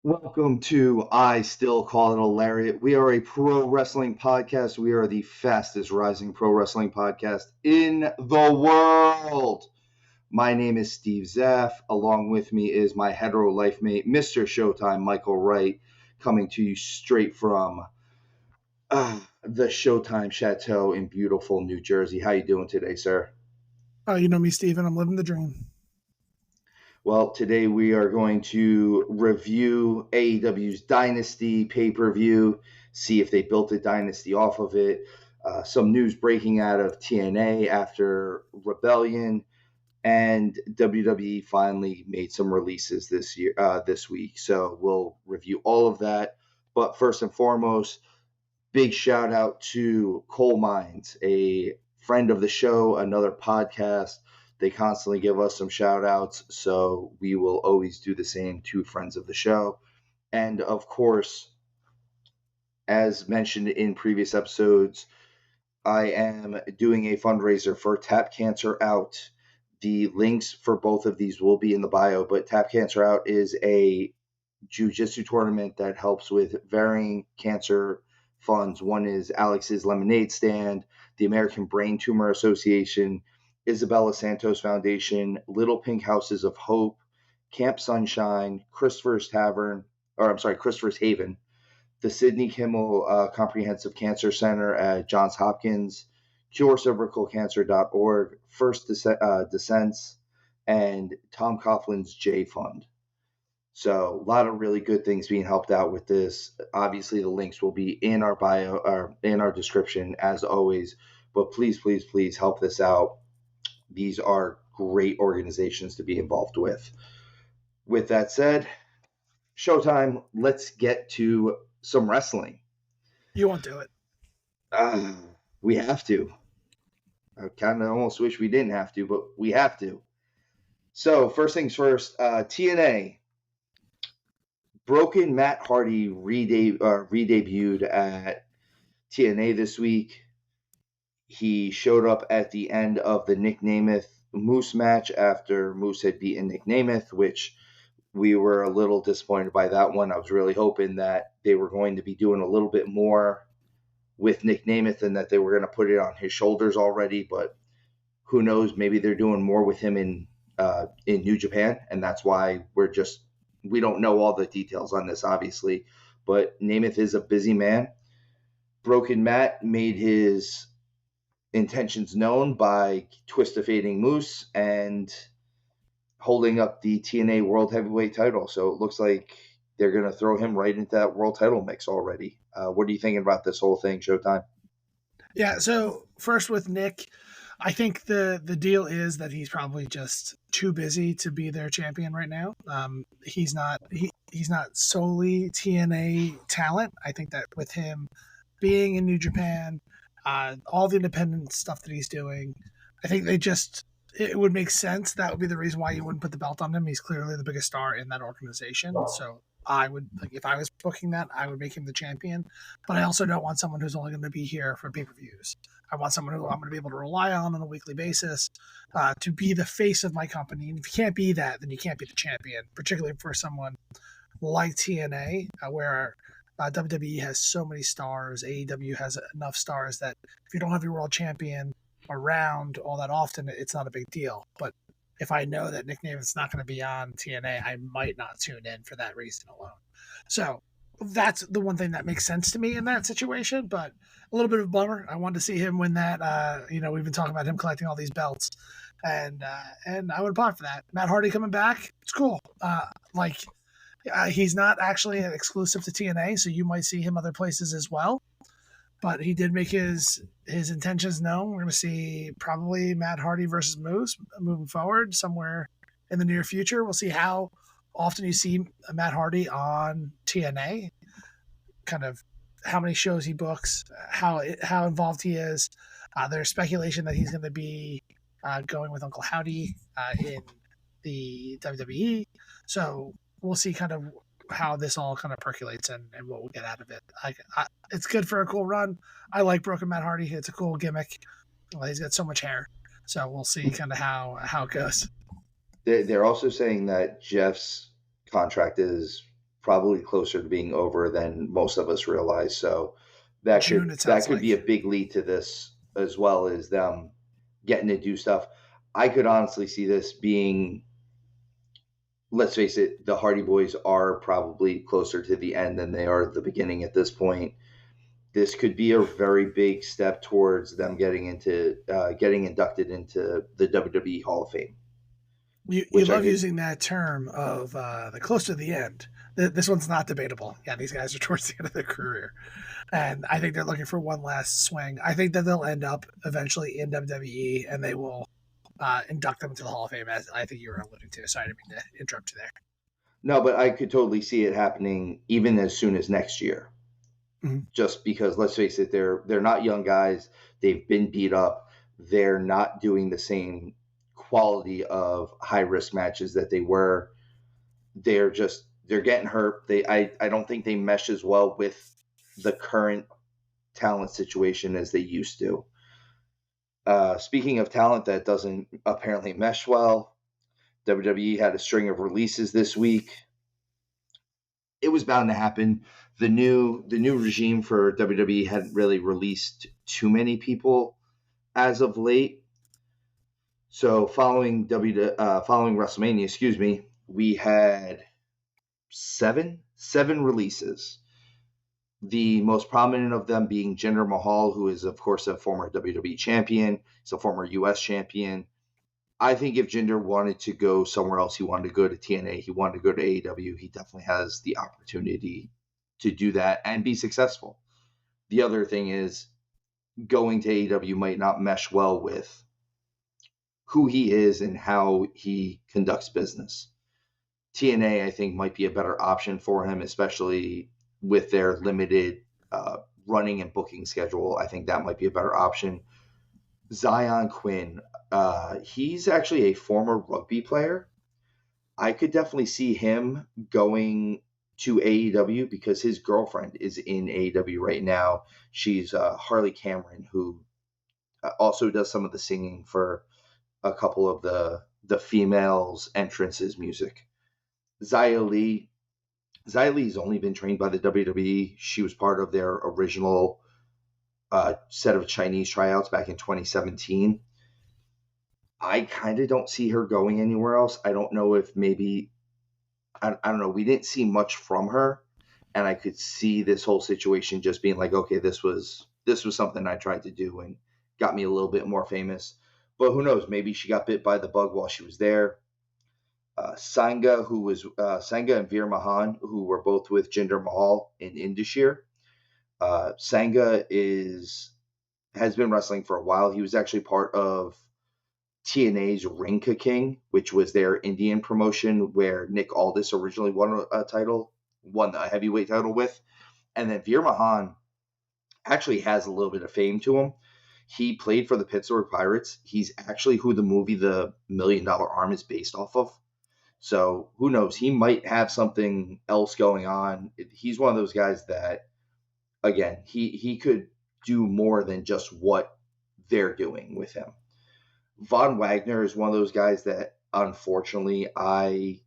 Welcome to I Still Call It a Lariat. We are a pro wrestling podcast. We are the fastest rising pro wrestling podcast in the world. My name is Steve Zaff. Along with me is my hetero life mate, Mr. Showtime, Michael Wright, coming to you straight from the Showtime Chateau in beautiful New Jersey. How you doing today, sir? Oh, you know me, Steven. I'm living the dream. Well, today we are going to review AEW's Dynasty pay-per-view, see if they built a dynasty off of it. Some news breaking out of TNA after Rebellion, and WWE finally made some releases this week. So we'll review all of that. But first and foremost, big shout out to Coal Mines, a friend of the show, another podcast. They constantly give us some shout outs, so we will always do the same to friends of the show. And of course, as mentioned in previous episodes, I am doing a fundraiser for Tap Cancer Out. The links for both of these will be in the bio, but Tap Cancer Out is a jiu-jitsu tournament that helps with varying cancer funds. One is Alex's Lemonade Stand, the American Brain Tumor Association, Isabella Santos Foundation, Little Pink Houses of Hope, Camp Sunshine, Christopher's Haven, the Sidney Kimmel Comprehensive Cancer Center at Johns Hopkins, CureCervicalCancer.org, First Descents, and Tom Coughlin's J Fund. So a lot of really good things being helped out with this. Obviously, the links will be in our bio or in our description as always. But please, please, please help this out. These are great organizations to be involved with. With that said, Showtime, let's get to some wrestling. You won't do it. We have to. I kind of almost wish we didn't have to, but we have to. So first things first, TNA. Broken Matt Hardy re-debuted at TNA this week. He showed up at the end of the Nick Namath Moose match after Moose had beaten Nick Namath, which we were a little disappointed by that one. I was really hoping that they were going to be doing a little bit more with Nick Namath and that they were going to put it on his shoulders already, but who knows? Maybe they're doing more with him in New Japan, and that's why we don't know all the details on this, obviously, but Namath is a busy man. Broken Matt made his intentions known by twist-of-fating Moose and holding up the TNA World Heavyweight title. So it looks like they're going to throw him right into that world title mix already. What are you thinking about this whole thing, Showtime? Yeah, so first with Nick, I think the deal is that he's probably just too busy to be their champion right now. He's not solely TNA talent. I think that with him being in New Japan, all the independent stuff that he's doing, I think it would make sense. That would be the reason why you wouldn't put the belt on him. He's clearly the biggest star in that organization. So I would, if I was booking that, I would make him the champion. But I also don't want someone who's only going to be here for pay-per-views. I want someone who I'm going to be able to rely on a weekly basis to be the face of my company. And if you can't be that, then you can't be the champion, particularly for someone like TNA, where WWE has so many stars. AEW has enough stars that if you don't have your world champion around all that often, it's not a big deal. But if I know that Nick Namath's not going to be on TNA, I might not tune in for that reason alone. So that's the one thing that makes sense to me in that situation, but a little bit of a bummer. I wanted to see him win that. We've been talking about him collecting all these belts, and I would pop for that. Matt Hardy coming back, it's cool. He's not actually an exclusive to TNA, so you might see him other places as well. But he did make his intentions known. We're going to see probably Matt Hardy versus Moose moving forward somewhere in the near future. We'll see how often you see Matt Hardy on TNA, kind of how many shows he books, how involved he is. There's speculation that he's going to be going with Uncle Howdy in the WWE. So we'll see kind of how this all kind of percolates and what we'll get out of it. It's good for a cool run. I like Broken Matt Hardy. It's a cool gimmick. Well, he's got so much hair. So we'll see kind of how it goes. They're also saying that Jeff's contract is probably closer to being over than most of us realize. So June, it that sounds could be a like. big lead to this, as well as them getting to do stuff. I could honestly see this being, let's face it, the Hardy Boys are probably closer to the end than they are at the beginning at this point. This could be a very big step towards them getting inducted into the WWE Hall of Fame, You which I love could. using that term of the close to the end. This one's not debatable. Yeah, these guys are towards the end of their career. And I think they're looking for one last swing. I think that they'll end up eventually in WWE and they will induct them to the Hall of Fame, as I think you were alluding to. Sorry, I didn't mean to interrupt you there. No, but I could totally see it happening even as soon as next year. Mm-hmm. Just because, let's face it, they're not young guys. They've been beat up. They're not doing the same quality of high risk matches that they were. They're getting hurt. I don't think they mesh as well with the current talent situation as they used to. Speaking of talent that doesn't apparently mesh well, WWE had a string of releases this week. It was bound to happen. The new regime for WWE hadn't really released too many people as of late. So following WrestleMania, we had seven releases. The most prominent of them being Jinder Mahal, who is of course a former WWE champion. He's a former US champion. I think if Jinder wanted to go somewhere else, he wanted to go to TNA, he wanted to go to AEW, he definitely has the opportunity to do that and be successful. The other thing is, going to AEW might not mesh well with who he is and how he conducts business. TNA, I think, might be a better option for him, especially with their limited running and booking schedule. I think that might be a better option. Zion Quinn, he's actually a former rugby player. I could definitely see him going to AEW because his girlfriend is in AEW right now. She's Harley Cameron, who also does some of the singing for a couple of the females entrances music. Xia Li, Xia Li's only been trained by the WWE. She was part of their original set of Chinese tryouts back in 2017. I kind of don't see her going anywhere else. I don't know if maybe I don't know. We didn't see much from her, and I could see this whole situation just being like, okay, this was something I tried to do and got me a little bit more famous. But who knows? Maybe she got bit by the bug while she was there. Sangha and Veer Mahan, who were both with Jinder Mahal in Indishir. Sangha has been wrestling for a while. He was actually part of TNA's Ring Ka King, which was their Indian promotion where Nick Aldis originally won a heavyweight title with. And then Veer Mahan actually has a little bit of fame to him. He played for the Pittsburgh Pirates. He's actually who the movie The $1,000,000 Arm is based off of. So who knows? He might have something else going on. He's one of those guys that, again, he could do more than just what they're doing with him. Von Wagner is one of those guys that, unfortunately, I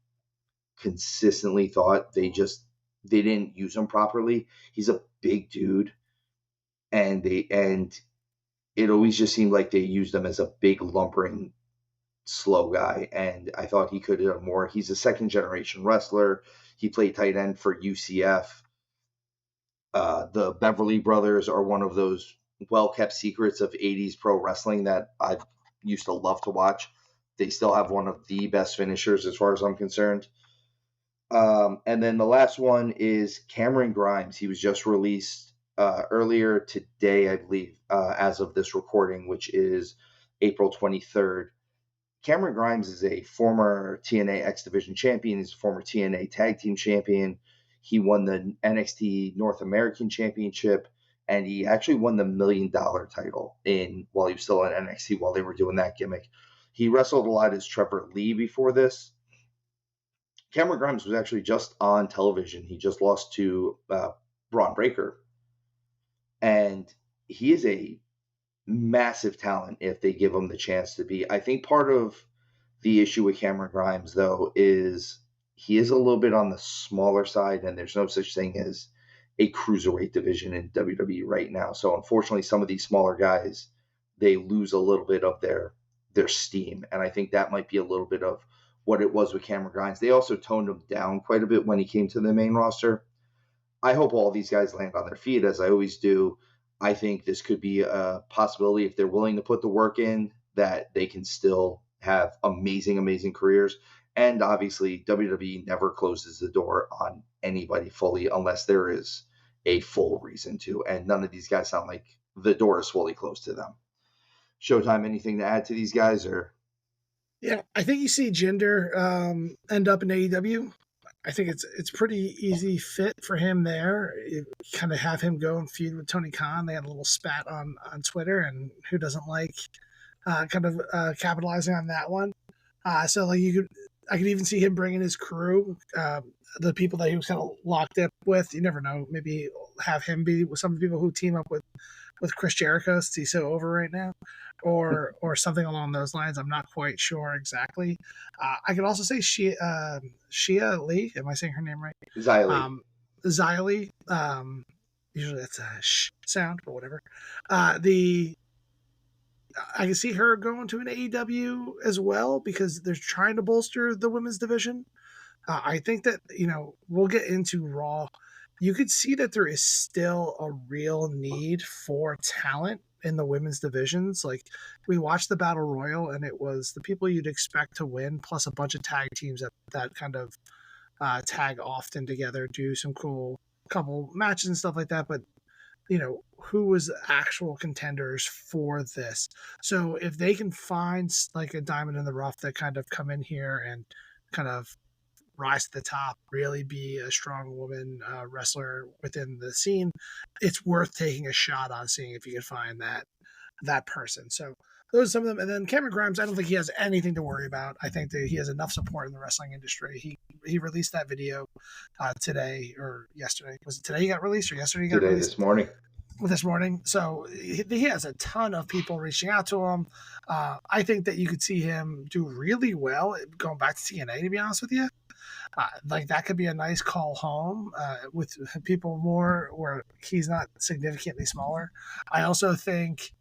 consistently thought they didn't use him properly. He's a big dude, and it always just seemed like they used him as a big lumbering slow guy, and I thought he could have done more. He's a second generation wrestler. He played tight end for UCF. The Beverly Brothers are one of those well kept secrets of 80s pro wrestling that I used to love to watch. They still have one of the best finishers as far as I'm concerned. And then the last one is Cameron Grimes. He was just released earlier today, I believe, as of this recording, which is April 23rd. Cameron Grimes is a former TNA X Division champion. He's a former TNA Tag Team champion. He won the NXT North American Championship, and he actually won the $1 million title while he was still in NXT while they were doing that gimmick. He wrestled a lot as Trevor Lee before this. Cameron Grimes was actually just on television. He just lost to Braun Breaker, and he is a massive talent if they give him the chance to be. I think part of the issue with Cameron Grimes, though, is he is a little bit on the smaller side, and there's no such thing as a cruiserweight division in WWE right now. So unfortunately, some of these smaller guys, they lose a little bit of their steam, and I think that might be a little bit of what it was with Cameron Grimes. They also toned him down quite a bit when he came to the main roster. I hope all these guys land on their feet, as I always do. I think this could be a possibility if they're willing to put the work in, that they can still have amazing, amazing careers. And obviously, WWE never closes the door on anybody fully unless there is a full reason to. And none of these guys sound like the door is fully closed to them. Showtime, anything to add to these guys? Or Yeah, I think you see Jinder end up in AEW. I think it's pretty easy fit for him there. You kind of have him go and feud with Tony Khan. They had a little spat on Twitter, and who doesn't like capitalizing on that one? So like I could even see him bringing his crew, the people that he was kind of locked up with. You never know. Maybe have him be with some of the people who team up with Chris Jericho, since he's so over right now, or something along those lines. I'm not quite sure exactly. I could also say Shia Lee. Am I saying her name right? Xylee. Xylee. Usually that's a sh sound, but whatever. I can see her going to an AEW as well because they're trying to bolster the women's division. I think that, we'll get into Raw. You could see that there is still a real need for talent in the women's divisions. Like, we watched the Battle Royal, and it was the people you'd expect to win, plus a bunch of tag teams that kind of tag often together, do some cool couple matches and stuff like that. But who was actual contenders for this? So if they can find like a diamond in the rough that kind of come in here and kind of rise to the top, really be a strong woman wrestler within the scene, it's worth taking a shot on seeing if you can find that person. So those are some of them. And then Cameron Grimes, I don't think he has anything to worry about. I think that he has enough support in the wrestling industry. He released that video today or yesterday. Was it today he got released or yesterday he got Today, released? this morning. So he has a ton of people reaching out to him. I think that you could see him do really well going back to TNA, to be honest with you. Like, that could be a nice call home with people more where he's not significantly smaller. I also think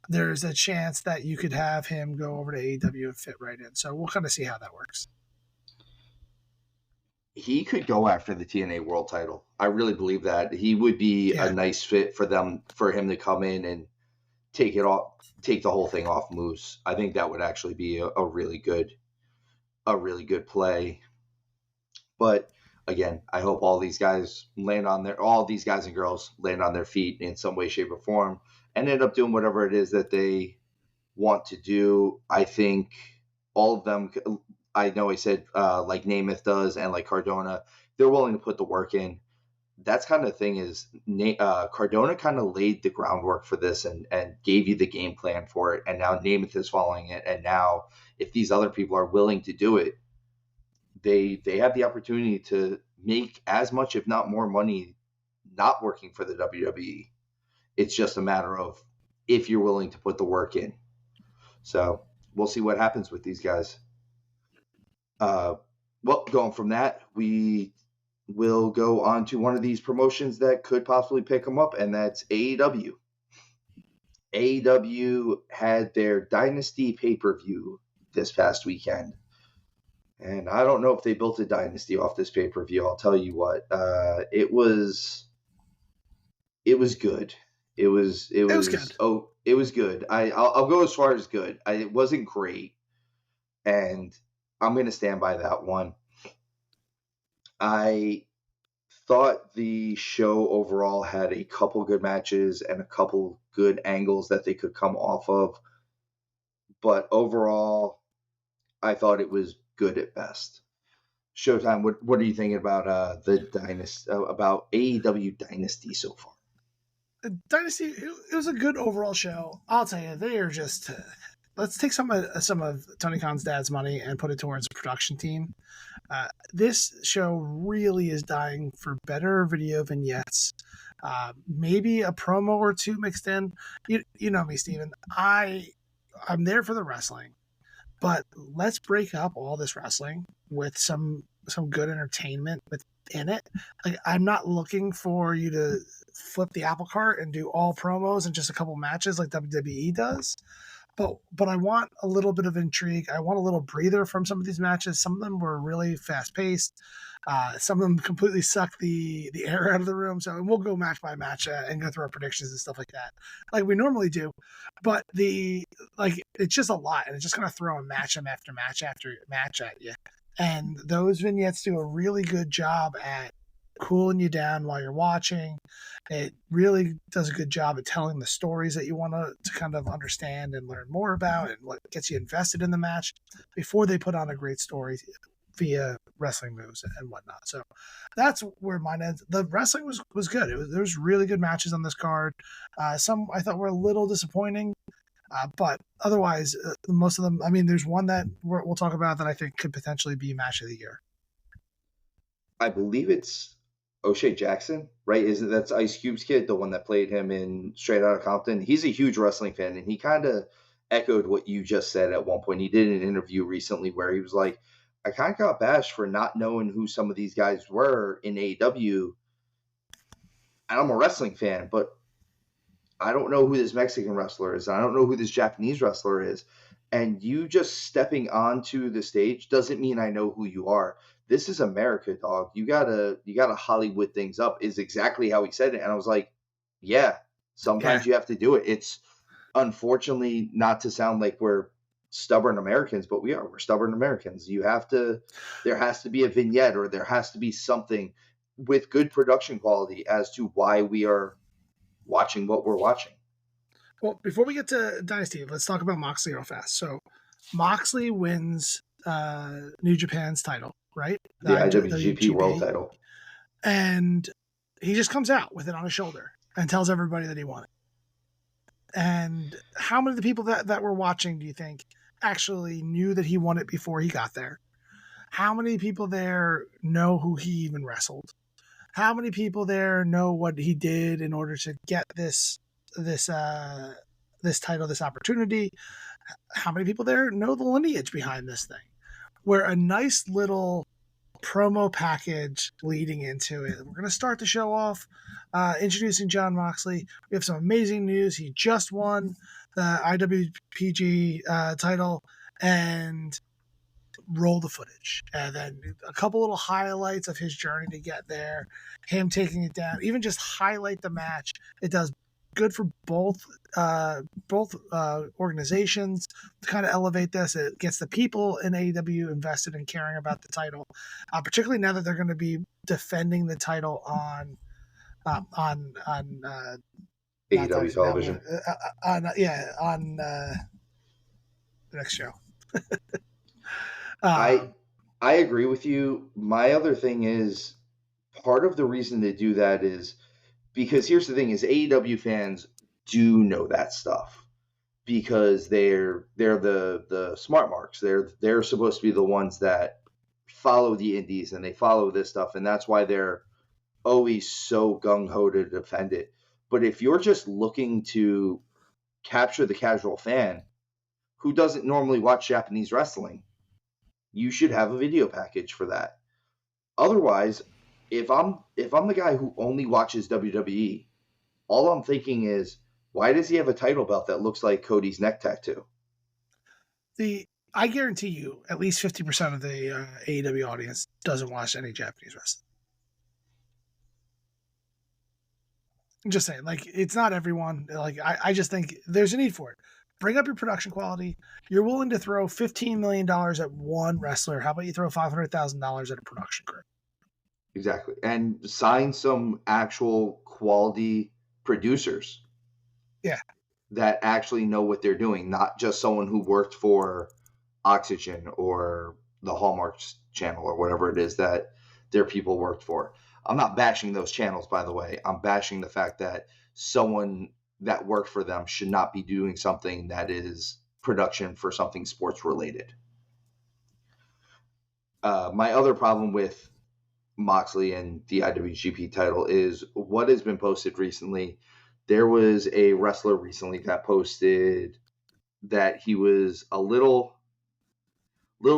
there's a chance that you could have him go over to AEW and fit right in. So we'll kind of see how that works. He could go after the TNA world title. I really believe that he would be a nice fit for him to come in and take the whole thing off Moose. I think that would actually be a really good play. But again, I hope all these guys and girls land on their feet in some way, shape, or form and end up doing whatever it is that they want to do. I think all of them, I know I said like Namath does and like Cardona, they're willing to put the work in. That's kind of the thing is Cardona kind of laid the groundwork for this and gave you the game plan for it. And now Namath is following it. And now if these other people are willing to do it, they have the opportunity to make as much, if not more money, not working for the WWE. It's just a matter of if you're willing to put the work in. So we'll see what happens with these guys. Well, going from that, we will go on to one of these promotions that could possibly pick them up, and that's AEW. AEW had their Dynasty pay-per-view this past weekend. And I don't know if they built a dynasty off this pay-per-view. I'll tell you what. It was good. It was good. Oh, it was good. I'll go as far as good. It wasn't great, and I'm going to stand by that one. I thought the show overall had a couple good matches and a couple good angles that they could come off of, but overall, I thought it was good at best. Showtime, what are you thinking about the dynasty, about AEW Dynasty so far? Dynasty, it was a good overall show. I'll tell you, they are just. Let's take some of Tony Khan's dad's money and put it towards the production team. This show really is dying for better video vignettes. Maybe a promo or two mixed in. You know me, Steven. I'm there for the wrestling. But let's break up all this wrestling with some good entertainment within it. Like, I'm not looking for you to flip the apple cart and do all promos and just a couple matches like WWE does. But I want a little bit of intrigue. I want a little breather from some of these matches. Some of them were really fast paced. Some of them completely sucked the air out of the room. So we'll go match by match and go through our predictions and stuff like that, like we normally do. But it's just a lot, and it's just gonna throw a match after match after match at you. And those vignettes do a really good job at cooling you down while you're watching. It really does a good job at telling the stories that you want to kind of understand and learn more about, and what gets you invested in the match before they put on a great story via wrestling moves and whatnot. So that's where mine ends. The wrestling was good. There was really good matches on this card. Some I thought were a little disappointing, but otherwise, most of them. I mean, there's one that we'll talk about that I think could potentially be match of the year. I believe it's O'Shea Jackson, right? That's Ice Cube's kid, the one that played him in Straight Outta Compton? He's a huge wrestling fan, and he kind of echoed what you just said at one point. He did an interview recently where he was like, I kind of got bashed for not knowing who some of these guys were in AEW. And I'm a wrestling fan, but I don't know who this Mexican wrestler is. I don't know who this Japanese wrestler is. And you just stepping onto the stage doesn't mean I know who you are. This is America, dog. You gotta Hollywood things up, is exactly how he said it. And I was like, yeah, sometimes you have to do it. It's unfortunately not to sound like we're stubborn Americans, but we're stubborn Americans. There has to be a vignette, or there has to be something with good production quality as to why we are watching what we're watching. Well, before we get to Dynasty, let's talk about Moxley real fast. So Moxley wins New Japan's title, right? The IWGP World title. And he just comes out with it on his shoulder and tells everybody that he won it. And how many of the people that were watching do you think actually knew that he won it before he got there? How many people there know who he even wrestled? How many people there know what he did in order to get this title, this opportunity? How many people there know the lineage behind this thing? Where a nice little promo package leading into it. We're going to start the show off introducing Jon Moxley. We have some amazing news. He just won the IWPG title, and roll the footage. And then a couple little highlights of his journey to get there, him taking it down, even just highlight the match. It does good for both organizations to kind of elevate this. It gets the people in AEW invested in caring about the title, particularly now that they're going to be defending the title on AEW television. On the next show. I agree with you. My other thing is, part of the reason they do that is because here's the thing: is AEW fans do know that stuff because they're the smart marks. They're supposed to be the ones that follow the indies and they follow this stuff, and that's why they're always so gung ho to defend it. But if you're just looking to capture the casual fan who doesn't normally watch Japanese wrestling, you should have a video package for that. Otherwise, if I'm the guy who only watches WWE, all I'm thinking is, why does he have a title belt that looks like Cody's neck tattoo? I guarantee you, at least 50% of the AEW audience doesn't watch any Japanese wrestling. I'm just saying, like, it's not everyone. Like, I just think there's a need for it. Bring up your production quality. You're willing to throw $15 million at one wrestler. How about you throw $500,000 at a production crew? Exactly. And sign some actual quality producers. Yeah. That actually know what they're doing, not just someone who worked for Oxygen or the Hallmarks channel or whatever it is that their people worked for. I'm not bashing those channels, by the way. I'm bashing the fact that someone that worked for them should not be doing something that is production for something sports related. My other problem with Moxley and the IWGP title is what has been posted recently. There was a wrestler recently that posted that he was a little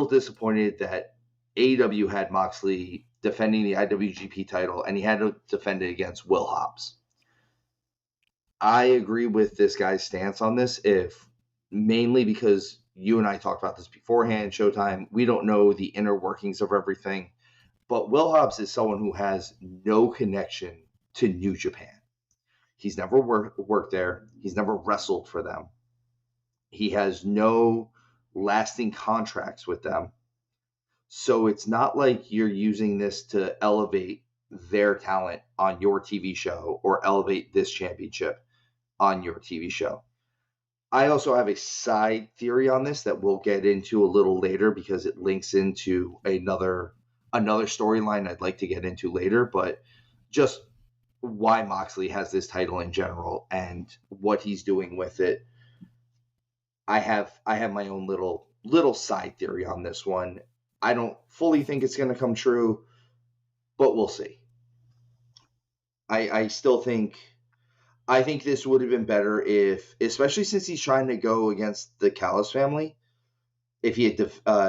disappointed that AEW had Moxley defending the IWGP title, and he had to defend it against Will Hobbs. I agree with this guy's stance on this, if mainly because you and I talked about this beforehand, Showtime. We don't know the inner workings of everything, but Will Hobbs is someone who has no connection to New Japan. He's never worked there. He's never wrestled for them. He has no lasting contracts with them. So it's not like you're using this to elevate their talent on your TV show or elevate this championship on your TV show. I also have a side theory on this that we'll get into a little later because it links into another storyline I'd like to get into later, but just why Moxley has this title in general and what he's doing with it. I have my own little side theory on this one. I don't fully think it's going to come true, but we'll see. I still think this would have been better if, especially since he's trying to go against the Callis family, if he had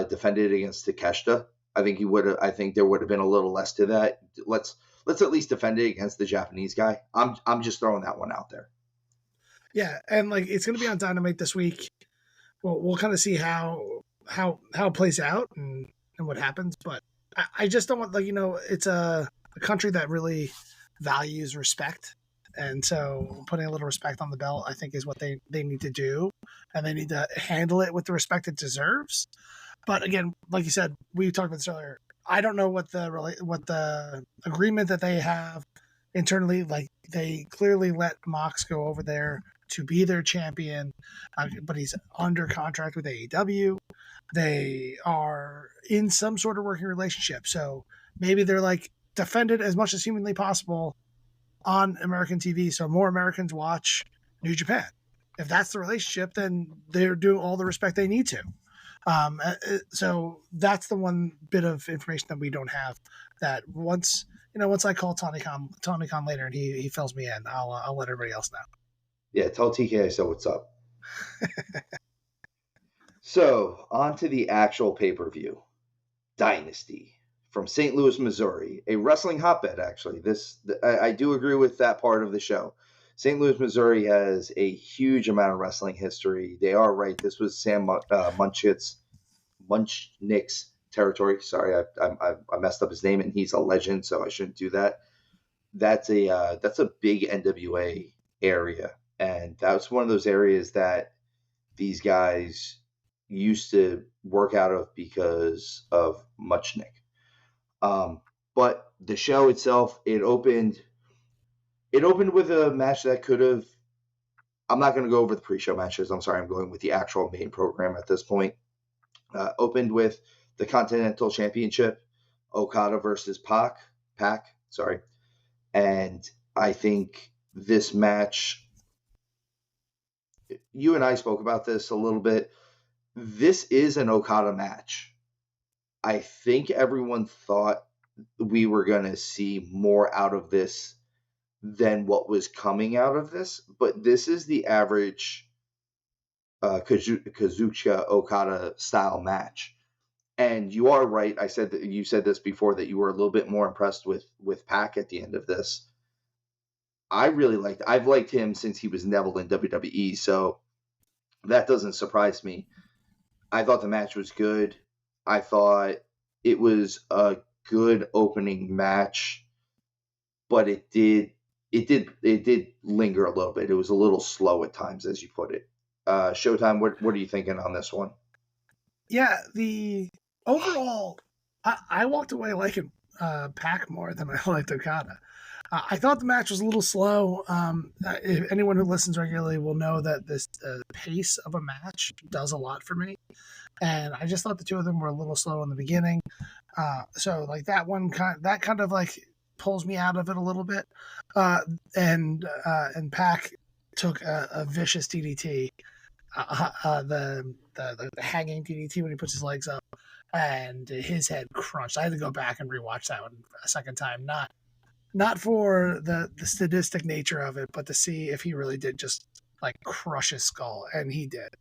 defended against Takeshita. I think he would have. I think there would have been a little less to that. Let's at least defend it against the Japanese guy. I'm just throwing that one out there. Yeah, and like it's going to be on Dynamite this week. We'll kind of see how it plays out and what happens. But I just don't want, like, it's a country that really values respect. And so putting a little respect on the belt, I think, is what they need to do. And they need to handle it with the respect it deserves. But again, like you said, we talked about this earlier. I don't know what the agreement that they have internally. Like, they clearly let Mox go over there to be their champion, but he's under contract with AEW. They are in some sort of working relationship. So maybe they're like, defend it as much as humanly possible on American TV so more Americans watch New Japan. If that's the relationship, then they're doing all the respect they need to. So that's the one bit of information that we don't have. That once I call Tony Khan later and he fills me in, I'll let everybody else know. Yeah, tell TK I said what's up. So on to the actual pay-per-view, Dynasty from St. Louis, Missouri, a wrestling hotbed. Actually, I do agree with that part of the show. St. Louis, Missouri has a huge amount of wrestling history. They are right. This was Sam Munchnick's territory. Sorry, I messed up his name, and he's a legend, so I shouldn't do that. That's a big NWA area, and that's one of those areas that these guys used to work out of because of Munchnick. But the show itself, it opened with a match that could have. I'm not going to go over the pre-show matches. I'm sorry. I'm going with the actual main program at this point. Opened with the Continental Championship, Okada versus Pac. Sorry. And I think this match, you and I spoke about this a little bit. This is an Okada match. I think everyone thought we were going to see more out of this than what was coming out of this, but this is the average Kazuchika Okada style match. And you are right. You said this before, that you were a little bit more impressed with Pac at the end of this. I've liked him since he was Neville in WWE, so that doesn't surprise me. I thought the match was good. I thought it was a good opening match, but it did linger a little bit. It was a little slow at times, as you put it. Showtime, what are you thinking on this one? Yeah, the overall, I walked away liking Pac more than I liked Okada. I thought the match was a little slow. If anyone who listens regularly will know that this pace of a match does a lot for me. And I just thought the two of them were a little slow in the beginning. So like that one kind of like pulls me out of it a little bit. And Pac took a vicious DDT, the hanging DDT when he puts his legs up, and his head crunched. I had to go back and rewatch that one a second time. Not for the sadistic nature of it, but to see if he really did just like crush his skull, and he did.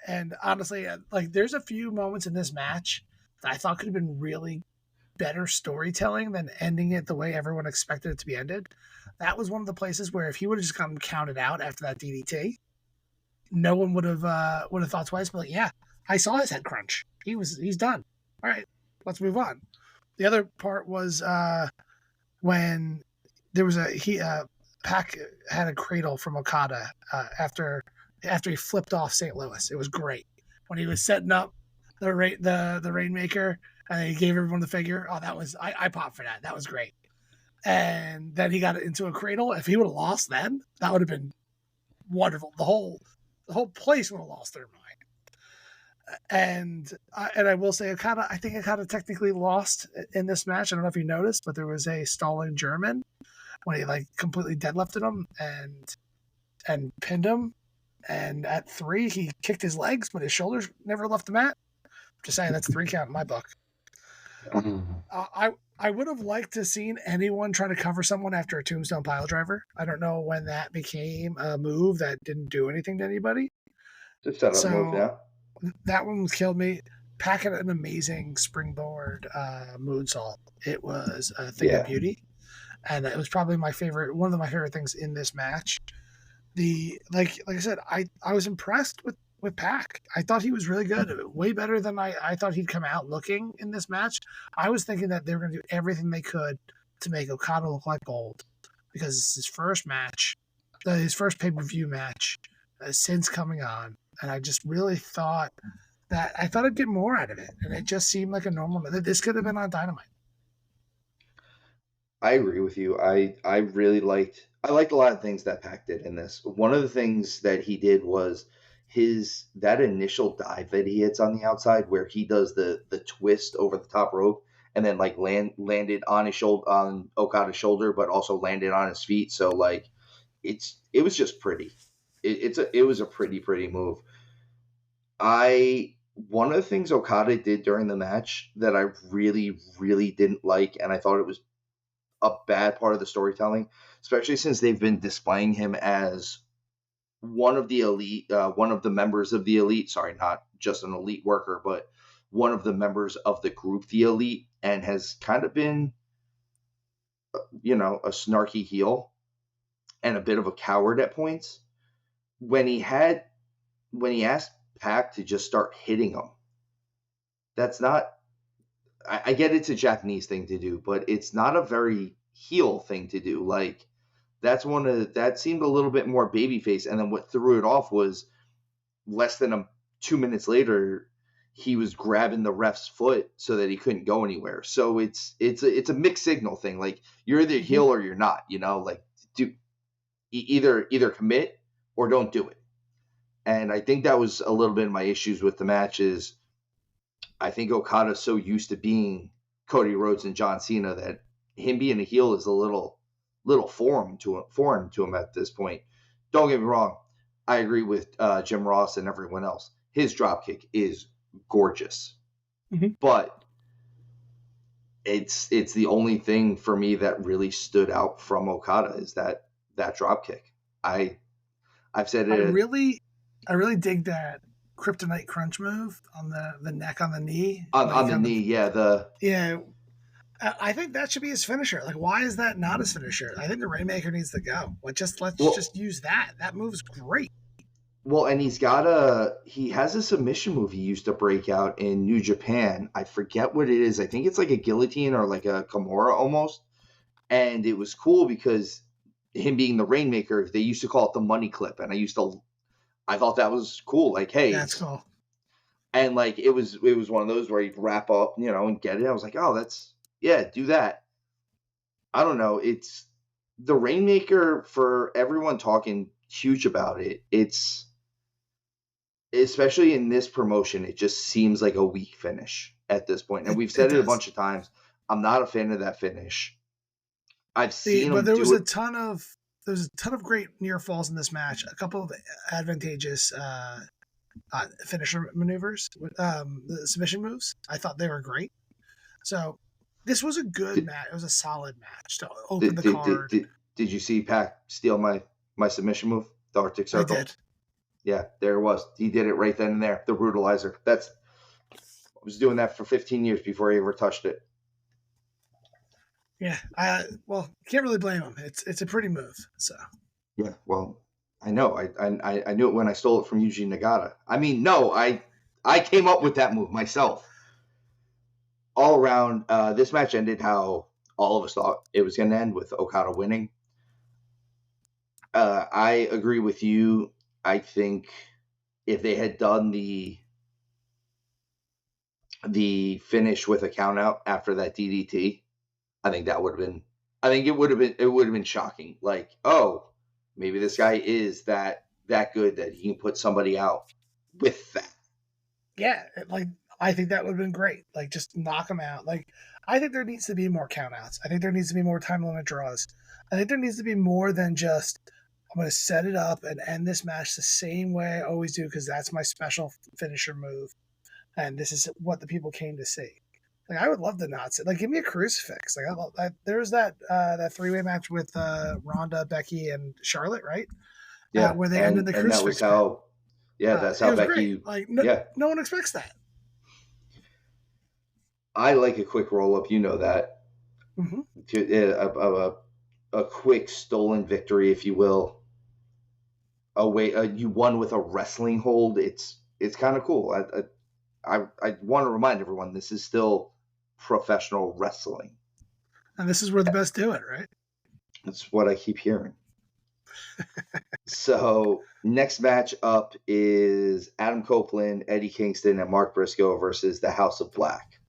And honestly, like there's a few moments in this match that I thought could have been really better storytelling than ending it the way everyone expected it to be ended. That was one of the places where if he would have just gotten counted out after that DDT, no one would have thought twice. But like, yeah, I saw his head crunch. He's done. All right, let's move on. The other part was when there was Pac had a cradle from Okada after he flipped off St. Louis. It was great when he was setting up the Rainmaker and he gave everyone the figure. Oh, that was I popped for that. That was great. And then he got it into a cradle. If he would have lost then, that would have been wonderful. The whole place would have lost their mind. And I will say, I think Okada technically lost in this match. I don't know if you noticed, but there was a stalling German when he like completely deadlifted him and pinned him. And at 3, he kicked his legs, but his shoulders never left the mat. Just saying, that's 3 count in my book. I would have liked to seen anyone try to cover someone after a tombstone pile driver. I don't know when that became a move that didn't do anything to anybody. Just set up move now. That one killed me. Pac had an amazing springboard moonsault. It was a thing of beauty, and it was probably one of my favorite things in this match. Like I said, I was impressed with Pac. I thought he was really good, way better than I thought he'd come out looking in this match. I was thinking that they were going to do everything they could to make Okada look like gold because it's his first match, his first pay-per-view match since coming on. And I just really thought I'd get more out of it. And it just seemed like a normal. This could have been on Dynamite. I agree with you. I liked a lot of things that Pac did in this. One of the things that he did was that initial dive that he hits on the outside where he does the twist over the top rope and then like landed on his shoulder, on Okada's shoulder, but also landed on his feet. So like it was just pretty. It was a pretty move. One of the things Okada did during the match that I really, really didn't like, and I thought it was a bad part of the storytelling, especially since they've been displaying him as one of the elite, one of the members of the elite. Sorry, not just an elite worker, but one of the members of the group, the elite, and has kind of been, a snarky heel and a bit of a coward at points. When he asked Pac to just start hitting him, that's not. I get it's a Japanese thing to do, but it's not a very heel thing to do. Like that seemed a little bit more babyface. And then what threw it off was less than 2 minutes later, he was grabbing the ref's foot so that he couldn't go anywhere. So it's a mixed signal thing. Like you're either heel or you're not. Like either commit or don't do it. And I think that was a little bit of my issues with the match is I think Okada's so used to being Cody Rhodes and John Cena that him being a heel is a little foreign to him at this point. Don't get me wrong. I agree with Jim Ross and everyone else. His dropkick is gorgeous. But it's the only thing for me that really stood out from Okada is that dropkick. I've said it. I really dig that kryptonite crunch move on the neck on the knee. On the knee, yeah. I think that should be his finisher. Like, why is that not his finisher? I think the Rainmaker needs to go. Let's just use that. That move's great. Well, and he has a submission move he used to break out in New Japan. I forget what it is. I think it's like a guillotine or like a Kimura almost. And it was cool because him being the Rainmaker, they used to call it the money clip. And I thought that was cool. Like, hey. That's cool. And like, it was one of those where you'd wrap up, and get it. I was like, oh, do that. I don't know. It's the Rainmaker for everyone talking huge about it. It's, especially in this promotion, it just seems like a weak finish at this point. And we've said it a bunch of times. I'm not a fan of that finish. I've seen but there was a ton of great near falls in this match. A couple of advantageous finisher maneuvers, the submission moves. I thought they were great. So this was a good match. It was a solid match to open the card. Did you see Pac steal my submission move, the Arctic Circle? I did. Yeah, there it was. He did it right then and there. The brutalizer. That's Was doing that for 15 years before he ever touched it. Yeah, well, can't really blame him. It's a pretty move. So Yeah, well, I know. I knew it when I stole it from Yuji Nagata. I mean, no, I came up with that move myself. All around, this match ended how all of us thought it was going to end, with Okada winning. I agree with you. I think if they had done the finish with a count out after that DDT, I think that would have been. I think it would have been shocking. Like, oh, maybe this guy is that good that he can put somebody out with that. yeah, like I think that would have been great. Like, just knock him out. Like, I think there needs to be more countouts. I think there needs to be more time limit draws. I think there needs to be more than just I'm going to set it up and end this match the same way I always do because that's my special finisher move, and this is what the people came to see. Like, I would love to not sit. Like, give me a crucifix. Like, I love that. There was that 3-way match with Ronda, Becky, and Charlotte, right? Yeah, where they ended the crucifix. And that was how. Yeah, that's how Becky. Great. Like, yeah, no one expects that. I like a quick roll up. You know that. Mm-hmm. A quick stolen victory, if you will. You won with a wrestling hold. It's kind of cool. I want to remind everyone this is still professional wrestling, and this is where the best do it, right? That's what I keep hearing. So next match up is Adam Copeland, Eddie Kingston, and Mark Briscoe versus the House of Black.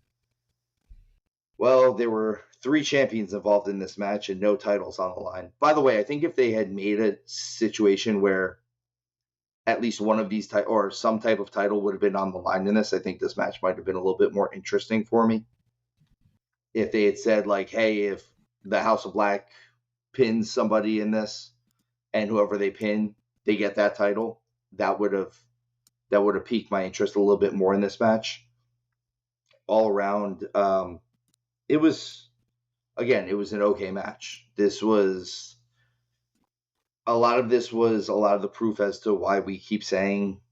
Well, there were 3 champions involved in this match and no titles on the line. By the way, I think if they had made a situation where at least one of these or some type of title would have been on the line in this, I think this match might have been a little bit more interesting for me. If they had said, like, hey, if the House of Black pins somebody in this and whoever they pin, they get that title, that would have piqued my interest a little bit more in this match. All around, it was an okay match. A lot of the proof as to why we keep saying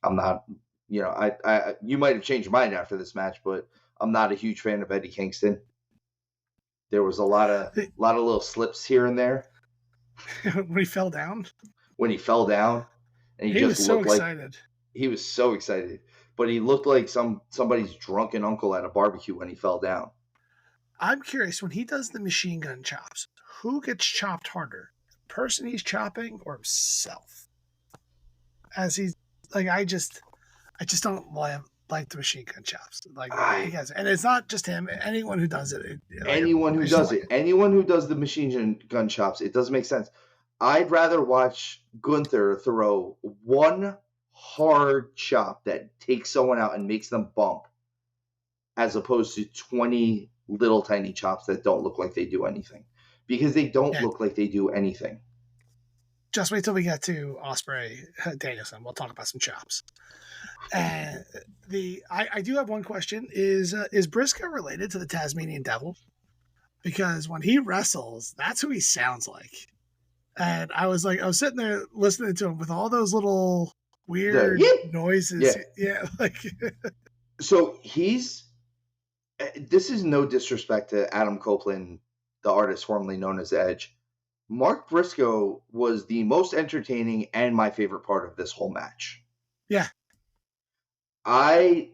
I'm not, you might have changed your mind after this match, but I'm not a huge fan of Eddie Kingston. There was a lot of little slips here and there. When he fell down? When he fell down, and he was so excited. He was so excited, but he looked like somebody's drunken uncle at a barbecue when he fell down. I'm curious, when he does the machine gun chops, who gets chopped harder? The person he's chopping or himself? As he's like, I just don't like the machine gun chops. Like, he has, and it's not just him. Anyone who does it. Anyone who does the machine gun chops, it doesn't make sense. I'd rather watch Gunther throw one hard chop that takes someone out and makes them bump, as opposed to 20 little tiny chops that don't look like they do anything, because they don't look like they do anything. Just wait till we get to Ospreay Danielson. We'll talk about some chops. And I do have one question: is Briscoe related to the Tasmanian Devil? Because when he wrestles, that's who he sounds like. And I was sitting there listening to him with all those little weird noises. Yeah, like. So this is no disrespect to Adam Copeland, the artist formerly known as Edge. Mark Briscoe was the most entertaining and my favorite part of this whole match. Yeah. I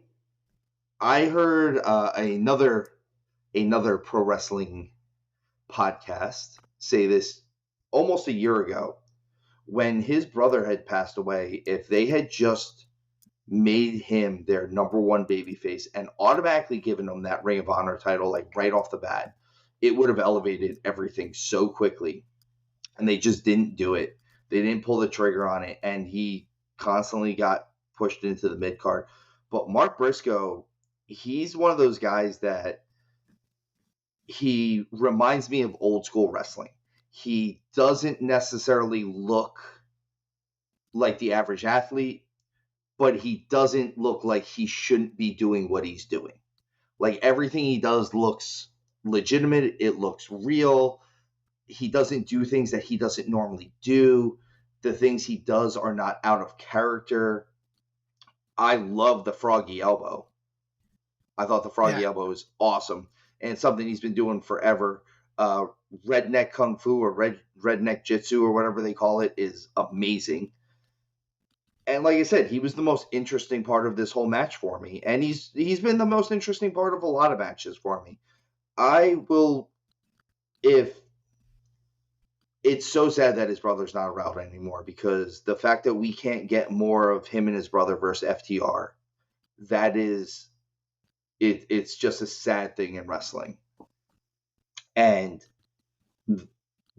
heard another pro wrestling podcast say this almost a year ago, when his brother had passed away. If they had just made him their number one babyface and automatically given him that Ring of Honor title, like right off the bat, it would have elevated everything so quickly. And they just didn't do it. They didn't pull the trigger on it, and he constantly got pushed into the mid card. But Mark Briscoe, he's one of those guys that he reminds me of old school wrestling. He doesn't necessarily look like the average athlete, but he doesn't look like he shouldn't be doing what he's doing. Like, everything he does looks legitimate. It looks real. He doesn't do things that he doesn't normally do. The things he does are not out of character. I love the froggy elbow. I thought the froggy Yeah. elbow was awesome, and it's something he's been doing forever. Uh, redneck kung fu or redneck jitsu or whatever they call it is amazing. And like I said, he was the most interesting part of this whole match for me, and he's been the most interesting part of a lot of matches for me. I will, if it's so sad that his brother's not around anymore, because the fact that we can't get more of him and his brother versus FTR, that is it. It's just a sad thing in wrestling, and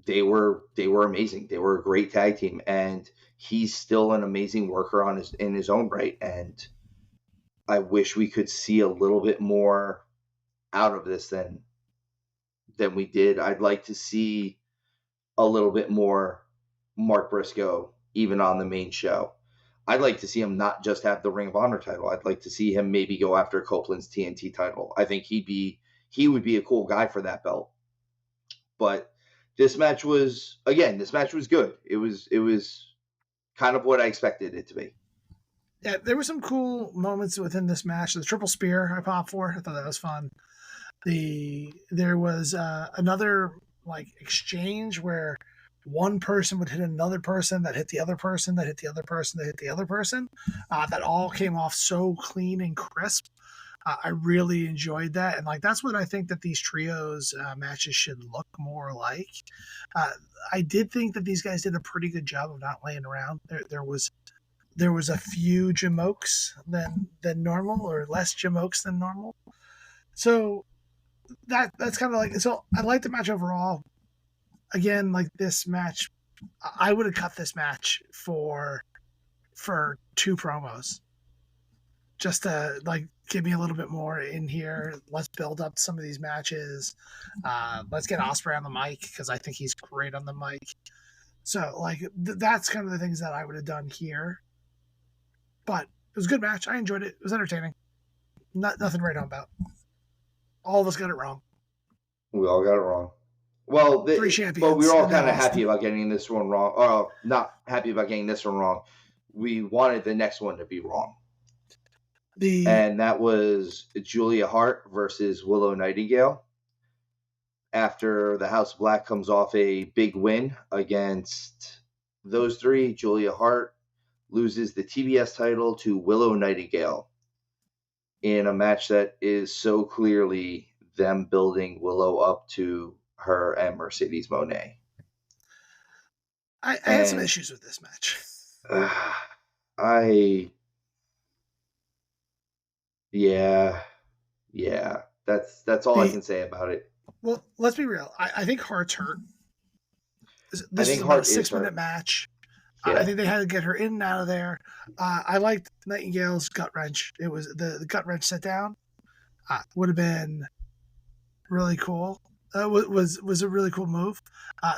they were amazing. They were a great tag team, and he's still an amazing worker in his own right. And I wish we could see a little bit more out of this than we did. I'd like to see a little bit more Mark Briscoe even on the main show. I'd like to see him not just have the Ring of Honor title. I'd like to see him maybe go after Copeland's TNT title. I think he would be a cool guy for that belt. But this match was good. It was kind of what I expected it to be. Yeah, there were some cool moments within this match. The triple spear I popped for. I thought that was fun. There was another like exchange where one person would hit another person that hit the other person that hit the other person that hit the other person. That all came off so clean and crisp. I really enjoyed that, and like that's what I think that these trios matches should look more like. Uh, I did think that these guys did a pretty good job of not laying around. There was a few jamokes than normal, or less jamokes than normal. So that's kind of like, so I like the match overall. Again, like this match, I would have cut this match for 2 promos, just to like give me a little bit more in here. Let's build up some of these matches. Let's get Ospreay on the mic because I think he's great on the mic. So like that's kind of the things that I would have done here. But it was a good match. I enjoyed it. It was entertaining. Nothing to write home about. All of us got it wrong. We all got it wrong. Well, 3 champions. but we were all kind of happy about getting this one wrong. Or not happy about getting this one wrong. We wanted the next one to be wrong. And that was Julia Hart versus Willow Nightingale. After the House of Black comes off a big win against those three, Julia Hart loses the TBS title to Willow Nightingale in a match that is so clearly them building Willow up to her and Mercedes Moné. I had some issues with this match. Yeah. That's all I can say about it. Well, let's be real. I think Hart's hurt. This is about a 6-minute match. Yeah. I think they had to get her in and out of there. I liked Nightingale's gut wrench. It was the gut wrench sit down. Would have been really cool. Was a really cool move.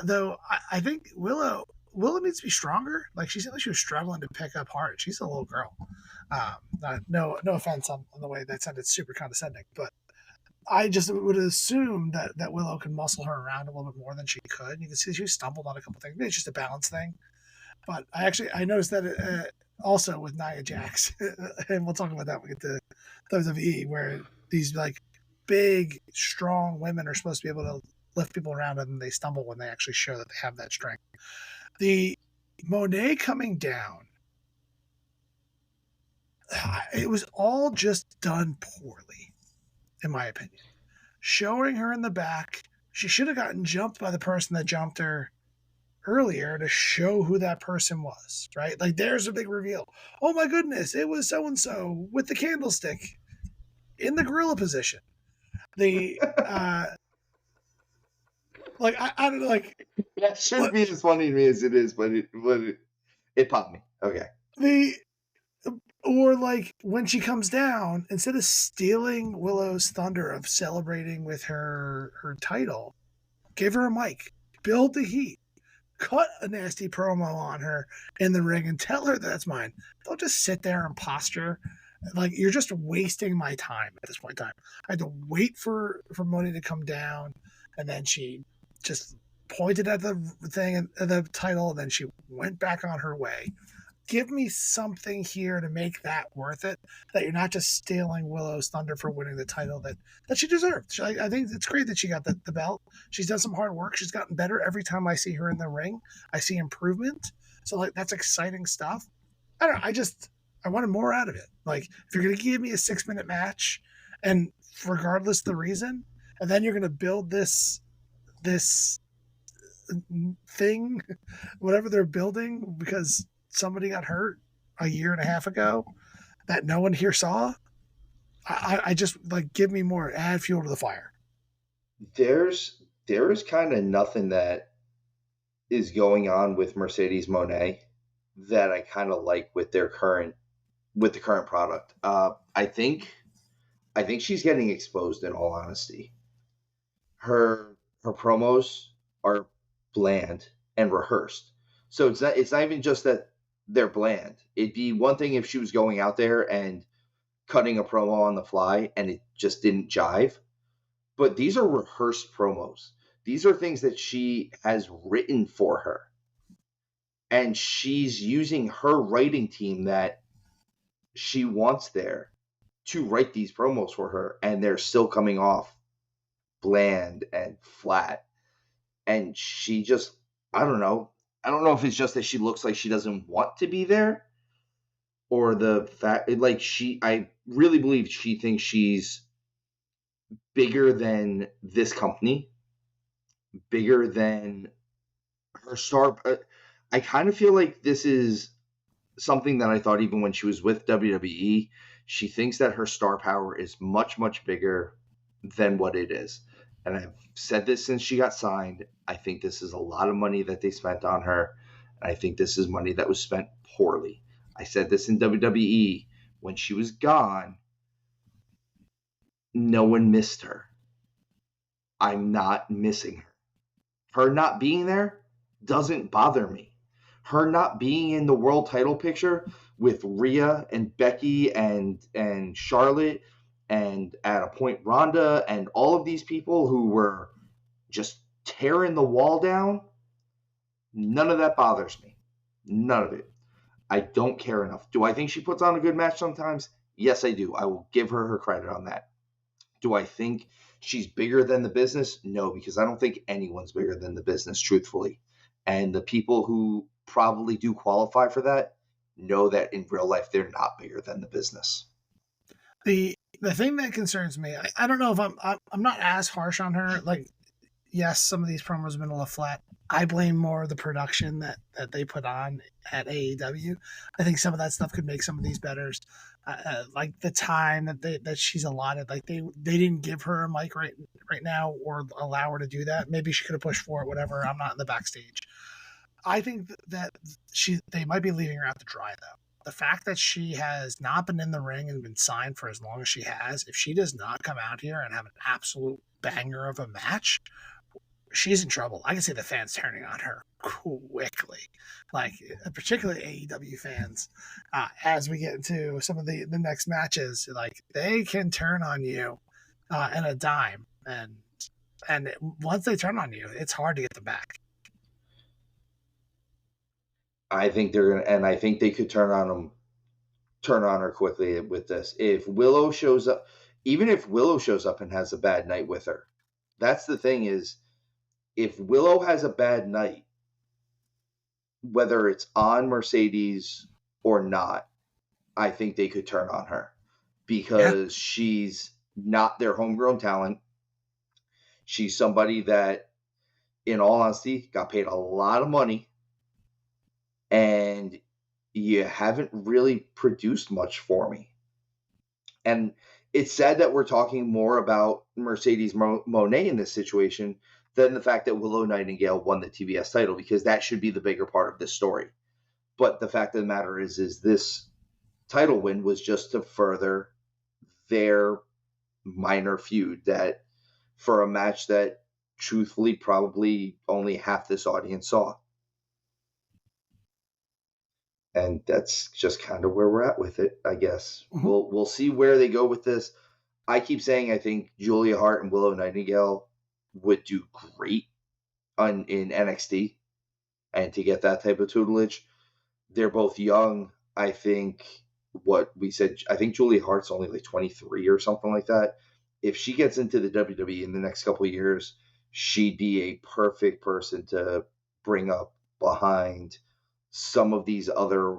Though I think Willow needs to be stronger. Like she seemed like she was struggling to pick up Hart. She's a little girl. No offense on the way that sounded super condescending, but I just would assume that Willow can muscle her around a little bit more than she could. You can see she stumbled on a couple things. Maybe it's just a balance thing. But I noticed that also with Nia Jax, and we'll talk about that when we get to WWE, where these like big, strong women are supposed to be able to lift people around, and they stumble when they actually show that they have that strength. The Monet coming down, it was all just done poorly, in my opinion. Showing her in the back, she should have gotten jumped by the person that jumped her earlier to show who that person was, right? Like there's a big reveal. Oh my goodness, it was so-and-so with the candlestick in the gorilla position. The like I don't know, like that shouldn't be as funny to me as it is, but it popped me. Okay. Or like when she comes down, instead of stealing Willow's thunder of celebrating with her title, give her a mic, build the heat, cut a nasty promo on her in the ring and tell her that's mine. Don't just sit there and posture. Like you're just wasting my time at this point in time. I had to wait for Monet to come down, and then she just pointed at the thing and the title, and then she went back on her way. give me something here to make that worth it. That you're not just stealing Willow's thunder for winning the title that she deserved. I think it's great that she got the belt. She's done some hard work. She's gotten better every time I see her in the ring. I see improvement. So like that's exciting stuff. I don't know. I wanted more out of it. Like if you're gonna give me a 6-minute match, and regardless the reason, and then you're gonna build this thing, whatever they're building, because somebody got hurt a year and a half ago that no one here saw. I just like give me more, add fuel to the fire. There is kind of nothing that is going on with Mercedes Monet that I kind of like with the current product. I think she's getting exposed. In all honesty, her promos are bland and rehearsed. So it's not even just that they're bland. It'd be one thing if she was going out there and cutting a promo on the fly and it just didn't jive. But these are rehearsed promos. These are things that she has written for her. And she's using her writing team that she wants there to write these promos for her. And they're still coming off bland and flat. And she just, I don't know. I don't know if it's just that she looks like she doesn't want to be there, or the fact, like, I really believe she thinks she's bigger than this company, bigger than her star. I kind of feel like this is something that I thought even when she was with WWE. She thinks that her star power is much, much bigger than what it is. And I've said this since she got signed. I think this is a lot of money that they spent on her. And I think this is money that was spent poorly. I said this in WWE. When she was gone, no one missed her. I'm not missing her. Her not being there doesn't bother me. Her not being in the world title picture with Rhea and Becky and Charlotte and at a point Ronda and all of these people who were just tearing the wall down, none of that bothers me. None of it. I don't care enough. Do I think she puts on a good match sometimes? Yes, I do. I will give her credit on that. Do I think she's bigger than the business? No, because I don't think anyone's bigger than the business, truthfully. And the people who probably do qualify for that know that in real life they're not bigger than the business. The thing that concerns me, I don't know if I'm not as harsh on her. Like, yes, some of these promos have been a little flat. I blame more the production that they put on at AEW. I think some of that stuff could make some of these better. Like the time that she's allotted, like they didn't give her a mic right now or allow her to do that. Maybe she could have pushed for it. Whatever. I'm not in the backstage. I think that they might be leaving her out to dry though. The fact that she has not been in the ring and been signed for as long as she has, if she does not come out here and have an absolute banger of a match, she's in trouble. I can see the fans turning on her quickly, like particularly AEW fans. As we get into some of the next matches, like they can turn on you in a dime, and once they turn on you, it's hard to get them back. I think they're gonna, and I think they could turn on her quickly with this. If Willow shows up, even if Willow shows up and has a bad night with her, that's the thing is, if Willow has a bad night, whether it's on Mercedes or not, I think they could turn on her because she's not their homegrown talent. She's somebody that, in all honesty, got paid a lot of money, and you haven't really produced much for me. And it's sad that we're talking more about Mercedes Monet in this situation than the fact that Willow Nightingale won the TBS title, because that should be the bigger part of this story. But the fact of the matter is this title win was just to further their minor feud, that for a match that truthfully probably only half this audience saw. And that's just kind of where we're at with it, I guess. Mm-hmm. We'll see where they go with this. I keep saying I think Julia Hart and Willow Nightingale would do great in NXT and to get that type of tutelage. They're both young. I think what we said, I think Julia Hart's only like 23 or something like that. If she gets into the WWE in the next couple of years, she'd be a perfect person to bring up behind some of these other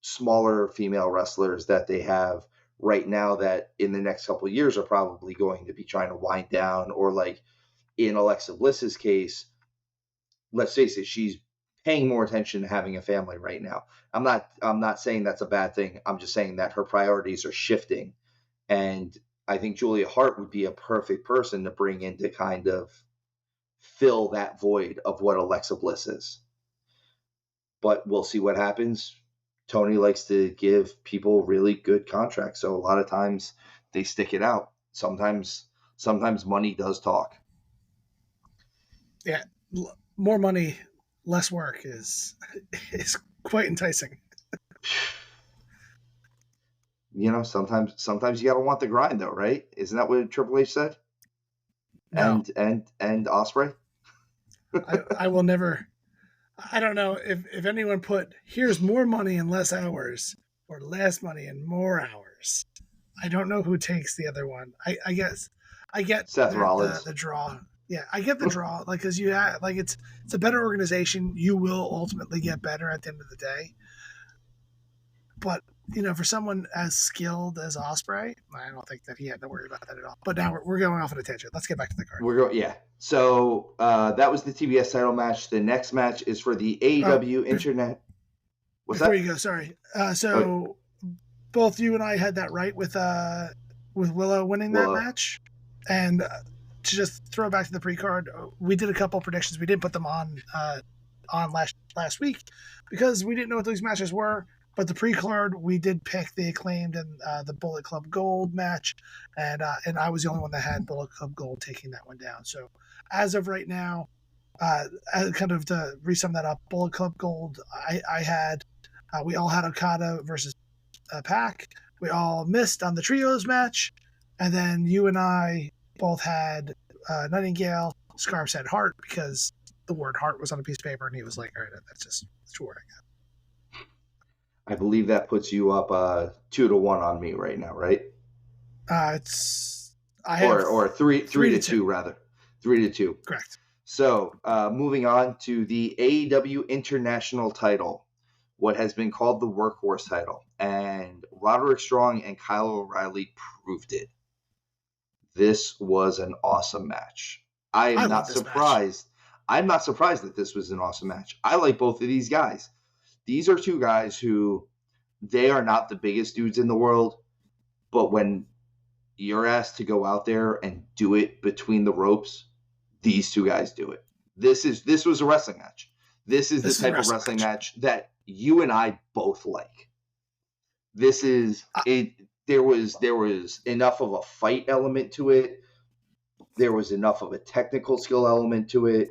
smaller female wrestlers that they have right now that in the next couple of years are probably going to be trying to wind down, or like in Alexa Bliss's case, let's face it, she's paying more attention to having a family right now. I'm not saying that's a bad thing. I'm just saying that her priorities are shifting. And I think Julia Hart would be a perfect person to bring in to kind of fill that void of what Alexa Bliss is. But we'll see what happens. Tony likes to give people really good contracts, so a lot of times they stick it out. Sometimes money does talk. Yeah, more money, less work is quite enticing. Sometimes you gotta want the grind, though, right? Isn't that what Triple H said? No, And Osprey. I will never. I don't know if anyone put here's more money in less hours or less money in more hours. I don't know who takes the other one. I guess I get Seth Rollins. the draw. Yeah, I get the draw. Like, because you have like it's a better organization. You will ultimately get better at the end of the day. But for someone as skilled as Osprey, I don't think that he had to worry about that at all. But now we're going off on a tangent. Let's get back to the card. Yeah. So that was the TBS title match. The next match is for the AEW Internet. What's before that? You go, sorry. So both you and I had that right with Willow winning that match, and to just throw back to the pre-card, we did a couple predictions. We didn't put them on last week because we didn't know what those matches were. But the pre-card, we did pick the Acclaimed and the Bullet Club Gold match, and I was the only one that had Bullet Club Gold taking that one down. So as of right now, kind of to resum that up, Bullet Club Gold, I had, we all had Okada versus Pac. We all missed on the trios match, and then you and I both had Nightingale. Scarps had Hart because the word Hart was on a piece of paper, and he was like, all right, that's where I got. I believe that puts you up 2-1 on me right now, right? It's I have or 3-2 rather. 3-2. Correct. So moving on to the AEW International title, what has been called the Workhorse title, and Roderick Strong and Kyle O'Reilly proved it. This was an awesome match. I'm not surprised. I'm not surprised that this was an awesome match. I like both of these guys. These are two guys who, they are not the biggest dudes in the world, but when you're asked to go out there and do it between the ropes, these two guys do it. This was a wrestling match. This is the type of wrestling match that you and I both like. This is it. There was enough of a fight element to it. There was enough of a technical skill element to it.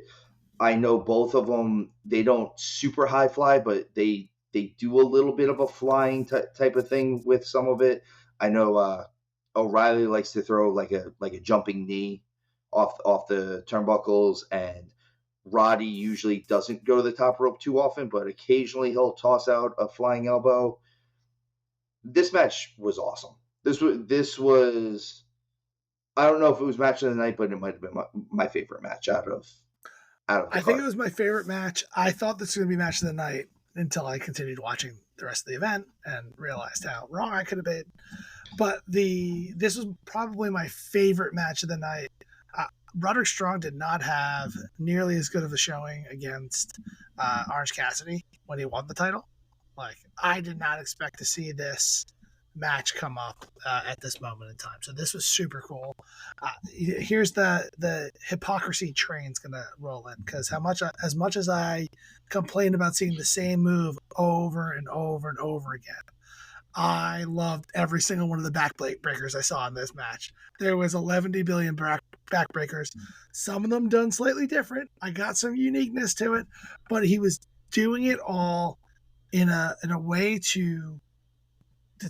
I know both of them, they don't super high fly, but they do a little bit of a flying type of thing with some of it. I know O'Reilly likes to throw like a jumping knee off the turnbuckles, and Roddy usually doesn't go to the top rope too often, but occasionally he'll toss out a flying elbow. This match was awesome. This was I don't know if it was match of the night, but it might have been my favorite match out of I think it was my favorite match. I thought this was going to be match of the night until I continued watching the rest of the event and realized how wrong I could have been. But this was probably my favorite match of the night. Roderick Strong did not have nearly as good of a showing against Orange Cassidy when he won the title. Like, I did not expect to see this match come up at this moment in time. So this was super cool. Here's the hypocrisy train's gonna roll in, because as much as I complain about seeing the same move over and over and over again, I loved every single one of the backbreakers I saw in this match. There was 11 billion backbreakers. Some of them done slightly different. I got some uniqueness to it, but he was doing it all in a way to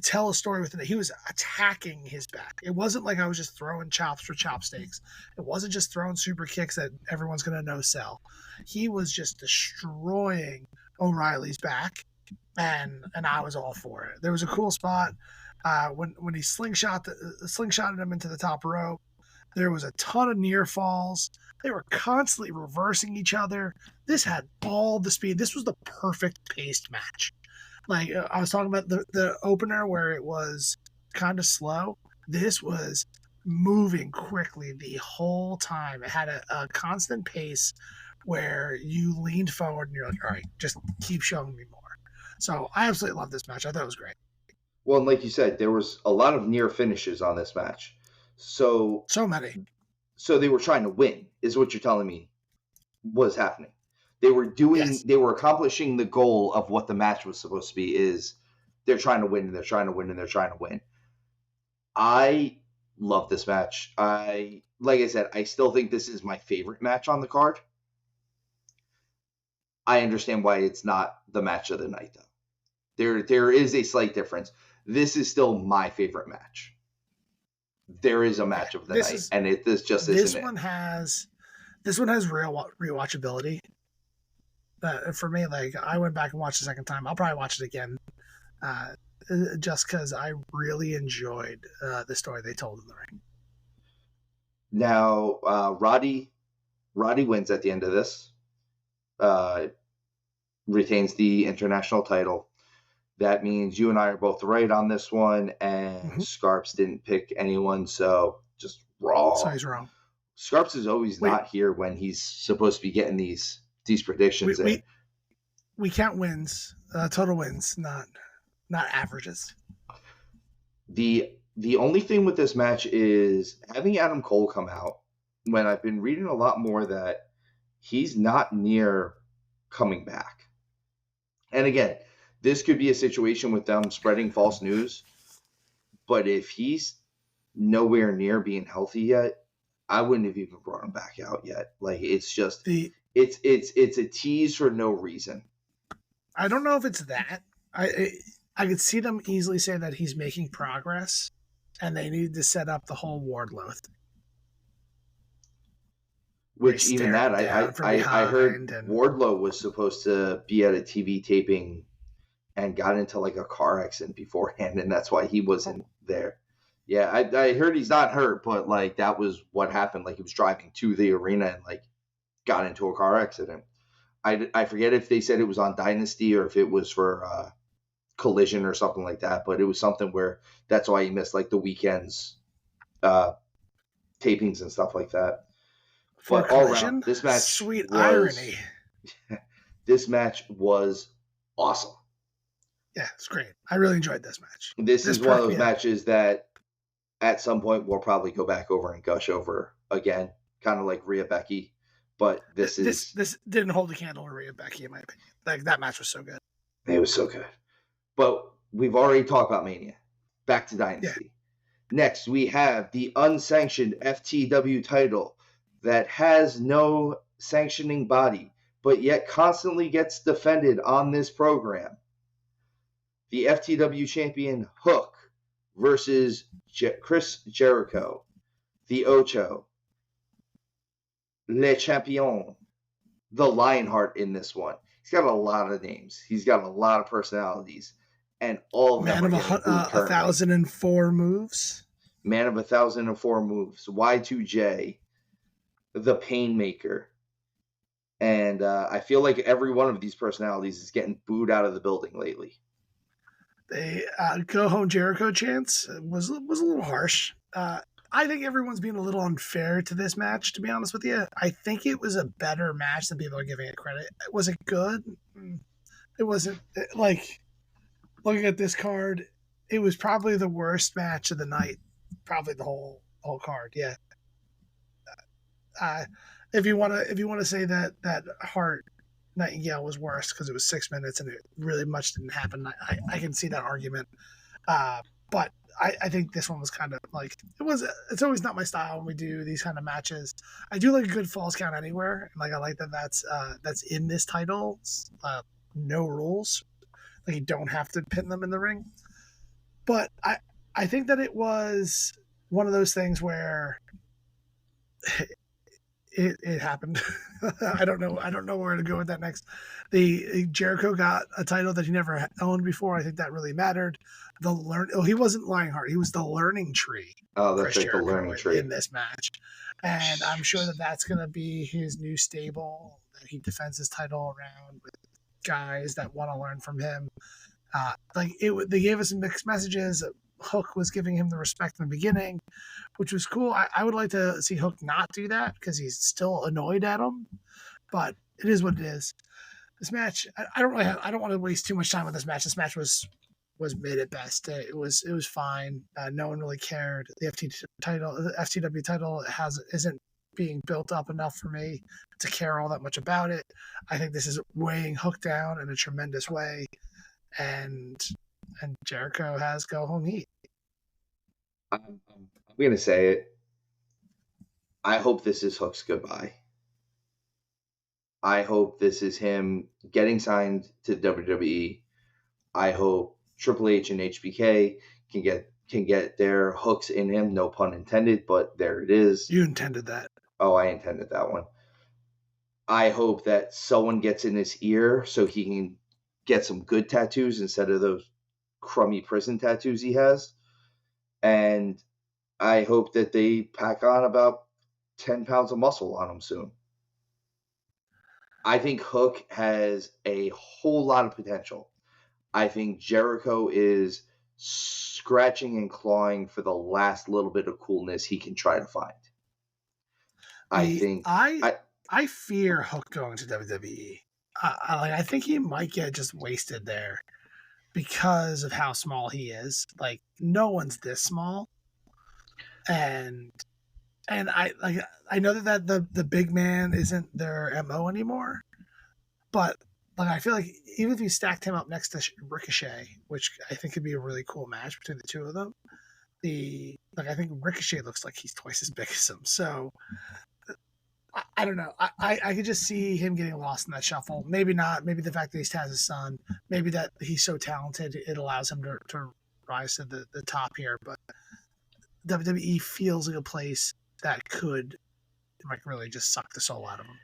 tell a story within it. He was attacking his back. It wasn't like I was just throwing chops for chopsticks. It wasn't just throwing super kicks that everyone's going to no sell. He was just destroying O'Reilly's back, and I was all for it. There was a cool spot when he slingshotted him into the top rope. There was a ton of near falls. They were constantly reversing each other. This had all the speed. This was the perfect paced match. Like I was talking about the opener where it was kind of slow. This was moving quickly the whole time. It had a constant pace where you leaned forward and you're like, all right, just keep showing me more. So I absolutely love this match. I thought it was great. Well, and like you said, there was a lot of near finishes on this match. So many. So they were trying to win, is what you're telling me was happening. They were they were accomplishing the goal of what the match was supposed to be, is they're trying to win and they're trying to win and they're trying to win. I love this match. Like I said, I still think this is my favorite match on the card. I understand why it's not the match of the night, though. There is a slight difference. This is still my favorite match. There is a match of the night, and this just isn't it. This one has real rewatchability. For me, like I went back and watched the second time. I'll probably watch it again, just because I really enjoyed the story they told in the ring. Now, Roddy wins at the end of this. Retains the international title. That means you and I are both right on this one, and Scarps didn't pick anyone, so just wrong. So he's wrong. Scarps is always not here when he's supposed to be getting these predictions. We count wins, total wins, not averages. The only thing with this match is having Adam Cole come out, when I've been reading a lot more that he's not near coming back. And again, this could be a situation with them spreading false news, but if he's nowhere near being healthy yet, I wouldn't have even brought him back out yet. Like, it's just it's a tease for no reason. I don't know if it's that. I could see them easily say that he's making progress, and they need to set up the whole Wardlow thing. Which even that, I heard Wardlow was supposed to be at a TV taping and got into like a car accident beforehand, and that's why he wasn't there. Yeah, I heard he's not hurt, but like that was what happened. Like he was driving to the arena and like got into a car accident. I forget if they said it was on Dynasty or if it was for Collision or something like that, but it was something where that's why he missed like the weekends tapings and stuff like that. For but Collision? All around, this match sweet irony. This match was awesome. Yeah, it's great. I really enjoyed this match. This is one of those matches that at some point we'll probably go back over and gush over again, kind of like Rhea Becky. But this didn't hold a candle to Rhea Becky, in my opinion. Like that match was so good. It was so good. But we've already talked about Mania. Back to Dynasty. Yeah. Next, we have the unsanctioned FTW title that has no sanctioning body, but yet constantly gets defended on this program. The FTW champion Hook versus Chris Jericho, the Ocho, Le Champion, the Lionheart in this one. He's got a lot of names. He's got a lot of personalities, and all of them Man of 1,004 moves. Man of 1,004 moves. Y2J, the Painmaker, and I feel like every one of these personalities is getting booed out of the building lately. The Go Home Jericho chants was a little harsh. I think everyone's being a little unfair to this match, to be honest with you. I think it was a better match than people are giving it credit. Was it good? It wasn't. Like, looking at this card, it was probably the worst match of the night. Probably the whole card, yeah. If you want to say that Hart Nightingale was worse because it was 6 minutes and it really much didn't happen, I can see that argument. But I think this one was kind of like it's always not my style when we do these kind of matches. I do like a good falls count anywhere, and like I like that's in this title. No rules, like you don't have to pin them in the ring. But I think that it was one of those things where it happened. I don't know where to go with that next. The Jericho got a title that he never owned before. I think that really mattered. He wasn't Lionheart. He was the learning tree. Oh, that's Chris right, the Jericho learning tree. in this match, and I'm sure that that's going to be his new stable that he defends his title around with guys that want to learn from him. They gave us some mixed messages. Hook was giving him the respect in the beginning, which was cool. I would like to see Hook not do that because he's still annoyed at him, but it is what it is. This match, I don't want to waste too much time on this match. This match was mid at best. It was fine. No one really cared. The FTW title isn't being built up enough for me to care all that much about it. I think this is weighing Hook down in a tremendous way, and Jericho has go home heat. I'm gonna say it. I hope this is Hook's goodbye. I hope this is him getting signed to WWE. I hope Triple H and HBK can get their hooks in him. No pun intended, but there it is. You intended that. Oh, I intended that one. I hope that someone gets in his ear so he can get some good tattoos instead of those crummy prison tattoos he has. And I hope that they pack on about 10 pounds of muscle on him soon. I think Hook has a whole lot of potential. I think Jericho is scratching and clawing for the last little bit of coolness he can try to find. I fear Hook going to WWE. I think he might get just wasted there because of how small he is. Like, no one's this small, and I know that the big man isn't their MO anymore, but I feel like even if you stacked him up next to Ricochet, which I think could be a really cool match between the two of them, I think Ricochet looks like he's twice as big as him. So I don't know. I could just see him getting lost in that shuffle. Maybe not. Maybe the fact that he's Taz's son. Maybe that he's so talented it allows him to rise to the top here. But WWE feels like a place that could really just suck the soul out of him.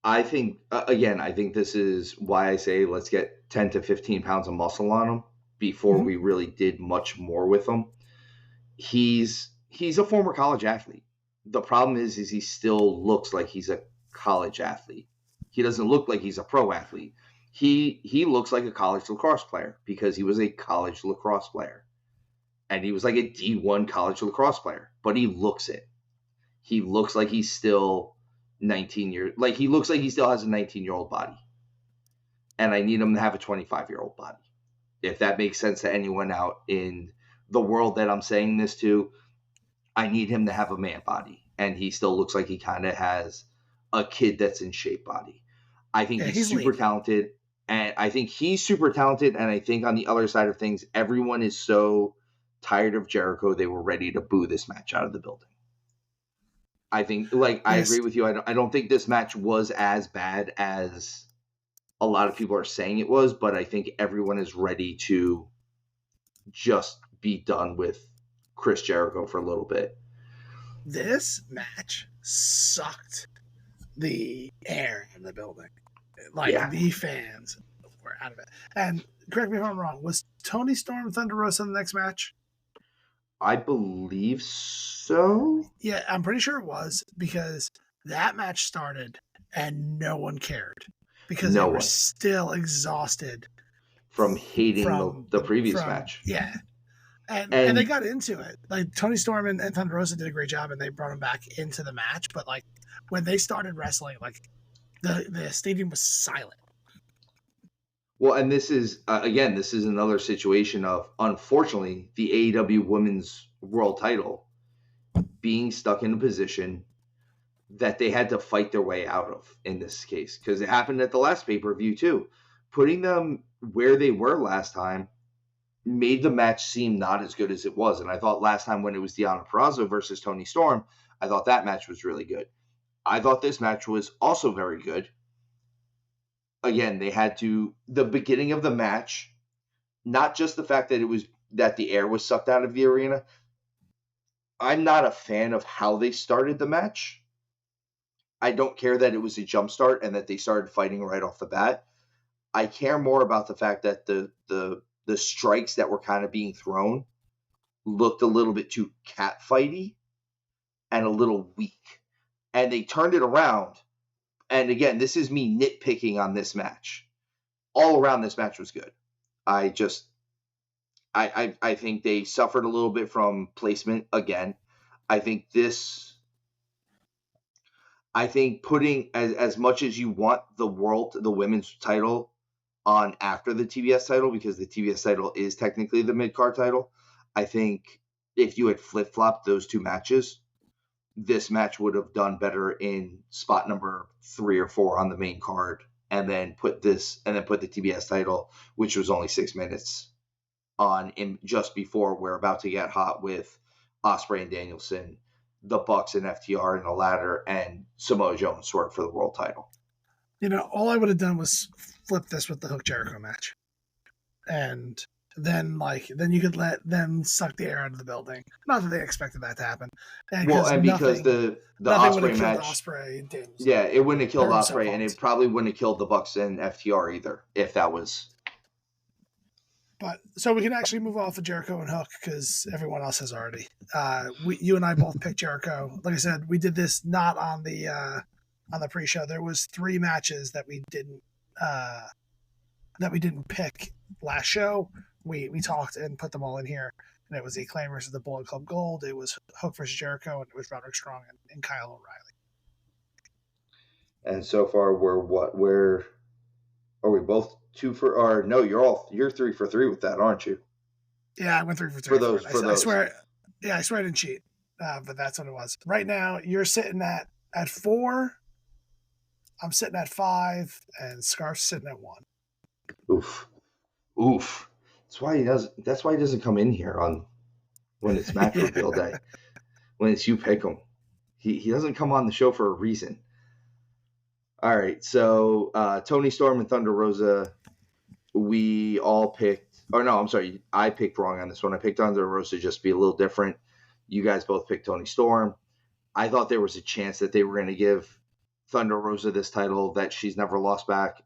I think, again, this is why I say let's get 10 to 15 pounds of muscle on him before we really did much more with him. He's a former college athlete. The problem is he still looks like he's a college athlete. He doesn't look like he's a pro athlete. He looks like a college lacrosse player because he was a college lacrosse player. And he was like a D1 college lacrosse player. But he looks it. He looks like he's still 19 years. Like, he looks like he still has a 19-year-old body. And I need him to have a 25-year-old body. If that makes sense to anyone out in the world that I'm saying this to, I need him to have a man body. And he still looks like he kind of has a kid that's in shape body. I think he's super talented. And I think he's super talented. And I think on the other side of things, everyone is so tired of Jericho, they were ready to boo this match out of the building. I think, I agree with you. I don't think this match was as bad as a lot of people are saying it was, but I think everyone is ready to just be done with Chris Jericho for a little bit. This match sucked the air in the building. The fans were out of it. And correct me if I'm wrong, was Toni Storm Thunder Rosa in the next match? I believe so. Yeah, I'm pretty sure it was because that match started and no one cared because they were still exhausted from hating the previous match. Yeah. And they got into it. Like, Toni Storm and Thunder Rosa did a great job and they brought him back into the match. But when they started wrestling, the stadium was silent. Well, and this is, again, this is another situation of, unfortunately, the AEW Women's World title being stuck in a position that they had to fight their way out of in this case. Because it happened at the last pay-per-view, too. Putting them where they were last time made the match seem not as good as it was. And I thought last time when it was Deonna Purrazzo versus Toni Storm, I thought that match was really good. I thought this match was also very good. Again, they had to, the beginning of the match, not just the fact that the air was sucked out of the arena. I'm not a fan of how they started the match. I don't care that it was a jump start and that they started fighting right off the bat. I care more about the fact that the strikes that were kind of being thrown looked a little bit too catfighty and a little weak. And they turned it around. And again, this is me nitpicking on this match. All around this match was good. I think they suffered a little bit from placement again. I think putting as much as you want the women's title on after the TBS title, because the TBS title is technically the mid-card title, I think if you had flip-flopped those two matches, this match would have done better in spot number 3 or 4 on the main card, and then put the TBS title, which was only 6 minutes, on in just before we're about to get hot with Ospreay and Danielson, the Bucks and FTR in the ladder, and Samoa Joe and Swerve for the world title. All I would have done was flip this with the Hook Jericho match, and then you could let them suck the air out of the building. Not that they expected that to happen. Because the Ospreay match, Ospreay and Danielson. Yeah, it wouldn't have killed Ospreay, and it probably wouldn't have killed the Bucks and FTR either, if that was. But so we can actually move off of Jericho and Hook because everyone else has already. You and I both picked Jericho. Like I said, we did this not on the pre-show. There was 3 matches that we didn't pick last show. We talked and put them all in here, and it was Acclaim versus the Bullet Club Gold. It was Hook versus Jericho, and it was Roderick Strong and Kyle O'Reilly. And so far, are we both 2 for? Or no, you're 3 for 3 with that, aren't you? Yeah, I went 3 for 3 for those. I swear I didn't cheat, but that's what it was. Right now, you're sitting at 4. I'm sitting at 5, and Scarf's sitting at 1. Oof. That's why he doesn't come in here when it's match reveal day. When it's you pick him, he doesn't come on the show for a reason. All right, so Toni Storm and Thunder Rosa, we all picked. Or no, I'm sorry, I picked wrong on this one. I picked Thunder Rosa just to be a little different. You guys both picked Toni Storm. I thought there was a chance that they were going to give Thunder Rosa this title that she's never lost back.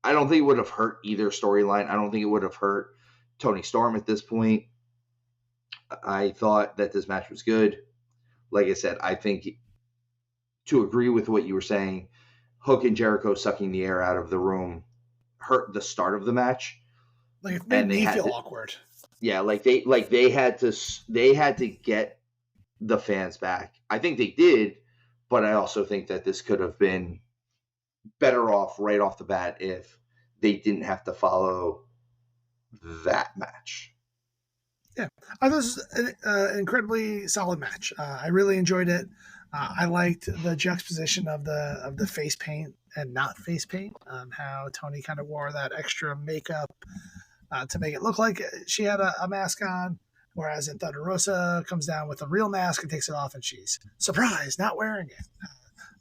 I don't think it would have hurt either storyline. I don't think it would have hurt Toni Storm at this point. I thought that this match was good. Like I said, I think to agree with what you were saying, Hook and Jericho sucking the air out of the room hurt the start of the match. Like it made me feel awkward. Yeah, they had to get the fans back. I think they did, but I also think that this could have been better off right off the bat if they didn't have to follow that match. Yeah, I thought this was an incredibly solid match. I really enjoyed it. I liked the juxtaposition of the face paint and not face paint. How Toni kind of wore that extra makeup to make it look like she had a mask on, whereas in Thunder Rosa comes down with a real mask and takes it off, and she's surprised not wearing it.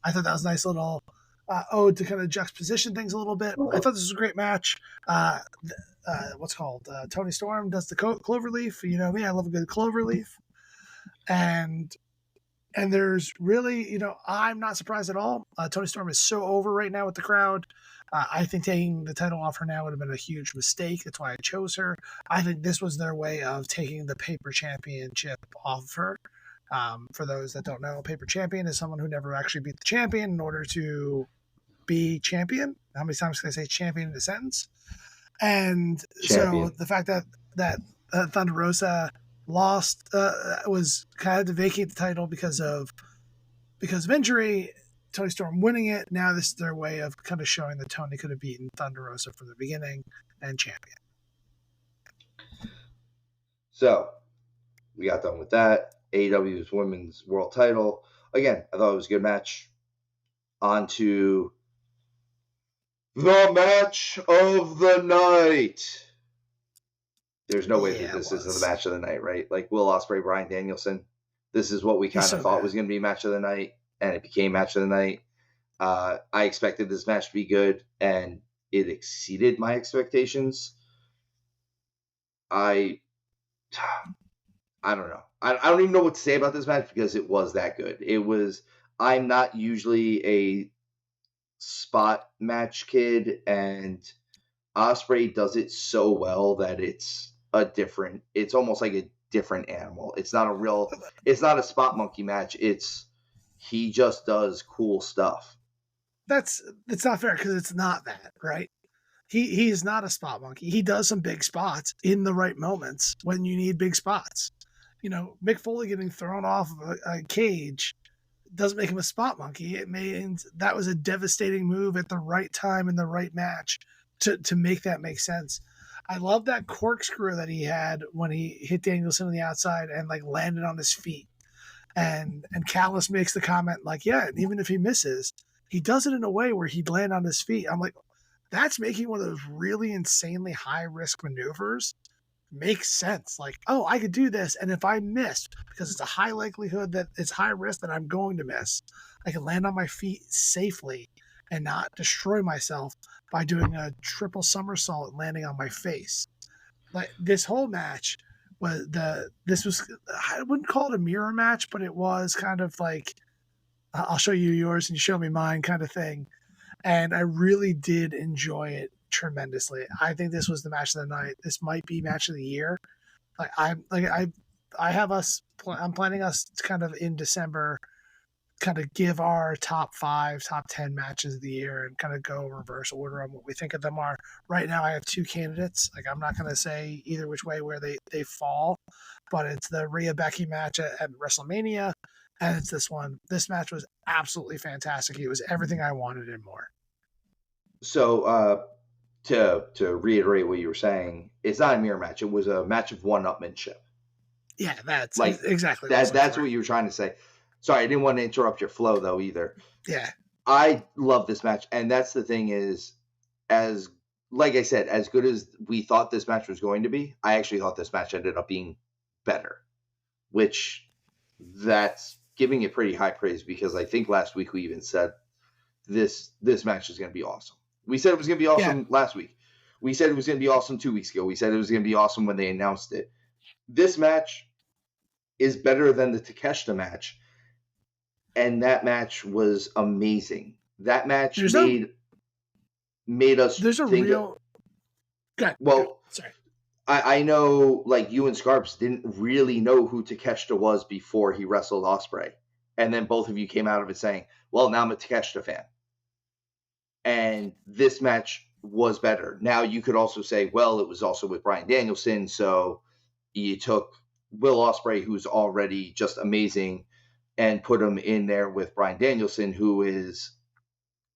I thought that was a nice little ode to kind of juxtaposition things a little bit. I thought this was a great match. Toni Storm does the cloverleaf. You know me, I love a good cloverleaf. And there's really, I'm not surprised at all. Toni Storm is so over right now with the crowd. I think taking the title off her now would have been a huge mistake. That's why I chose her. I think this was their way of taking the paper championship off of her. For those that don't know, paper champion is someone who never actually beat the champion in order to be champion. How many times can I say champion in a sentence? And champion. So the fact that Thunder Rosa lost was kind of to vacate the title because of injury. Toni Storm winning it. Now this is their way of kind of showing that Toni could have beaten Thunder Rosa from the beginning and champion. So we got done with that. AEW's Women's World Title. Again, I thought it was a good match. On to the match of the night. There's no way that this is the match of the night, right? Like Will Ospreay, Bryan Danielson. This is what we kind of thought was going to be match of the night, and it became match of the night. I expected this match to be good, and it exceeded my expectations. I don't know. I don't even know what to say about this match because it was that good. I'm not usually a spot match kid, and Osprey does it so well that it's almost like a different animal. It's not a spot monkey match. He just does cool stuff. It's not fair because it's not that, right? He is not a spot monkey. He does some big spots in the right moments when you need big spots. Mick Foley getting thrown off of a cage doesn't make him a spot monkey. It means that was a devastating move at the right time in the right match to make that make sense. I love that corkscrew that he had when he hit Danielson on the outside and like landed on his feet. And Callis makes the comment like, yeah, and even if he misses, he does it in a way where he'd land on his feet. I'm like, that's making one of those really insanely high risk maneuvers makes sense. Like, oh, I could do this, and if I miss, because it's a high likelihood that it's high risk that I'm going to miss, I can land on my feet safely and not destroy myself by doing a triple somersault and landing on my face. Like this whole match was I wouldn't call it a mirror match, but it was kind of like I'll show you yours and you show me mine kind of thing. And I really did enjoy it tremendously. I think this was the match of the night. This might be match of the year. I'm planning us to kind of in December, kind of give our top 5, top 10 matches of the year and kind of go reverse order on what we think of them are. Right now, I have 2 candidates. Like, I'm not going to say either which way where they fall, but it's the Rhea Becky match at WrestleMania, and it's this one. This match was absolutely fantastic. It was everything I wanted and more. So, to reiterate what you were saying, it's not a mirror match. It was a match of one-upmanship. Yeah, that's like exactly that. That's what you were trying to say. Sorry, I didn't want to interrupt your flow though either. Yeah, I love this match, and that's the thing is, like I said, as good as we thought this match was going to be, I actually thought this match ended up being better, which that's giving it pretty high praise because I think last week we even said this match is going to be awesome. We said it was going to be awesome last week. We said it was going to be awesome 2 weeks ago. We said it was going to be awesome when they announced it. This match is better than the Takeshita match, and that match was amazing. That match made us. There's a think real. Sorry. I know, like, you and Scarps didn't really know who Takeshita was before he wrestled Ospreay, and then both of you came out of it saying, "Well, now I'm a Takeshita fan." And this match was better. Now you could also say, well, it was also with Bryan Danielson, so you took Will Ospreay, who's already just amazing, and put him in there with Bryan Danielson, who is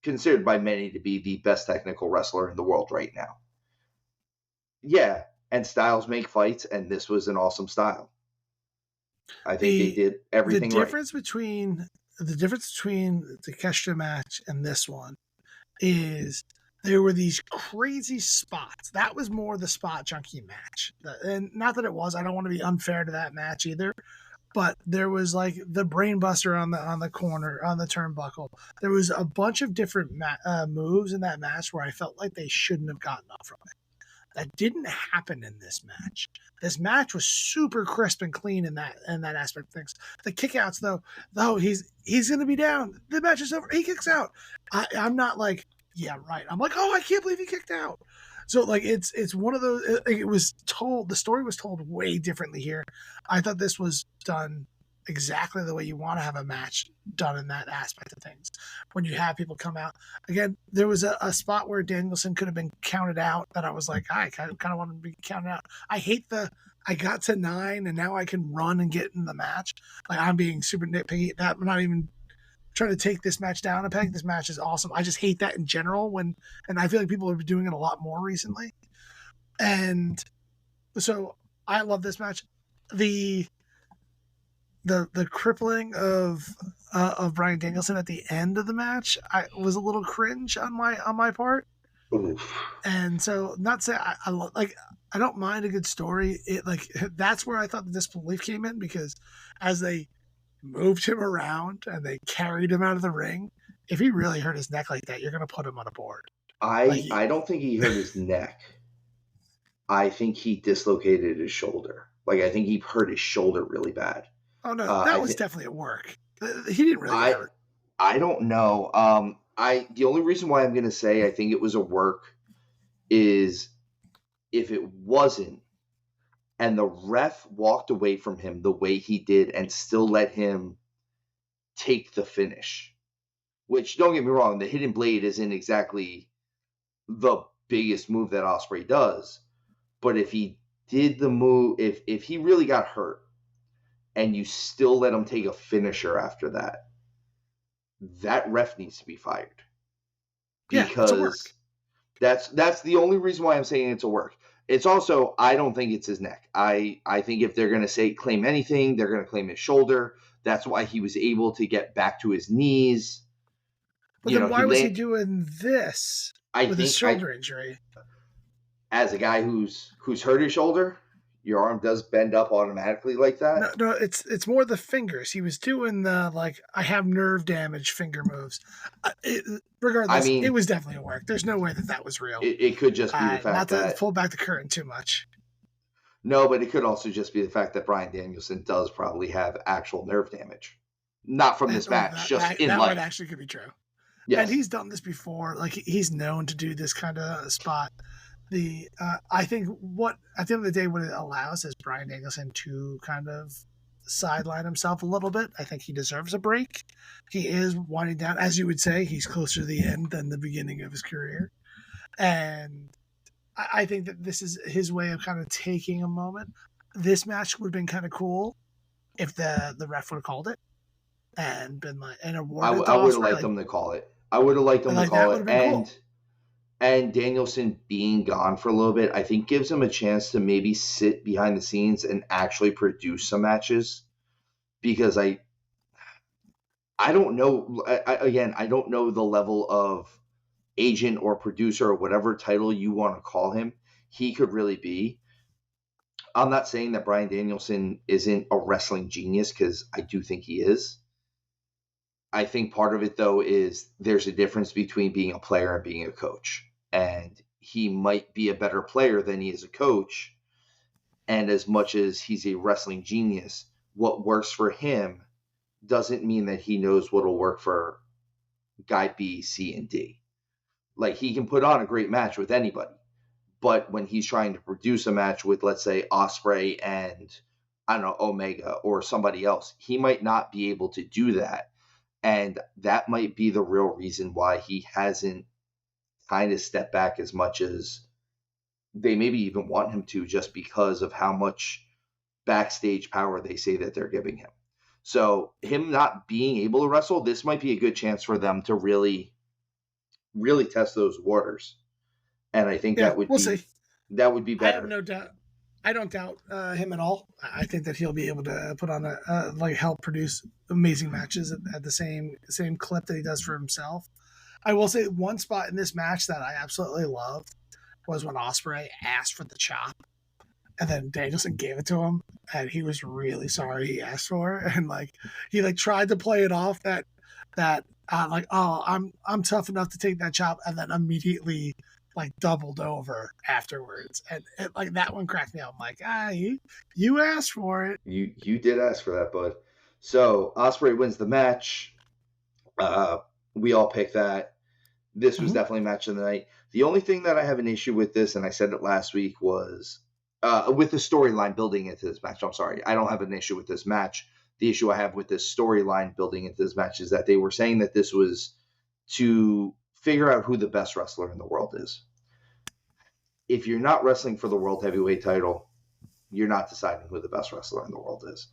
considered by many to be the best technical wrestler in the world right now. Yeah, and styles make fights, and this was an awesome style. I think they did everything right. The difference between the Takeshita match and this one is there were these crazy spots. That was more the spot junkie match. And not that it was, I don't want to be unfair to that match either, but there was like the brainbuster on the corner, on the turnbuckle. There was a bunch of different moves in that match where I felt like they shouldn't have gotten up from it. That didn't happen in this match. This match was super crisp and clean in that aspect of things. The kickouts, though he's going to be down. The match is over. He kicks out. I'm not like, yeah, right. I'm like, oh, I can't believe he kicked out. So like it's one of those. The story was told way differently here. I thought this was done exactly the way you want to have a match done in that aspect of things. When you have people come out again, there was a spot where Danielson could have been counted out that I was like, I kind of want to be counted out. I got to 9 and now I can run and get in the match. Like, I'm being super nitpicky. I'm not even trying to take this match down a peg. This match is awesome. I just hate that in general and I feel like people are doing it a lot more recently. And so I love this match. The crippling of Bryan Danielson at the end of the match was a little cringe on my part. Oof. And so, not say I don't mind a good story. That's where I thought the disbelief came in, because as they moved him around and they carried him out of the ring, if he really hurt his neck like that, you're going to put him on a board. I don't think he hurt his neck. I think he dislocated his shoulder. Like, I think he hurt his shoulder really bad. Oh, no, that was definitely at work. He didn't really hurt. I don't know. The only reason why I'm going to say I think it was a work is if it wasn't, and the ref walked away from him the way he did and still let him take the finish. Which, don't get me wrong, the hidden blade isn't exactly the biggest move that Ospreay does. But if he did the move, if he really got hurt and you still let him take a finisher after that, that ref needs to be fired. It's a work. Because that's the only reason why I'm saying it's a work. It's also, I don't think it's his neck. I think if they're going to claim anything, they're going to claim his shoulder. That's why he was able to get back to his knees. But then why was he doing this with his shoulder injury? As a guy who's hurt his shoulder, your arm does bend up automatically like that. No, it's more the fingers. He was doing the I have nerve damage finger moves. Regardless, it was definitely a work. There's no way that was real. It could just be the fact not to pull back the curtain too much. No, but it could also just be the fact that Bryan Danielson does probably have actual nerve damage, not from this match, just in life. That one actually could be true. Yes. And he's done this before. He's known to do this kind of spot. I think at the end of the day, what it allows is Bryan Danielson to kind of sideline himself a little bit. I think he deserves a break. He is winding down, as you would say, he's closer to the end than the beginning of his career. And I think that this is his way of kind of taking a moment. This match would have been kind of cool if the ref would have called it and been and awarded. I would have liked them to call it. I would have liked them to call it. And Danielson being gone for a little bit, I think gives him a chance to maybe sit behind the scenes and actually produce some matches. Because I don't know. I don't know the level of agent or producer or whatever title you want to call him. He could really be. I'm not saying that Bryan Danielson isn't a wrestling genius, because I do think he is. I think part of it, though, is there's a difference between being a player and being a coach. And he might be a better player than he is a coach. And as much as he's a wrestling genius, what works for him doesn't mean that he knows what will work for guy B, C, and D. He can put on a great match with anybody. But when he's trying to produce a match with, let's say, Ospreay and, I don't know, Omega or somebody else, he might not be able to do that. And that might be the real reason why he hasn't kind of stepped back as much as they maybe even want him to, just because of how much backstage power they say that they're giving him. So him not being able to wrestle, this might be a good chance for them to really, really test those waters. And I think that would be better. I have no doubt. I don't doubt him at all. I think that he'll be able to put on help produce amazing matches at the same clip that he does for himself. I will say one spot in this match that I absolutely loved was when Ospreay asked for the chop, and then Danielson gave it to him, and he was really sorry he asked for it, and he tried to play it off that I'm tough enough to take that chop, and then immediately doubled over afterwards, and that one cracked me up. I'm like, you asked for it. You did ask for that, bud. So Ospreay wins the match. We all picked that. This was definitely match of the night. The only thing that I have an issue with this, and I said it last week, was with the storyline building into this match. I'm sorry, I don't have an issue with this match. The issue I have with this storyline building into this match is that they were saying that this was to figure out who the best wrestler in the world is. If you're not wrestling for the World Heavyweight title, you're not deciding who the best wrestler in the world is.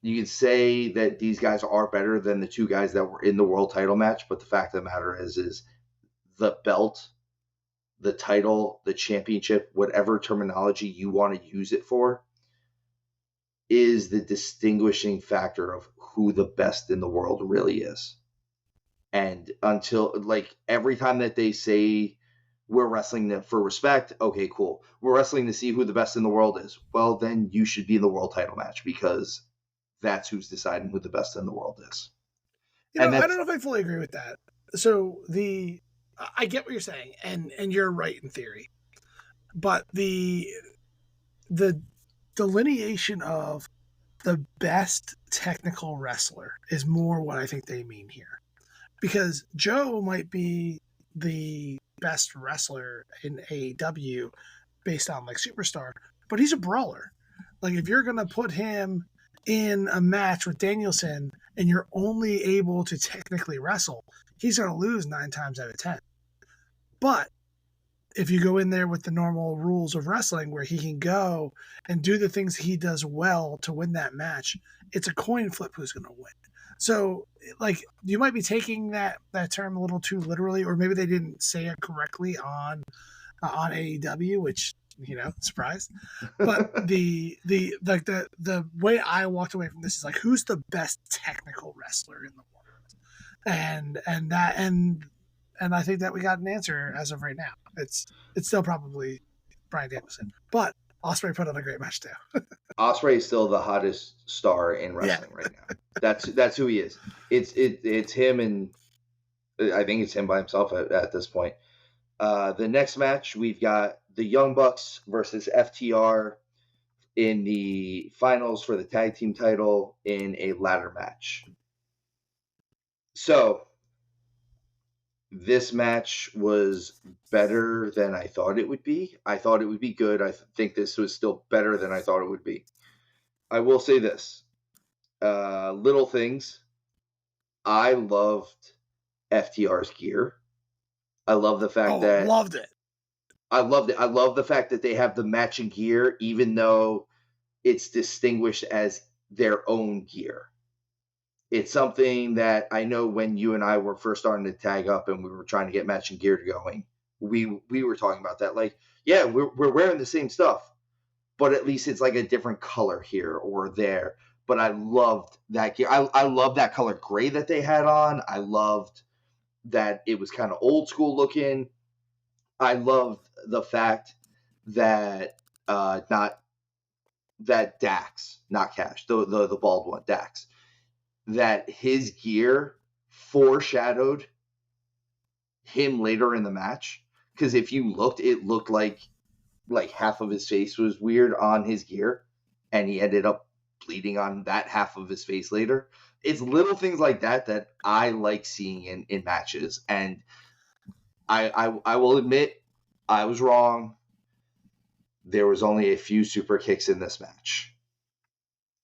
You can say that these guys are better than the two guys that were in the world title match, but the fact of the matter is the belt, the title, the championship, whatever terminology you want to use it for, is the distinguishing factor of who the best in the world really is. And until, every time that they say we're wrestling for respect, okay, cool. We're wrestling to see who the best in the world is. Well, then you should be in the world title match, because that's who's deciding who the best in the world is. I don't know if I fully agree with that. So I get what you're saying, and you're right in theory, but the delineation of the best technical wrestler is more what I think they mean here. because Joe might be the best wrestler in AEW based on like Superstar, but he's a brawler. Like if you're gonna put him in a match with Danielson and you're only able to technically wrestle, he's gonna lose 9 times out of 10. But if you go in there with the normal rules of wrestling where he can go and do the things he does well to win that match, it's a coin flip who's going to win. So, like, you might be taking that term a little too literally, or maybe they didn't say it correctly on AEW, which surprise. But the way I walked away from this is like, who's the best technical wrestler in the world, and I think that we got an answer as of right now. It's still probably Bryan Danielson, but Ospreay put on a great match too. Ospreay is still the hottest star in wrestling right now. That's who he is. It's him, and I think it's him by himself at this point. The next match, we've got the Young Bucks versus FTR in the finals for the tag team title in a ladder match. So this match was better than I thought it would be. I thought it would be good. I think this was still better than I thought it would be. I will say this. Little things. I loved FTR's gear. I love the fact that... loved it. I loved it. I love the fact that they have the matching gear, even though it's distinguished as their own gear. It's something that I know when you and I were first starting to tag up and we were trying to get matching gear going, we were talking about that. Like, yeah, we're wearing the same stuff, but at least it's like a different color here or there. But I loved that gear. I love that color gray that they had on. I loved that it was kind of old school looking. I loved the fact that Dax, not Cash, the bald one, Dax, that his gear foreshadowed him later in the match. Because if you looked, it looked like half of his face was weird on his gear, and he ended up bleeding on that half of his face later. It's little things like that I like seeing in matches. And I will admit, I was wrong. There was only a few super kicks in this match.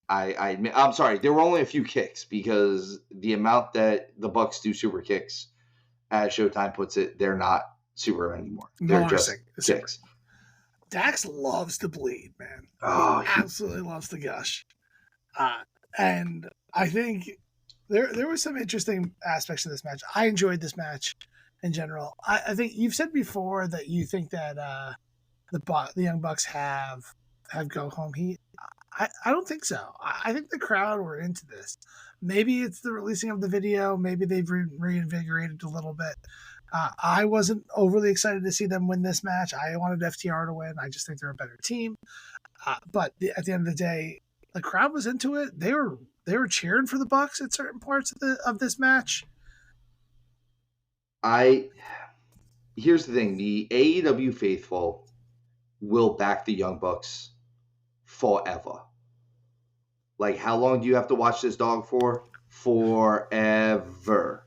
I'm sorry, there were only a few kicks because the amount that the Bucks do super kicks, as Showtime puts it, they're not super anymore. They're just kicks. Dax loves to bleed, man. Oh, he absolutely loves to gush. And I think there were some interesting aspects of this match. I enjoyed this match in general. I think you've said before that you think that the Young Bucks have go home heat. I don't think so. I think the crowd were into this. Maybe it's the releasing of the video. Maybe they've reinvigorated a little bit. I wasn't overly excited to see them win this match. I wanted FTR to win. I just think they're a better team. But at the end of the day, the crowd was into it. They were cheering for the Bucks at certain parts of this match. Here's the thing: the AEW faithful will back the Young Bucks forever. Like, how long do you have to watch this dog for? Forever.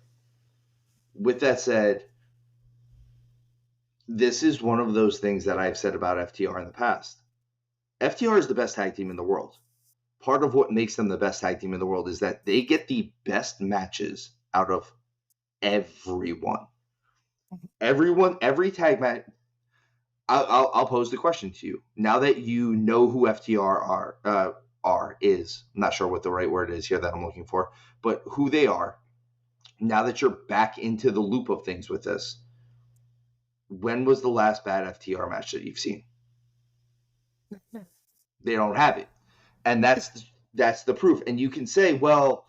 With that said, this is one of those things that I've said about FTR in the past. FTR is the best tag team in the world. Part of what makes them the best tag team in the world is that they get the best matches out of everyone. Every tag match. I'll pose the question to you. Now that you know who FTR is, I'm not sure what the right word is here that I'm looking for, but who they are, now that you're back into the loop of things with this, when was the last bad FTR match that you've seen? They don't have it. And that's the proof. And you can say, well,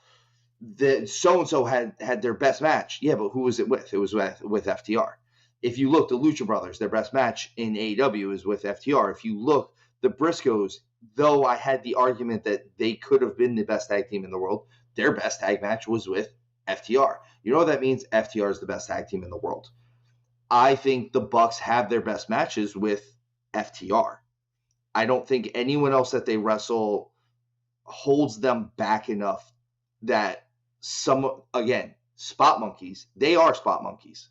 the so-and-so had their best match. Yeah, but who was it with? It was with FTR. If you look, the Lucha Brothers, their best match in AEW is with FTR. If you look, the Briscoes, though I had the argument that they could have been the best tag team in the world, their best tag match was with FTR. You know what that means? FTR is the best tag team in the world. I think the Bucks have their best matches with FTR. I don't think anyone else that they wrestle holds them back enough that some spot monkeys. They are spot monkeys.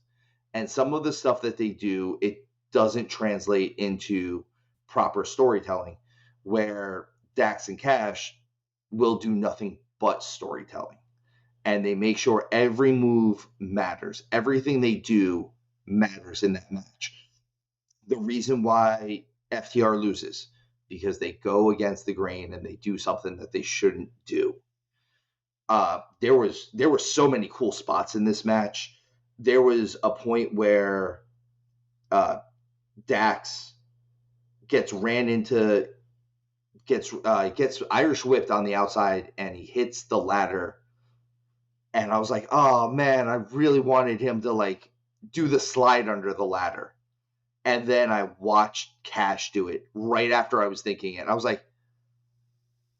And some of the stuff that they do, it doesn't translate into proper storytelling, where Dax and Cash will do nothing but storytelling. And they make sure every move matters. Everything they do matters in that match. The reason why FTR loses, because they go against the grain and they do something that they shouldn't do. There were so many cool spots in this match. There was a point where Dax gets Irish whipped on the outside, and he hits the ladder. And I was like, oh man, I really wanted him to like do the slide under the ladder. And then I watched Cash do it right after I was thinking it. I was like,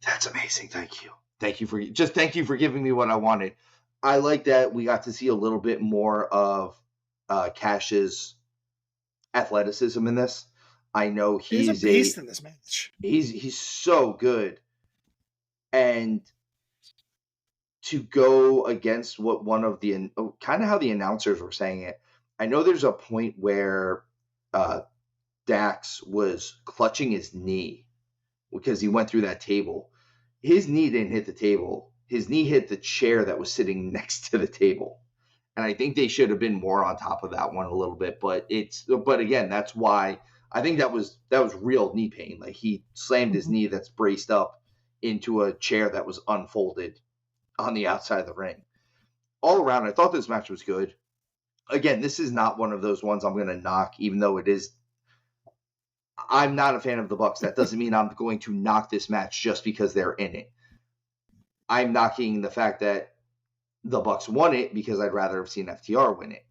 that's amazing. Thank you. Thank you for giving me what I wanted. I like that we got to see a little bit more of Cash's athleticism in this. I know he's a beast in this match. He's so good. And to go against what one of the kind of how the announcers were saying it, I know there's a point where Dax was clutching his knee because he went through that table. His knee didn't hit the table. His knee hit the chair that was sitting next to the table. And I think they should have been more on top of that one a little bit. But again, that's why I think that was real knee pain. Like he slammed his knee that's braced up into a chair that was unfolded on the outside of the ring. All around, I thought this match was good. Again, this is not one of those ones I'm going to knock, even though it is. I'm not a fan of the Bucks. That doesn't mean I'm going to knock this match just because they're in it. I'm knocking the fact that the Bucks won it because I'd rather have seen FTR win it.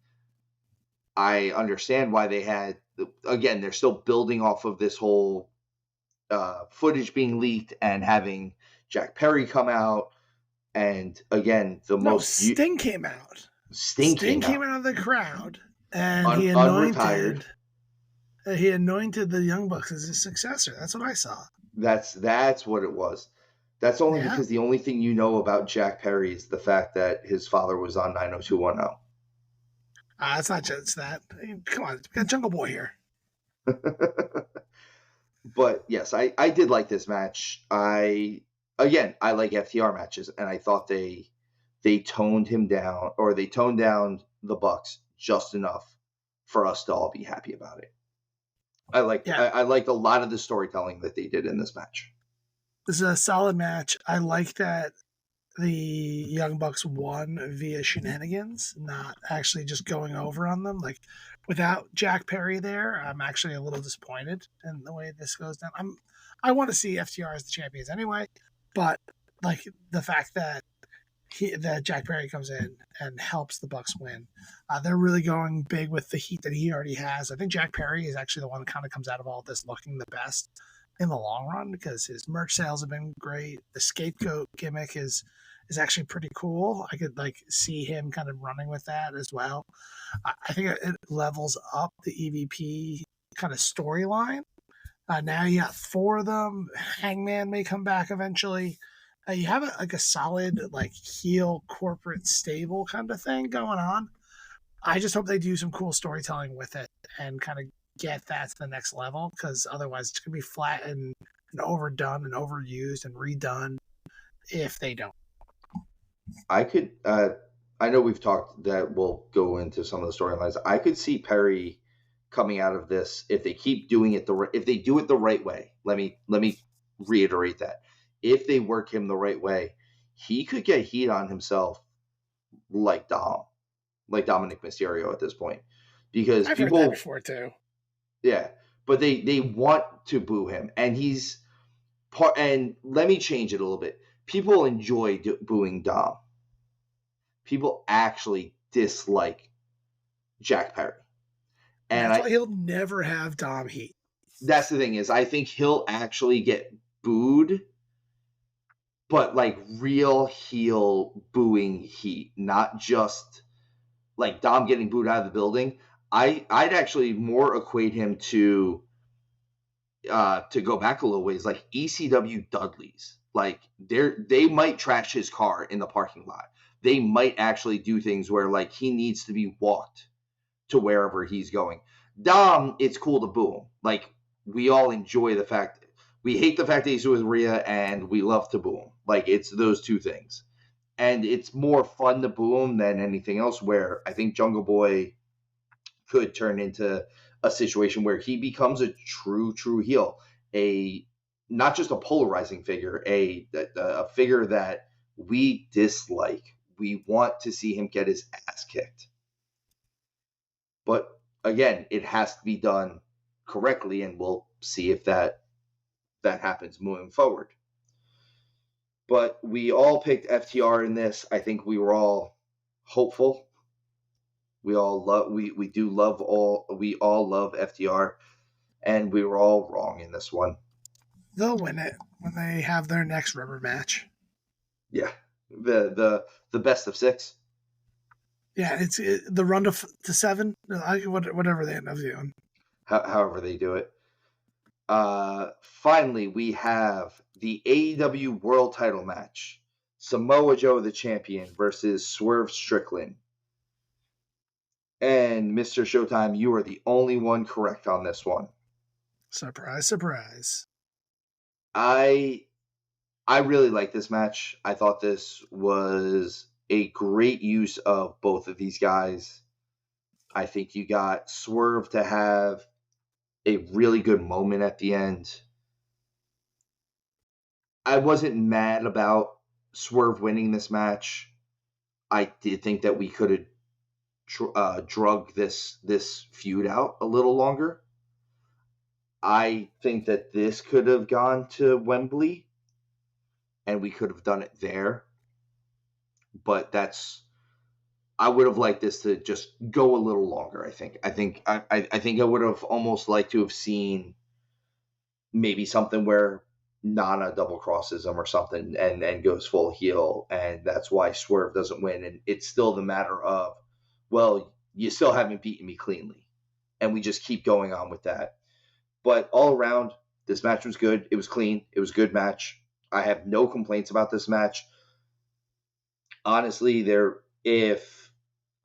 I understand why they had. Again, they're still building off of this whole footage being leaked and having Jack Perry come out. And again, Sting came out. Sting came out of the crowd, and he anointed the Young Bucks as his successor. That's what I saw. That's what it was. That's only because the only thing you know about Jack Perry is the fact that his father was on 90210. It's not just that. Come on, we got Jungle Boy here. But yes, I did like this match. I like FTR matches, and I thought they toned him down, or they toned down the Bucks just enough for us to all be happy about it. I liked a lot of the storytelling that they did in this match. This is a solid match. I like that the Young Bucks won via shenanigans, not actually just going over on them. Like without Jack Perry there, I'm actually a little disappointed in the way this goes down. I want to see FTR as the champions anyway, but like the fact that that Jack Perry comes in and helps the Bucks win, they're really going big with the heat that he already has. I think Jack Perry is actually the one that kind of comes out of all this looking the best in the long run because his merch sales have been great. The scapegoat gimmick is actually pretty cool. I could like see him kind of running with that as well. I think it levels up the EVP kind of storyline. Now you got 4 of them. Hangman may come back eventually. You have a solid like heel corporate stable kind of thing going on. I just hope they do some cool storytelling with it and kind of get that to the next level, because otherwise it's going to be flat and overdone and overused and redone if they don't. I know we've talked that we'll go into some of the storylines. I could see Perry coming out of this if they keep doing it if they do it the right way. Let me reiterate that. If they work him the right way, he could get heat on himself like Dominic Mysterio at this point, because I've heard that before too. Yeah, but they want to boo him, and he's part. And let me change it a little bit. People enjoy booing Dom. People actually dislike Jack Perry, and that's why he'll never have Dom heat. That's the thing is, I think he'll actually get booed, but like real heel booing heat, not just like Dom getting booed out of the building. I'd actually more equate him to go back a little ways, like ECW Dudley's. Like they might trash his car in the parking lot, they might actually do things where like he needs to be walked to wherever he's going. Dom, it's cool to boo him. Like we all enjoy the fact we hate the fact that he's with Rhea and we love to boo him. Like it's those two things. And it's more fun to boo him than anything else, where I think Jungle Boy could turn into a situation where he becomes a true heel, a not just a polarizing figure, a figure that we dislike. We want to see him get his ass kicked. But again, it has to be done correctly, and we'll see if that happens moving forward. But we all picked FTR in this. I think we were all hopeful. We all love we all love FTR, and we were all wrong in this one. They'll win it when they have their next rubber match. Yeah, the best of 6. Yeah, it's the run to 7, whatever they end up doing. However they do it. Finally, we have the AEW World Title match: Samoa Joe, the champion, versus Swerve Strickland. And Mr. Showtime, you are the only one correct on this one. Surprise, surprise. I really like this match. I thought this was a great use of both of these guys. I think you got Swerve to have a really good moment at the end. I wasn't mad about Swerve winning this match. I did think that we could have drug this feud out a little longer. I think that this could have gone to Wembley and we could have done it there. But I would have liked this to just go a little longer, I think. I think I would have almost liked to have seen maybe something where Nana double crosses him or something and goes full heel, and that's why Swerve doesn't win. And it's still the matter of, well, you still haven't beaten me cleanly. And we just keep going on with that. But all around, this match was good. It was clean. It was a good match. I have no complaints about this match. Honestly, if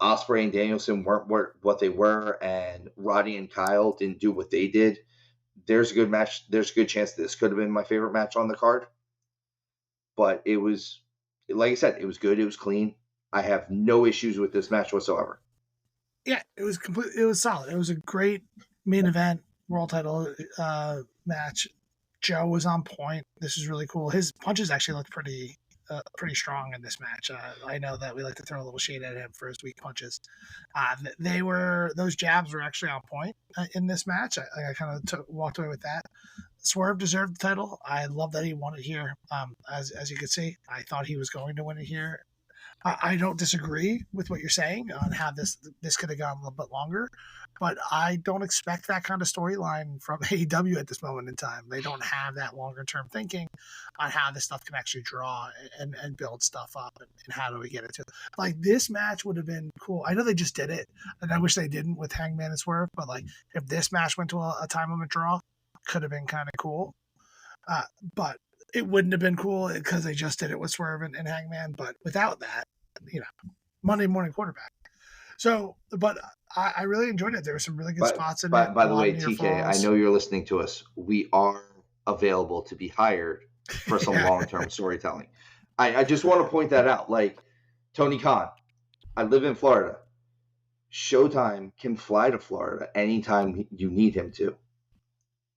Ospreay and Danielson weren't what they were and Roddy and Kyle didn't do what they did, there's a good match. There's a good chance this could have been my favorite match on the card. But it was, like I said, it was good. It was clean. I have no issues with this match whatsoever. Yeah, it was it was solid. It was a great main event world title match. Joe was on point. This is really cool. His punches actually looked pretty strong in this match. I know that we like to throw a little shade at him for his weak punches. Those jabs were actually on point in this match. I kind of walked away with that. Swerve deserved the title. I love that he won it here. As you can see, I thought he was going to win it here. I don't disagree with what you're saying on how this could have gone a little bit longer, but I don't expect that kind of storyline from AEW at this moment in time. They don't have that longer term thinking on how this stuff can actually draw and build stuff up and how do we get it to. Like, this match would have been cool. I know they just did it, and I wish they didn't with Hangman and Swerve, but like if this match went to a time limit draw, could have been kind of cool. But it wouldn't have been cool because they just did it with Swerve and Hangman. But without that, Monday Morning Quarterback. So, but I really enjoyed it. There were some really good spots in it. By the way, TK, I know you're listening to us. We are available to be hired for some long-term storytelling. I just want to point that out. Like, Tony Khan, I live in Florida. Showtime can fly to Florida anytime you need him to.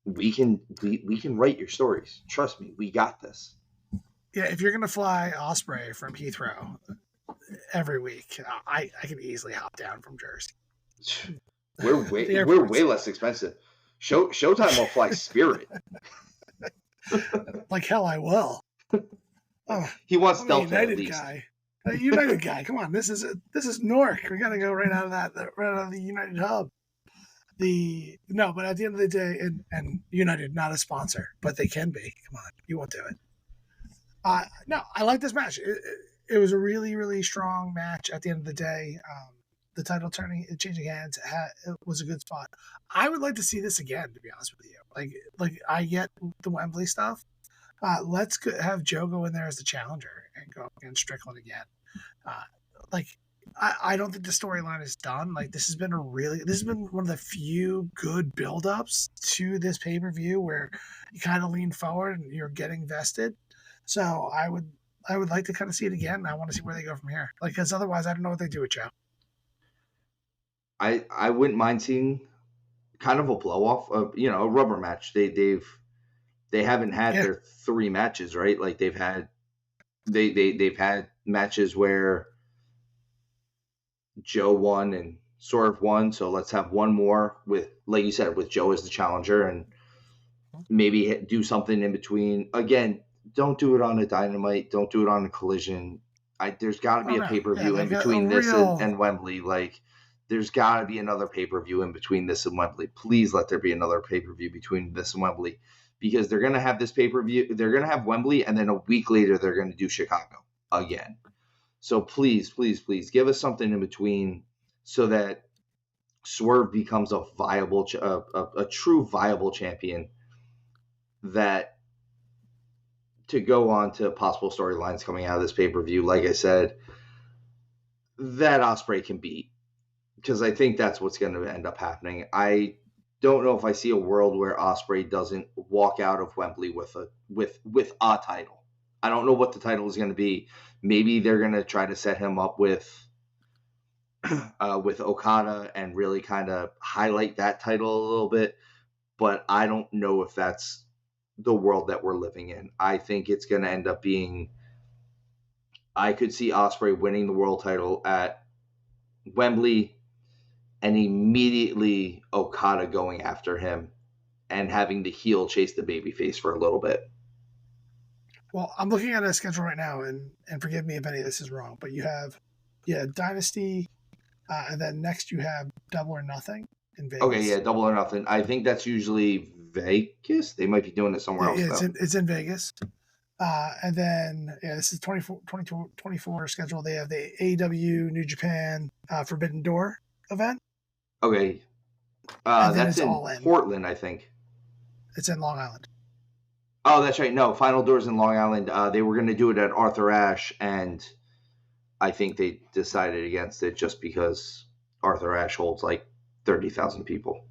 We can write your stories. Trust me, we got this. Yeah, if you're gonna fly Ospreay from Heathrow every week, I can easily hop down from Jersey. We're way less expensive. Showtime will fly Spirit. Like hell, I will. Oh, he wants Delta United at least. guy. A United guy. Come on, this is Newark. We got to go right out of the United hub. But at the end of the day, and United not a sponsor, but they can be. Come on, you won't do it. No, I like this match. It was a really, really strong match at the end of the day. The title changing hands, it was a good spot. I would like to see this again, to be honest with you. Like I get the Wembley stuff. Let's have Joe go in there as the challenger and go against Strickland again. Like, I don't think the storyline is done. Like, this has been one of the few good build-ups to this pay-per-view where you kind of lean forward and you're getting vested. So I would like to kind of see it again. I want to see where they go from here. Like, because otherwise, I don't know what they do with Joe. I wouldn't mind seeing kind of a blow off, a rubber match. They haven't had their 3 matches, right? Like they've had matches where Joe won and Swerve won. So let's have one more with, like you said, with Joe as the challenger, and maybe do something in between. Again, don't do it on a Dynamite. Don't do it on a Collision. There's got to be a pay-per-view in between this and Wembley. Like, there's got to be another pay-per-view in between this and Wembley. Please let there be another pay-per-view between this and Wembley, because they're going to have this pay-per-view. They're going to have Wembley, and then a week later they're going to do Chicago again. So please, please, please give us something in between so that Swerve becomes a viable, a true viable champion that to go on to possible storylines coming out of this pay-per-view. Like I said, that Ospreay can beat, because I think that's what's going to end up happening. I don't know if I see a world where Ospreay doesn't walk out of Wembley with a title. I don't know what the title is going to be. Maybe they're going to try to set him up with Okada and really kind of highlight that title a little bit. But I don't know if that's the world that we're living in. I think it's going to end up being, I could see Ospreay winning the world title at Wembley and immediately Okada going after him and having the heel chase the babyface for a little bit. Well, I'm looking at a schedule right now, and forgive me if any of this is wrong, but you have Dynasty, and then next you have Double or Nothing in Vegas. Okay, yeah, Double or Nothing. I think that's usually Vegas. They might be doing it somewhere else. It's in Vegas. And then, this is 24 schedule. They have the AEW New Japan Forbidden Door event. Okay. That's in Portland, I think. It's in Long Island. Oh, that's right. No, Final Door's in Long Island. They were going to do it at Arthur Ashe, and I think they decided against it just because Arthur Ashe holds like 30,000 people.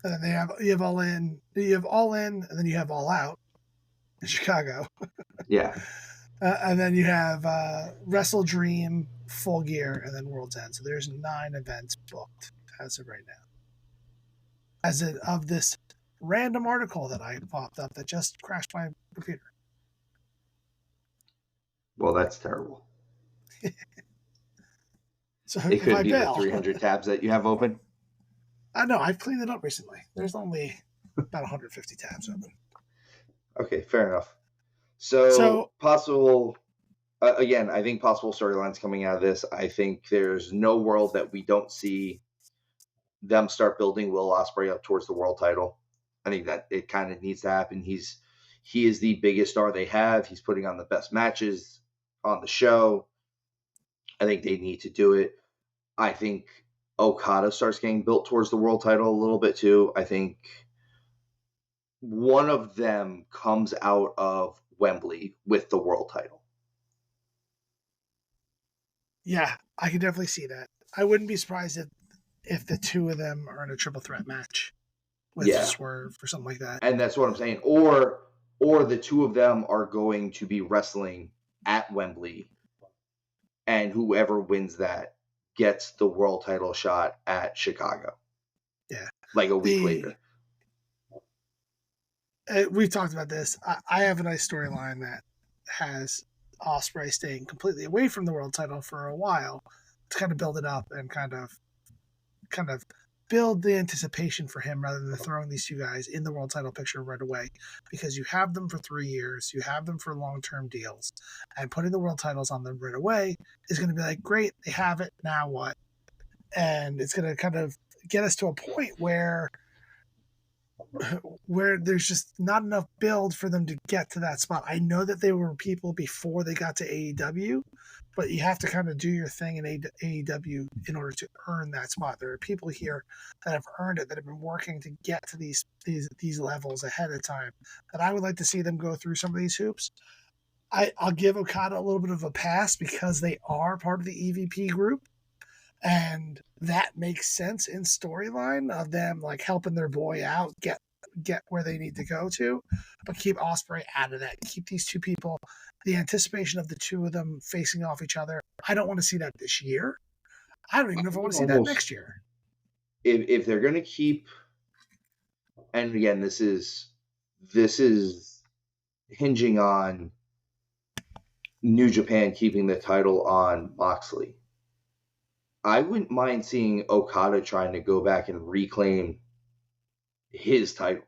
And then you have All In, and then you have All Out in Chicago. Yeah. And then you have Wrestle Dream, Full Gear, and then World's End. So there's 9 events booked as of right now. As of this random article that I popped up that just crashed my computer. Well, that's terrible. So it could be the 300 tabs that you have open. I know. I've cleaned it up recently. There's only about 150 tabs open. Okay, fair enough. So possible, again, I think possible storylines coming out of this. I think there's no world that we don't see them start building Will Ospreay up towards the world title. I think that it kind of needs to happen. He is the biggest star they have. He's putting on the best matches on the show. I think they need to do it. I think Okada starts getting built towards the world title a little bit too. I think one of them comes out of Wembley with the world title. Yeah, I can definitely see that. I wouldn't be surprised if the 2 of them are in a triple threat match with Swerve or something like that. And that's what I'm saying. Or the 2 of them are going to be wrestling at Wembley, and whoever wins that gets the world title shot at Chicago. Yeah. Like a week later. We've talked about this. I have a nice storyline that has Ospreay staying completely away from the world title for a while to kind of build it up and kind of build the anticipation for him rather than throwing these 2 guys in the world title picture right away, because you have them for 3 years, you have them for long-term deals, and putting the world titles on them right away is going to be like, great, they have it, now what? And it's going to kind of get us to a point where there's just not enough build for them to get to that spot. I know that there were people before they got to AEW, but you have to kind of do your thing in AEW in order to earn that spot. There are people here that have earned it, that have been working to get to these levels ahead of time, that I would like to see them go through some of these hoops. I'll give Okada a little bit of a pass because they are part of the EVP group, and that makes sense in storyline of them like helping their boy out get where they need to go to, but keep Ospreay out of that. Keep these two people. The anticipation of the two of them facing off each other. I don't want to see that this year. I don't even know if I want to see that next year. If they're going to keep, and again, this is hinging on New Japan keeping the title on Moxley. I wouldn't mind seeing Okada trying to go back and reclaim his title.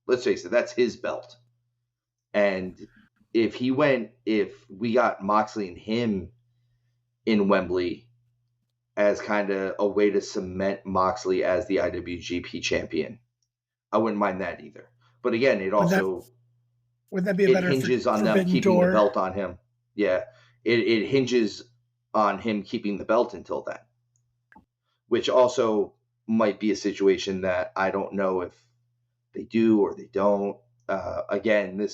Let's face it, that's his belt. And if we got Moxley and him in Wembley as kind of a way to cement Moxley as the IWGP champion, I wouldn't mind that either. But again, it also would that be a better hinges on them keeping the belt on him. Yeah, it hinges on him keeping the belt until then, which also might be a situation that I don't know if they do or they don't. Again,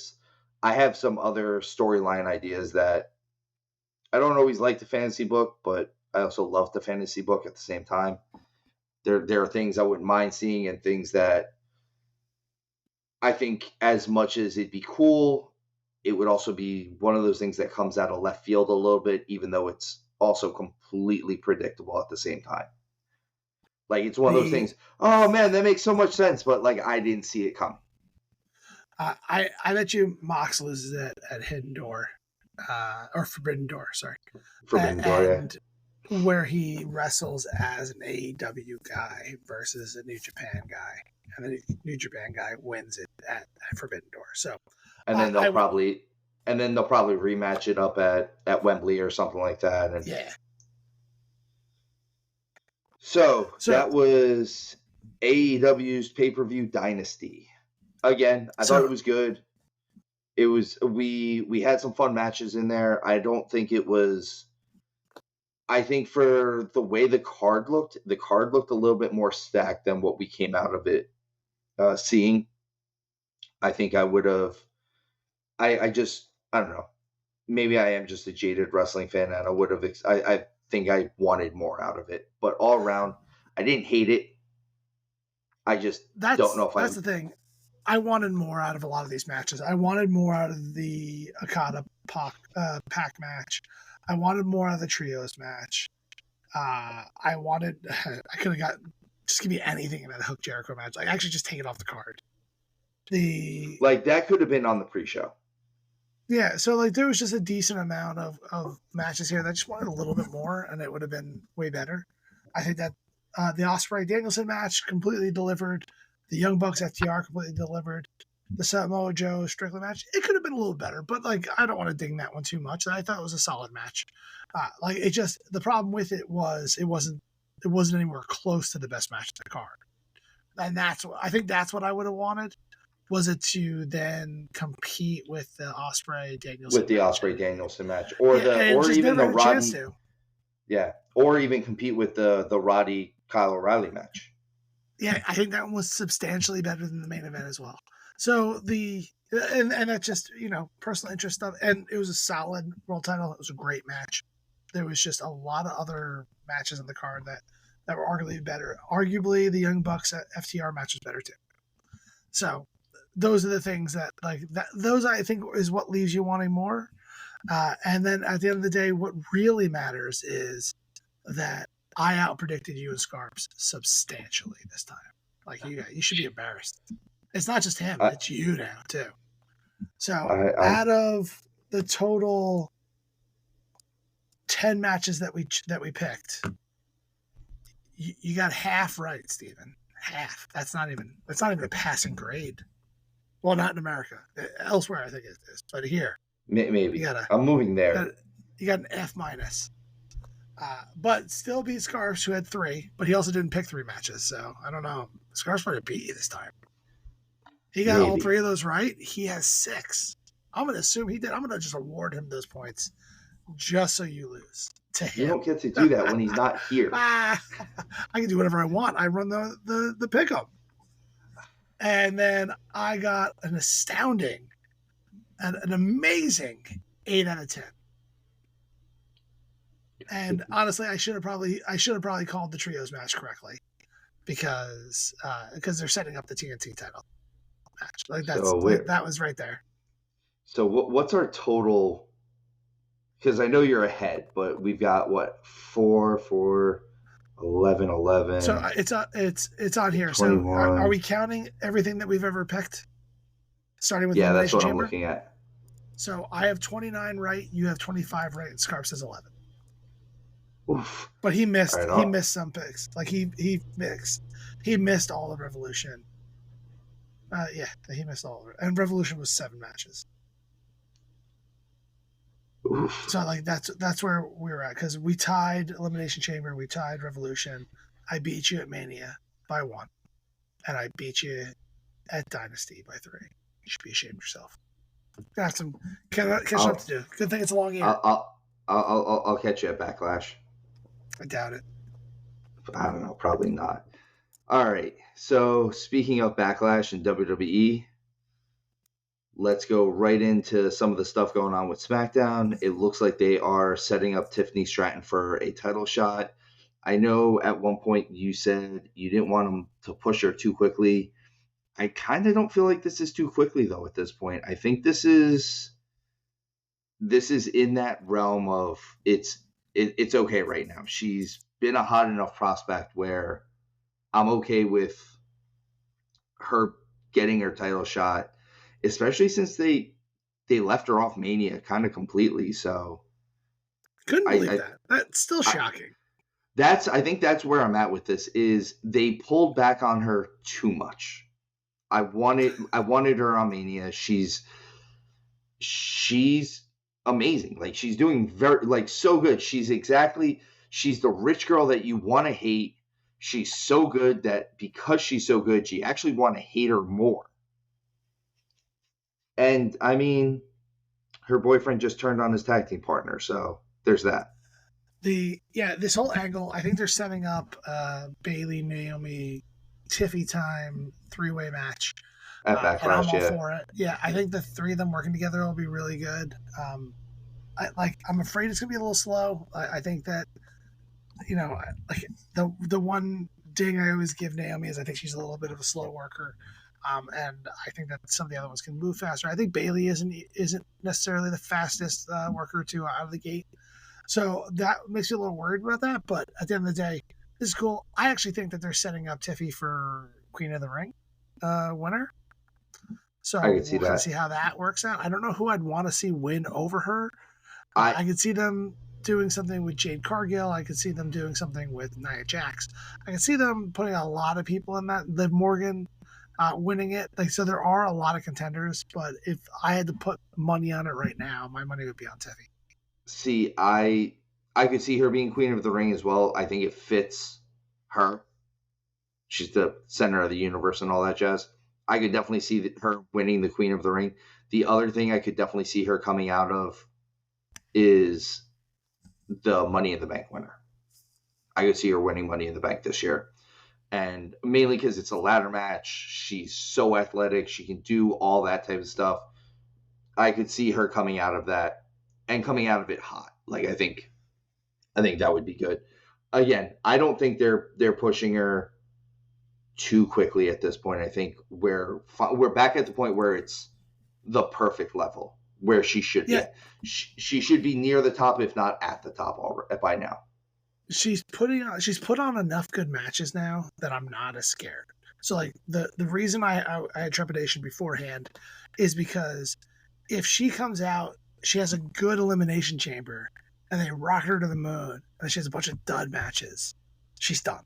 I have some other storyline ideas that I don't always like the fantasy book, but I also love the fantasy book at the same time. There are things I wouldn't mind seeing and things that I think, as much as it'd be cool, it would also be one of those things that comes out of left field a little bit, even though it's also completely predictable at the same time. Like, it's one of those things, oh man, that makes so much sense, but like, I didn't see it come. I bet you Mox loses at Hidden Door, or Forbidden Door, sorry. Forbidden Door, yeah. Where he wrestles as an AEW guy versus a New Japan guy. And the New Japan guy wins it at Forbidden Door. So, and then they'll probably rematch it up at Wembley or something like that. And yeah. So that was AEW's pay-per-view Dynasty. Again, I thought it was good. It was we had some fun matches in there. I think for the way the card looked a little bit more stacked than what we came out of it seeing. I think I would have. I don't know. Maybe I am just a jaded wrestling fan, and I would have. I think I wanted more out of it, but all around, I didn't hate it. I just don't know if that's the thing. I wanted more out of a lot of these matches. I wanted more out of the Okada Pac match. I wanted more out of the trios match. I could have got, just give me anything in that Hook Jericho match. Like, actually just take it off the card. That could have been on the pre-show. Yeah, so like there was just a decent amount of matches here that I just wanted a little bit more, and it would have been way better. I think that the Ospreay Danielson match completely delivered. The Young Bucks FTR completely delivered. The Samoa Joe Strickland match, it could have been a little better, but like I don't want to ding that one too much. I thought it was a solid match. The problem with it was it wasn't anywhere close to the best match of the card, and I think that's what I would have wanted. Was it to then compete with the Ospreay Danielson match, or even the Roddy, or even compete with the Roddy Kyle O'Reilly match? Yeah, I think that one was substantially better than the main event as well. So and that's just personal interest stuff, and it was a solid world title. It was a great match. There was just a lot of other matches on the card that were arguably better. Arguably, the Young Bucks FTR match was better too. So those are the things those I think is what leaves you wanting more. And then at the end of the day, what really matters is that I outpredicted you and Scarps substantially this time. Like you should be embarrassed. It's not just him; it's you now too. So out of the total 10 matches that we picked, you got half right, Steven. Half. That's not even a passing grade. Well, not in America. Elsewhere, I think it is. But here, maybe I'm moving there. You got an F minus. But still beat Scarps, who had 3, but he also didn't pick 3 matches, so I don't know. Scarps might have beat you this time. He got all 3 of those right. He has 6. I'm going to assume he did. I'm going to just award him those points just so you lose to him. You don't get to do that when he's not here. I can do whatever I want. I run the pick-up. And then I got an astounding, an amazing 8 out of 10. And honestly, I should have probably called the trios match correctly because they're setting up the TNT title match. Like that was right there. So what's our total? Because I know you're ahead, but we've got what 4, 11, 11. So it's on here. 21. So are we counting everything that we've ever picked, starting with yeah, that's what Chamber? I'm looking at. So I have 29 right, you have 25 right, and Scarps has 11. Oof. But he missed missed some picks. Like he missed all of Revolution. He missed all of it. And Revolution was 7 matches. Oof. So like that's where we were at, because we tied Elimination Chamber, we tied Revolution. I beat you at Mania by 1, and I beat you at Dynasty by 3. You should be ashamed of yourself. Got some catch up to do. Good thing it's a long year. I'll catch you at Backlash. I doubt it. I don't know, probably not. All right. So speaking of Backlash and WWE, let's go right into some of the stuff going on with SmackDown. It looks like they are setting up Tiffany Stratton for a title shot. I know at one point you said you didn't want them to push her too quickly. I kind of don't feel like this is too quickly, though, at this point. I think this is in that realm of it's okay right now. She's been a hot enough prospect where I'm okay with her getting her title shot, especially since they left her off Mania kind of completely. So couldn't believe that. That's still shocking. I think that's where I'm at with this, is they pulled back on her too much. I wanted her on Mania. She's amazing. Like, she's doing so good. She's the rich girl that you want to hate. She's so good that because she's so good, you actually want to hate her more. And I mean, her boyfriend just turned on his tag team partner, so there's that. This whole angle, I think they're setting up Bayley, Naomi, Tiffy time 3-way match. At Backlash, and I'm all for it. Yeah, I think the 3 of them working together will be really good. I'm afraid it's gonna be a little slow. I think that, like the one ding I always give Naomi is I think she's a little bit of a slow worker. And I think that some of the other ones can move faster. I think Bayley isn't necessarily the fastest worker out of the gate. So that makes me a little worried about that. But at the end of the day, this is cool. I actually think that they're setting up Tiffy for Queen of the Ring winner. So I can see that. See how that works out. I don't know who I'd want to see win over her. I could see them doing something with Jade Cargill. I could see them doing something with Nia Jax. I could see them putting a lot of people in that. Liv Morgan winning it. So there are a lot of contenders, but if I had to put money on it right now, my money would be on Tiffy. See, I could see her being Queen of the Ring as well. I think it fits her. She's the center of the universe and all that jazz. I could definitely see her winning the Queen of the Ring. The other thing I could definitely see her coming out of is the Money in the Bank winner. I could see her winning Money in the Bank this year. And mainly because it's a ladder match. She's so athletic. She can do all that type of stuff. I could see her coming out of that and coming out of it hot. Like, I think that would be good. Again, I don't think they're pushing her too quickly at this point. I think we're back at the point where it's the perfect level where she should be. She should be near the top, if not at the top by now. She's put on enough good matches now that I'm not as scared. So like the reason I had trepidation beforehand is because if she comes out, she has a good elimination chamber and they rock her to the moon and she has a bunch of dud matches, she's done.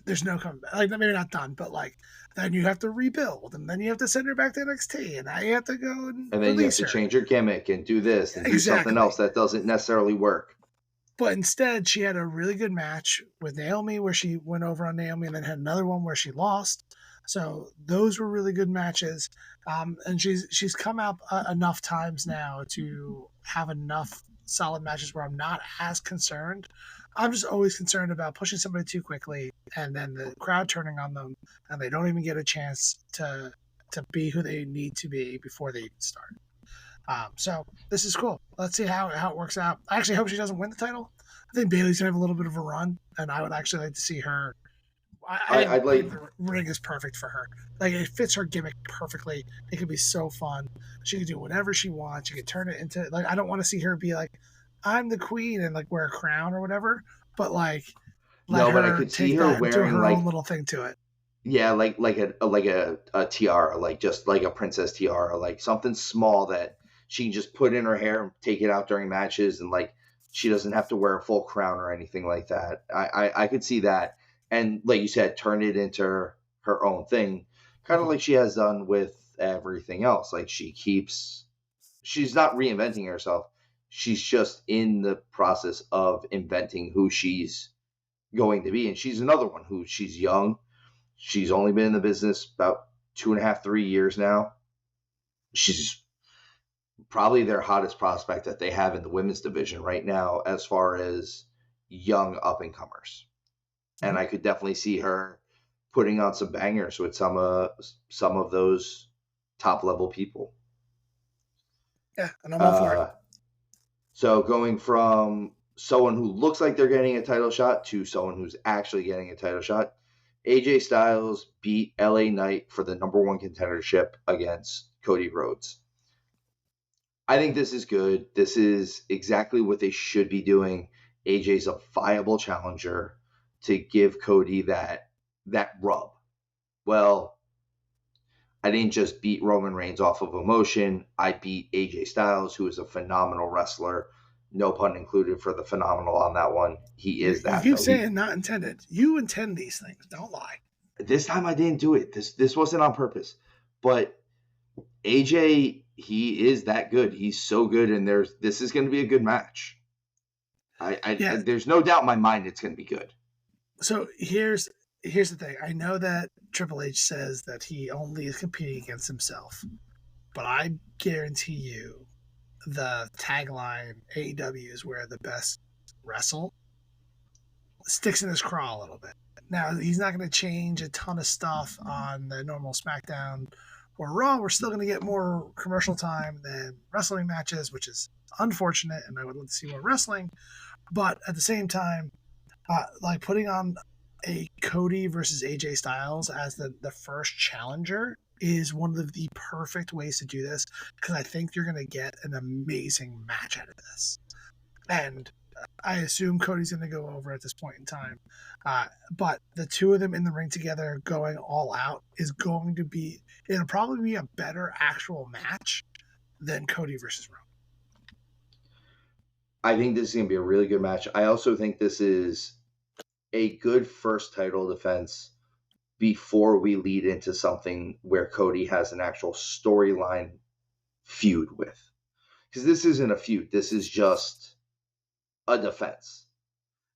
There's no comeback. Like, maybe not done, but like then you have to rebuild and then you have to send her back to NXT and now you have to go and then you have to change your gimmick and do this and do something else that doesn't necessarily work. But instead, she had a really good match with Naomi where she went over on Naomi and then had another one where she lost. So those were really good matches. And she's come out enough times now to have enough solid matches where I'm not as concerned. I'm just always concerned about pushing somebody too quickly and then the crowd turning on them and they don't even get a chance to be who they need to be before they even start. So this is cool. Let's see how it works out. I actually hope she doesn't win the title. I think Bailey's gonna have a little bit of a run, and I would actually like to see her. I'd I think like, the ring is perfect for her. Like it fits her gimmick perfectly. It could be so fun. She can do whatever she wants. She can turn it into like I don't want to see her be like, I'm the queen and like wear a crown or whatever. But like let no, but I her could see take her that and do wearing her own like, little thing to it. yeah, like a tiara, like just like a princess tiara, like something small that she can just put in her hair and take it out during matches, and like she doesn't have to wear a full crown or anything like that. I could see that, and like you said, turn it into her own thing, kind of Mhm. like she has done with everything else. Like she's not reinventing herself. She's just in the process of inventing who she's going to be, and she's another one who she's young. She's only been in the business about 2.5, 3 years now. She's probably their hottest prospect that they have in the women's division right now, as far as young up and comers. And Mhm. I could definitely see her putting on some bangers with some of those top level people. Yeah, and I'm all for it. Uh, so going from someone who looks like they're getting a title shot to someone who's actually getting a title shot, AJ Styles beat LA Knight for the number one contendership against Cody Rhodes. I think this is good. This is exactly what they should be doing. AJ's a viable challenger to give Cody that rub. Well, I didn't just beat Roman Reigns off of emotion. I beat AJ Styles, who is a phenomenal wrestler. No pun included for the phenomenal on that one. He is You that keep though. saying not intended. You intend these things. Don't lie. This time I didn't do it. This wasn't on purpose. But AJ, he is that good. He's so good, and this is going to be a good match. Yeah. There's no doubt in my mind it's going to be good. So here's the thing. I know that Triple H says that he only is competing against himself, but I guarantee you, the tagline AEW is where the best wrestle sticks in his craw a little bit. Now he's not going to change a ton of stuff on the normal SmackDown or Raw. We're still going to get more commercial time than wrestling matches, which is unfortunate, and I would love to see more wrestling. But at the same time, like putting on a Cody versus AJ Styles as the first challenger is one of the perfect ways to do this because I think you're going to get an amazing match out of this. And I assume Cody's going to go over at this point in time. But the two of them in the ring together going all out is going to be, it'll probably be a better actual match than Cody versus Roman. I think this is going to be a really good match. I also think this is a good first title defense before we lead into something where Cody has an actual storyline feud with. Because this isn't a feud, this is just a defense.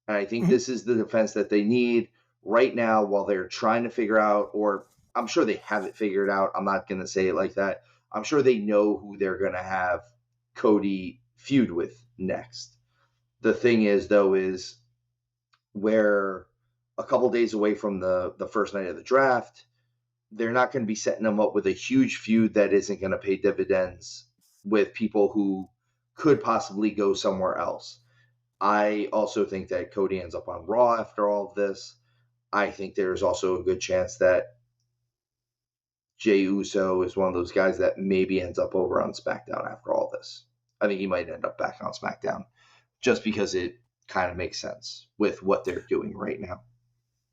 And I think Mhm. this is the defense that they need right now while they're trying to figure out, or I'm sure they have it figured out. I'm not going to say it like that. I'm sure they know who they're going to have Cody feud with next. The thing is, though, is where a couple days away from the first night of the draft, they're not going to be setting them up with a huge feud that isn't going to pay dividends with people who could possibly go somewhere else. I also think that Cody ends up on Raw after all of this. I think there's also a good chance that Jey Uso is one of those guys that maybe ends up over on SmackDown after all this. I think he might end up back on SmackDown just because it kind of makes sense with what they're doing right now.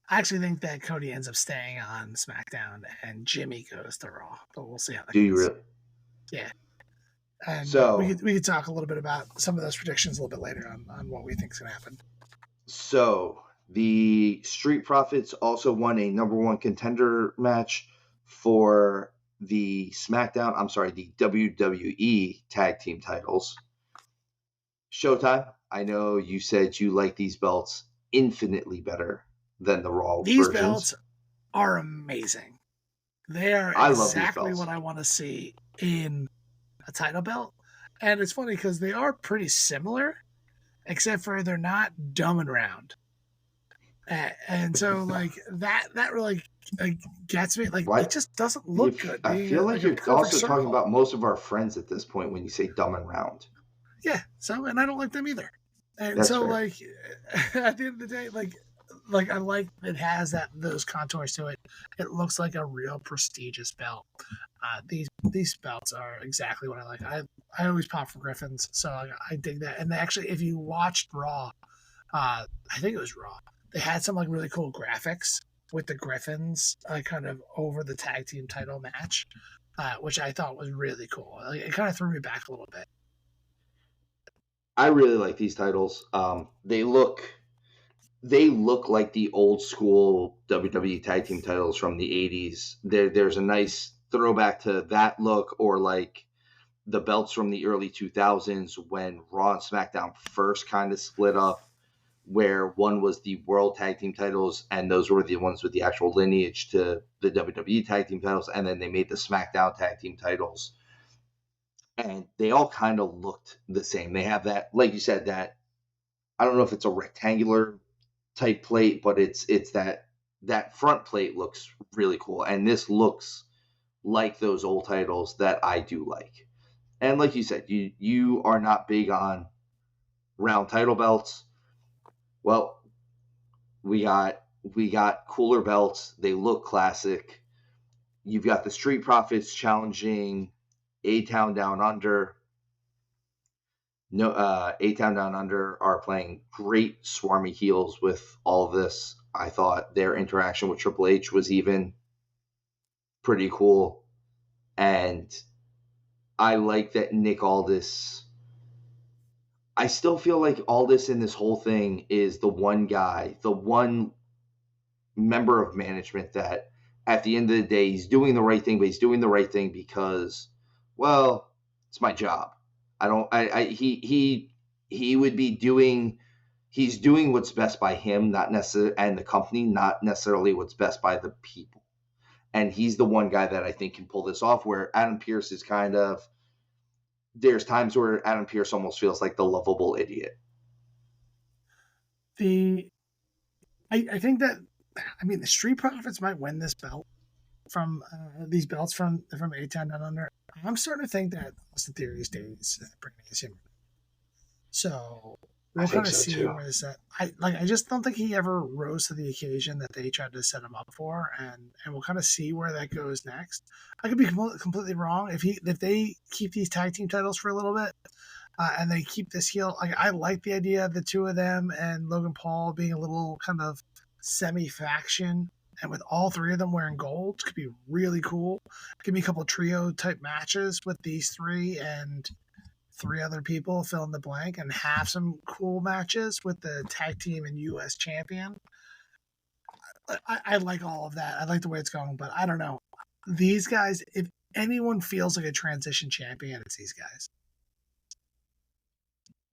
I actually think that Cody ends up staying on SmackDown and Jimmy goes to Raw, but we'll see how that Do you goes. really? Yeah, and So, we could talk a little bit about some of those predictions a little bit later on what we think is going to happen. so the Street Profits also won a number one contender match for the SmackDown, I'm sorry, the WWE tag team titles. Showtime, I know you said you like these belts infinitely better than the Raw These versions. belts are amazing. They are I love these exactly what belts. I want to see in a title belt. And it's funny because they are pretty similar, except for they're not dumb and round. And so like that really gets me. Like it What? just doesn't look good I being feel like like a you're perfect also talking circle. about most of our friends at this point when you say dumb and round. Yeah. So and I don't like them either. And That's so fair. like at the end of the day, like I like it has those contours to it. It looks like a real prestigious belt. These belts are exactly what I like. I always pop for Griffins, so I dig that. And they actually, if you watched Raw, I think it was Raw, they had some like really cool graphics with the Griffins kind of over the tag team title match, which I thought was really cool. Like, it kind of threw me back a little bit. I really like these titles. They look like the old school WWE tag team titles from the 80s. There's a nice throwback to that look, or like the belts from the early 2000s when Raw and SmackDown first kind of split up, where one was the World Tag Team titles, and those were the ones with the actual lineage to the WWE Tag Team titles, and then they made the SmackDown Tag Team titles, and they all kind of looked the same. They have that, like you said, that I don't know if it's a rectangular type plate, but it's that front plate looks really cool, and this looks like those old titles that I do like. And like you said, you are not big on round title belts. Well, we got cooler belts. They look classic. You've got the Street Profits challenging A Town Down Under. No, A Town Down Under are playing great swarmy heels with all of this. I thought their interaction with Triple H was even pretty cool, and I like that Nick Aldis. I still feel like Aldis in this whole thing is the one guy, the one member of management that at the end of the day he's doing the right thing, but he's doing the right thing because, well, it's my job. I don't I he would be doing he's doing what's best by him, not necessarily, and the company, not necessarily what's best by the people. And he's the one guy that I think can pull this off, where Adam Pearce is kind of, there's times where Adam Pearce almost feels like the lovable idiot. The I think that I mean the Street Profits might win this belt from these belts from A-Town Down Under. I'm starting to think that Austin Theory stays bringing his him. So I we'll think kind of so see too. where this at. I just don't think he ever rose to the occasion that they tried to set him up for, and we'll kind of see where that goes next. I could be completely wrong if they keep these tag team titles for a little bit. And they keep this heel. I like the idea of the two of them and Logan Paul being a little kind of semi faction, and with all three of them wearing gold, could be really cool. Give me a couple trio type matches with these three and three other people, fill in the blank, and have some cool matches with the tag team and U.S. champion. I like all of that. I like the way it's going, but I don't know. These guys, if anyone feels like a transition champion, it's these guys.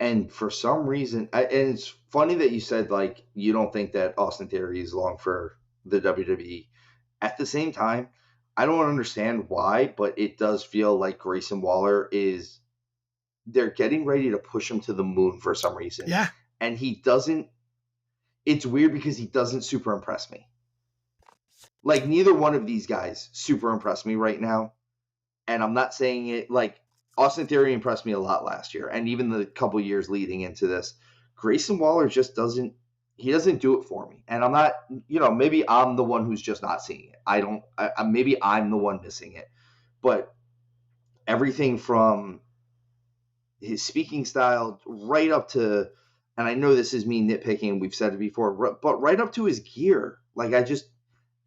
And for some reason, and it's funny that you said like you don't think that Austin Theory is long for the WWE. At the same time, I don't understand why, but it does feel like Grayson Waller is, they're getting ready to push him to the moon for some reason. Yeah. And he doesn't, it's weird because he doesn't super impress me. Like neither one of these guys super impress me right now. And I'm not saying it like Austin Theory impressed me a lot last year, and even the couple years leading into this. Grayson Waller just doesn't. He doesn't do it for me, and I'm not. Maybe I'm the one who's just not seeing it. I don't. Maybe I'm the one missing it, but everything from his speaking style right up to, and I know this is me nitpicking. We've said it before, but right up to his gear, like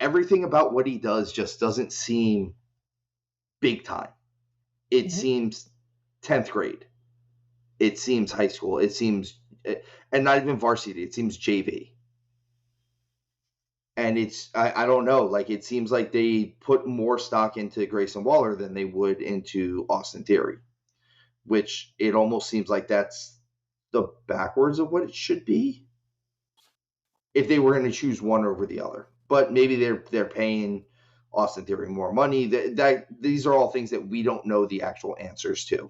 everything about what he does just doesn't seem big time. It seems 10th grade. It seems high school. It seems, and not even varsity. It seems JV. And I don't know. Like, it seems like they put more stock into Grayson Waller than they would into Austin Theory, which it almost seems like that's the backwards of what it should be if they were going to choose one over the other. But maybe they're paying Austin Theory more money. That these are all things that we don't know the actual answers to.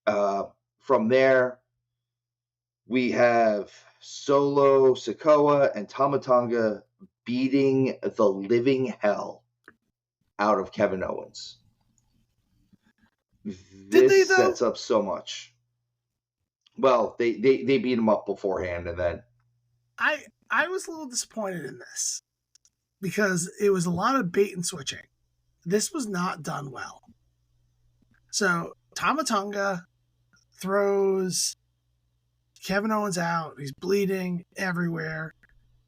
From there, We have Solo Sikoa and Tama Tonga beating the living hell out of Kevin Owens. Did they, This though? sets up so much. Well, they beat him up beforehand, and then I was a little disappointed in this because it was a lot of bait and switching. This was not done well. So Tama Tonga throws Kevin Owens out. He's bleeding everywhere.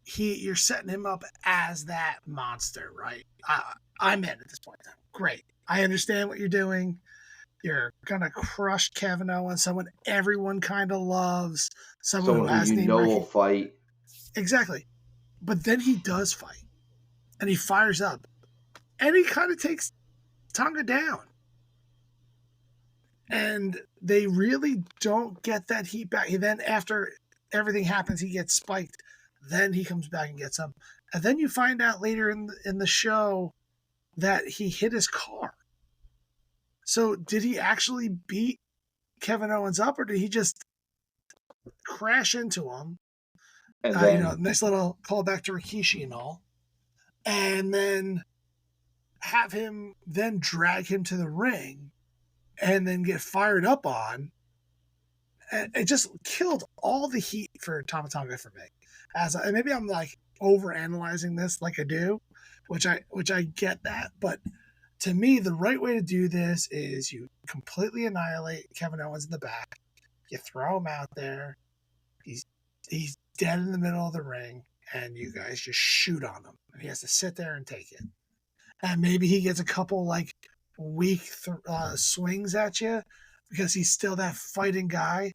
You're setting him up as that monster, right? I'm in at this point in time. Great. I understand what you're doing. You're gonna crush Kevin Owens, someone everyone kind of loves, someone who someone who has you name know will recognition. fight. Exactly. But then he does fight, and he fires up, and he kind of takes Tonga down. And they really don't get that heat back. And then after everything happens, he gets spiked. Then he comes back and gets him. And then you find out later in the show that he hit his car. So did he actually beat Kevin Owens up, or did he just crash into him? And then Nice little callback to Rikishi and all. And then have him then drag him to the ring and then get fired up on. And it just killed all the heat for Tama Tonga for me. Maybe I'm like over analyzing this like I do, which I get that, but to me the right way to do this is you completely annihilate Kevin Owens in the back. You throw him out there. He's dead in the middle of the ring, and you guys just shoot on him, and he has to sit there and take it. And maybe he gets a couple like weak swings at you because he's still that fighting guy,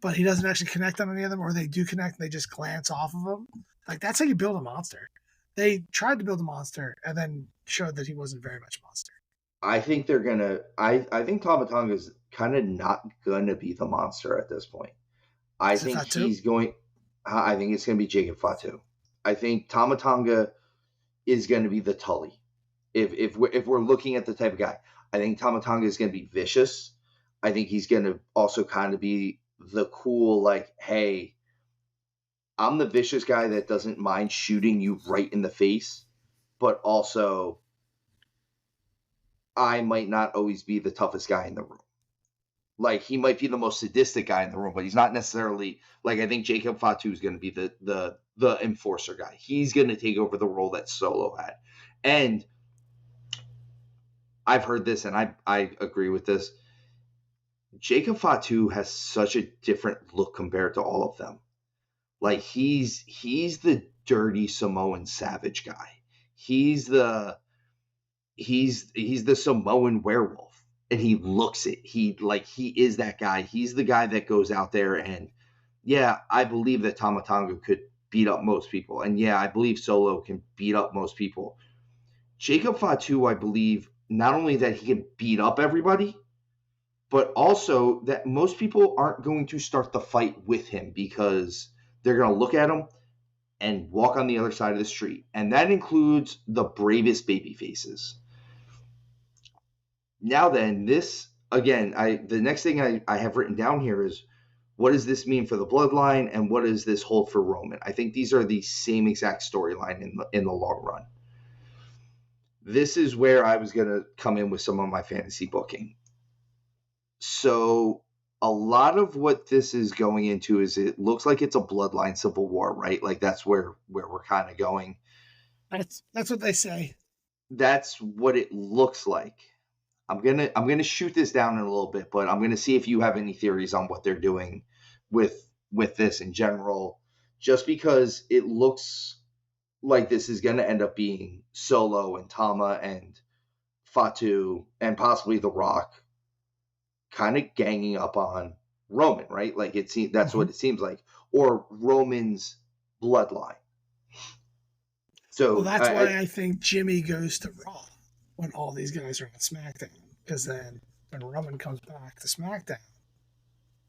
but he doesn't actually connect on any of them, or they do connect and they just glance off of him. Like, that's how you build a monster. They tried to build a monster and then showed that he wasn't very much monster. I think they're gonna. I think Tama Tonga is kind of not gonna be the monster at this point. I Is it think Fatu? he's going. I think it's gonna be Jacob Fatu. I think Tama Tonga is gonna be the Tully. If we're looking at the type of guy, I think Tama Tonga is gonna be vicious. I think he's gonna also kind of be the cool, like, hey, I'm the vicious guy that doesn't mind shooting you right in the face, but also I might not always be the toughest guy in the room. Like, he might be the most sadistic guy in the room, but he's not necessarily like, I think Jacob Fatu is going to be the enforcer guy. He's going to take over the role that Solo had. And I've heard this, and I agree with this. Jacob Fatu has such a different look compared to all of them. Like, he's the dirty Samoan savage guy. He's the Samoan werewolf, and he looks it. He is that guy. He's the guy that goes out there, and yeah, I believe that Tama Tonga could beat up most people, and yeah, I believe Solo can beat up most people. Jacob Fatu, I believe not only that he can beat up everybody, but also that most people aren't going to start the fight with him because they're going to look at him and walk on the other side of the street, and that includes the bravest baby faces. Now then, this again, the next thing I have written down here is, what does this mean for the bloodline, and what does this hold for Roman? I think these are the same exact storyline in the long run. This is where I was gonna come in with some of my fantasy booking. So a lot of what this is going into is, it looks like it's a bloodline civil war, right? Like, that's where we're kind of going. That's what they say. That's what it looks like. I'm gonna shoot this down in a little bit, but I'm gonna see if you have any theories on what they're doing with this in general. Just because it looks like this is gonna end up being Solo and Tama and Fatu and possibly The Rock, kind of ganging up on Roman, right? Like, that's what it seems like, or Roman's bloodline. So Well, that's why I think Jimmy goes to Raw when all these guys are on SmackDown, because then when Roman comes back to SmackDown,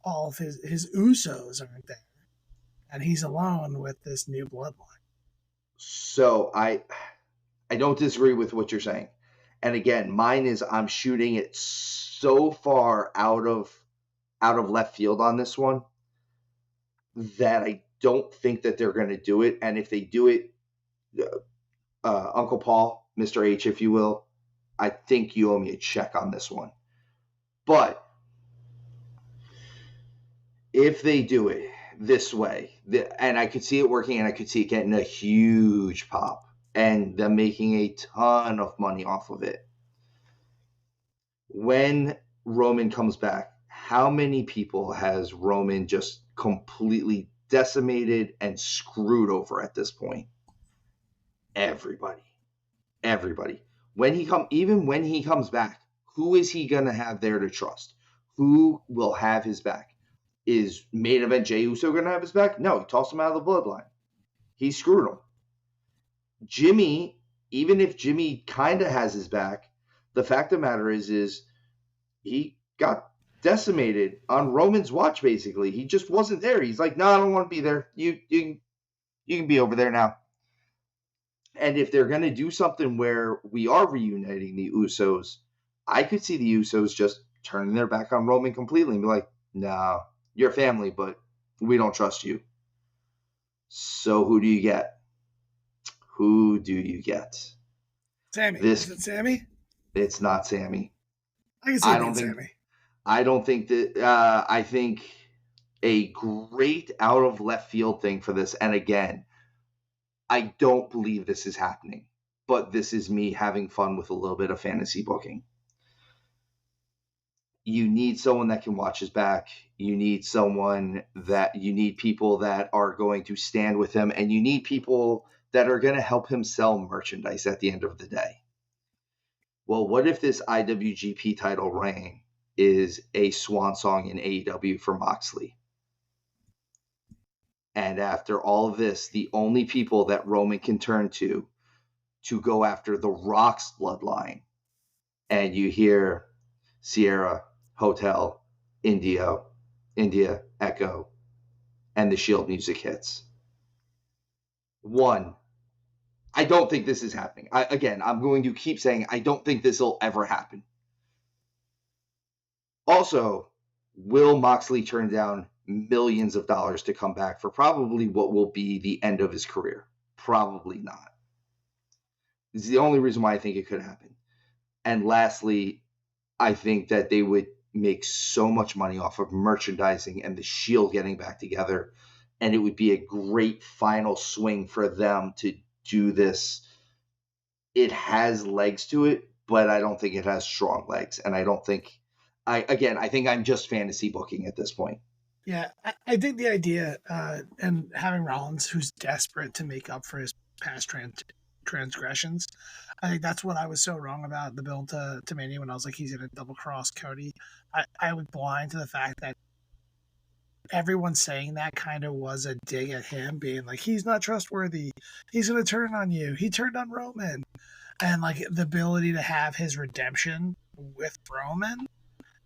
all of his Usos aren't there, and he's alone with this new bloodline. So I don't disagree with what you're saying, and again, mine is, I'm shooting it so far out of left field on this one. that I don't think that they're going to do it. And if they do it, Uncle Paul, Mr. H, if you will, I think you owe me a check on this one. But if they do it this way, and I could see it working, and I could see it getting a huge pop, and them making a ton of money off of it. When Roman comes back, how many people has Roman just completely decimated and screwed over at this point? Everybody. Even when he comes back, who is he gonna have there to trust? Who will have his back? Is main event Jey Uso gonna have his back? No, he tossed him out of the bloodline. He screwed him. Jimmy, even if Jimmy kind of has his back, the fact of the matter is he got decimated on Roman's watch. Basically, he just wasn't there. He's like, no, I don't want to be there. You can be over there now. And if they're going to do something where we are reuniting the Usos, I could see the Usos just turning their back on Roman completely and be like, no, you're family, but we don't trust you. So who do you get? Who do you get? Sammy. Is it Sammy? It's not Sammy. I can see it being Sammy. I don't think that. I think a great out of left field thing for this. And again, I don't believe this is happening, but this is me having fun with a little bit of fantasy booking. You need someone that can watch his back. You need people that are going to stand with him, and you need people that are going to help him sell merchandise at the end of the day. Well, what if this IWGP title reign is a swan song in AEW for Moxley? And after all of this, the only people that Roman can turn to go after the Rock's bloodline, and you hear Sierra, Hotel, India, Echo, and the Shield music hits. One, I don't think this is happening. I'm going to keep saying I don't think this will ever happen. Also, will Moxley turn down millions of dollars to come back for probably what will be the end of his career? Probably not. This is the only reason why I think it could happen. And lastly, I think that they would make so much money off of merchandising and the Shield getting back together, and it would be a great final swing for them to do this. It has legs to it, but I don't think it has strong legs, and I think I'm just fantasy booking at this point. Yeah, I think the idea and having Rollins, who's desperate to make up for his past transgressions, I think that's what I was so wrong about the build to Mania when I was like, he's going to double cross Cody. I was blind to the fact that everyone saying that kind of was a dig at him, being like, he's not trustworthy. He's going to turn on you. He turned on Roman. And like the ability to have his redemption with Roman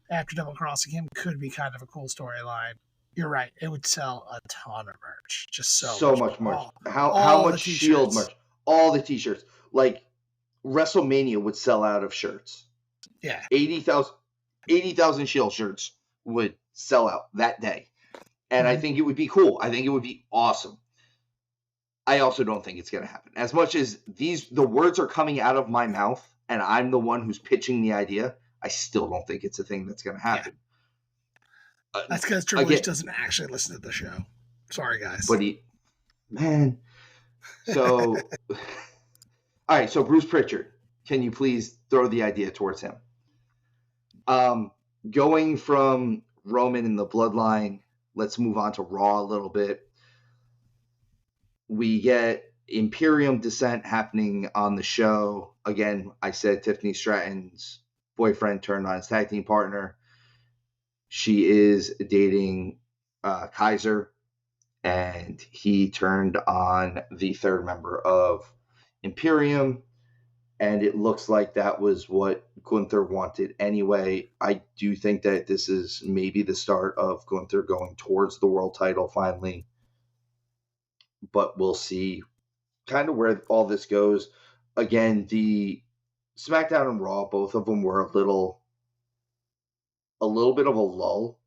after double crossing him could be kind of a cool storyline. You're right. It would sell a ton of merch. Just so much merch. How much Shield merch? All the t-shirts. Like WrestleMania would sell out of shirts. Yeah. 80,000 Shield shirts would sell out that day. And I think it would be cool. I think it would be awesome. I also don't think it's going to happen. As much as the words are coming out of my mouth and I'm the one who's pitching the idea, I still don't think it's a thing that's going to happen. Yeah. That's because Triple H doesn't actually listen to the show. Sorry, guys. But So, all right. So Bruce Pritchard, can you please throw the idea towards him? Going from Roman in the bloodline, let's move on to Raw a little bit. We get Imperium descent happening on the show. Again, I said Tiffany Stratton's boyfriend turned on his tag team partner. She is dating Kaiser, and he turned on the third member of Imperium, and it looks like that was what Gunther wanted anyway. I do think that this is maybe the start of Gunther going towards the world title finally, but we'll see kind of where all this goes. Again, the SmackDown and Raw, both of them were a little bit of a lull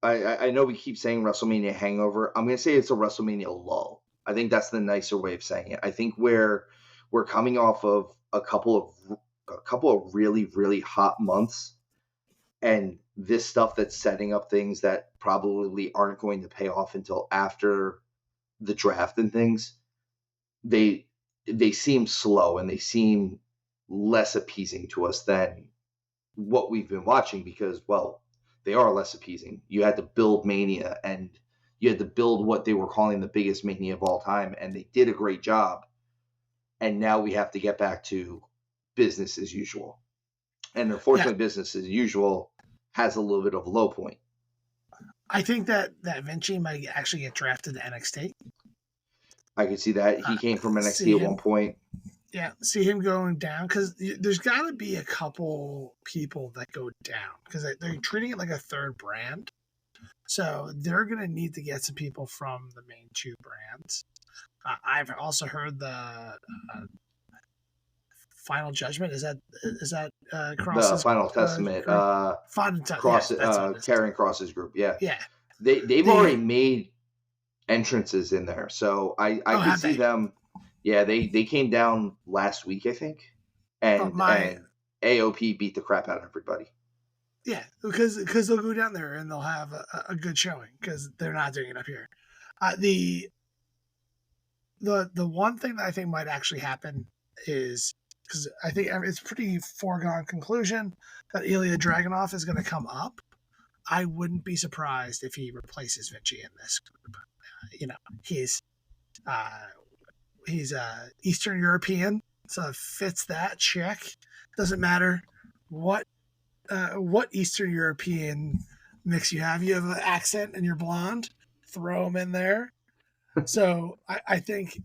I know we keep saying WrestleMania hangover. I'm going to say it's a WrestleMania lull. I think that's the nicer way of saying it. I think we're coming off of a couple of really, really hot months, and this stuff that's setting up things that probably aren't going to pay off until after the draft and things. They seem slow, and they seem less appeasing to us than what we've been watching, because, well, they are less appeasing. You had to build Mania, and you had to build what they were calling the biggest Mania of all time, and they did a great job. And now we have to get back to business as usual. And unfortunately, business as usual has a little bit of a low point. I think that Vinci might actually get drafted to NXT. I could see that. He came from NXT at one point. Yeah, see him going down, because there's got to be a couple people that go down, because they're treating it like a third brand. So they're going to need to get some people from the main two brands. I've also heard the Final Judgment. Is that Cross's the Final Testament? Karrion Kross's group. Yeah. They've already made entrances in there, so I can see them. Yeah, they came down last week, I think, and AOP beat the crap out of everybody. Yeah, because they'll go down there and they'll have a good showing, because they're not doing it up here. The one thing that I think might actually happen is, because I think it's pretty foregone conclusion that Ilya Dragunov is going to come up. I wouldn't be surprised if he replaces Vinci in this group. He's Eastern European, so it fits that check. Doesn't matter what Eastern European mix you have. You have an accent and you're blonde, throw him in there. So I think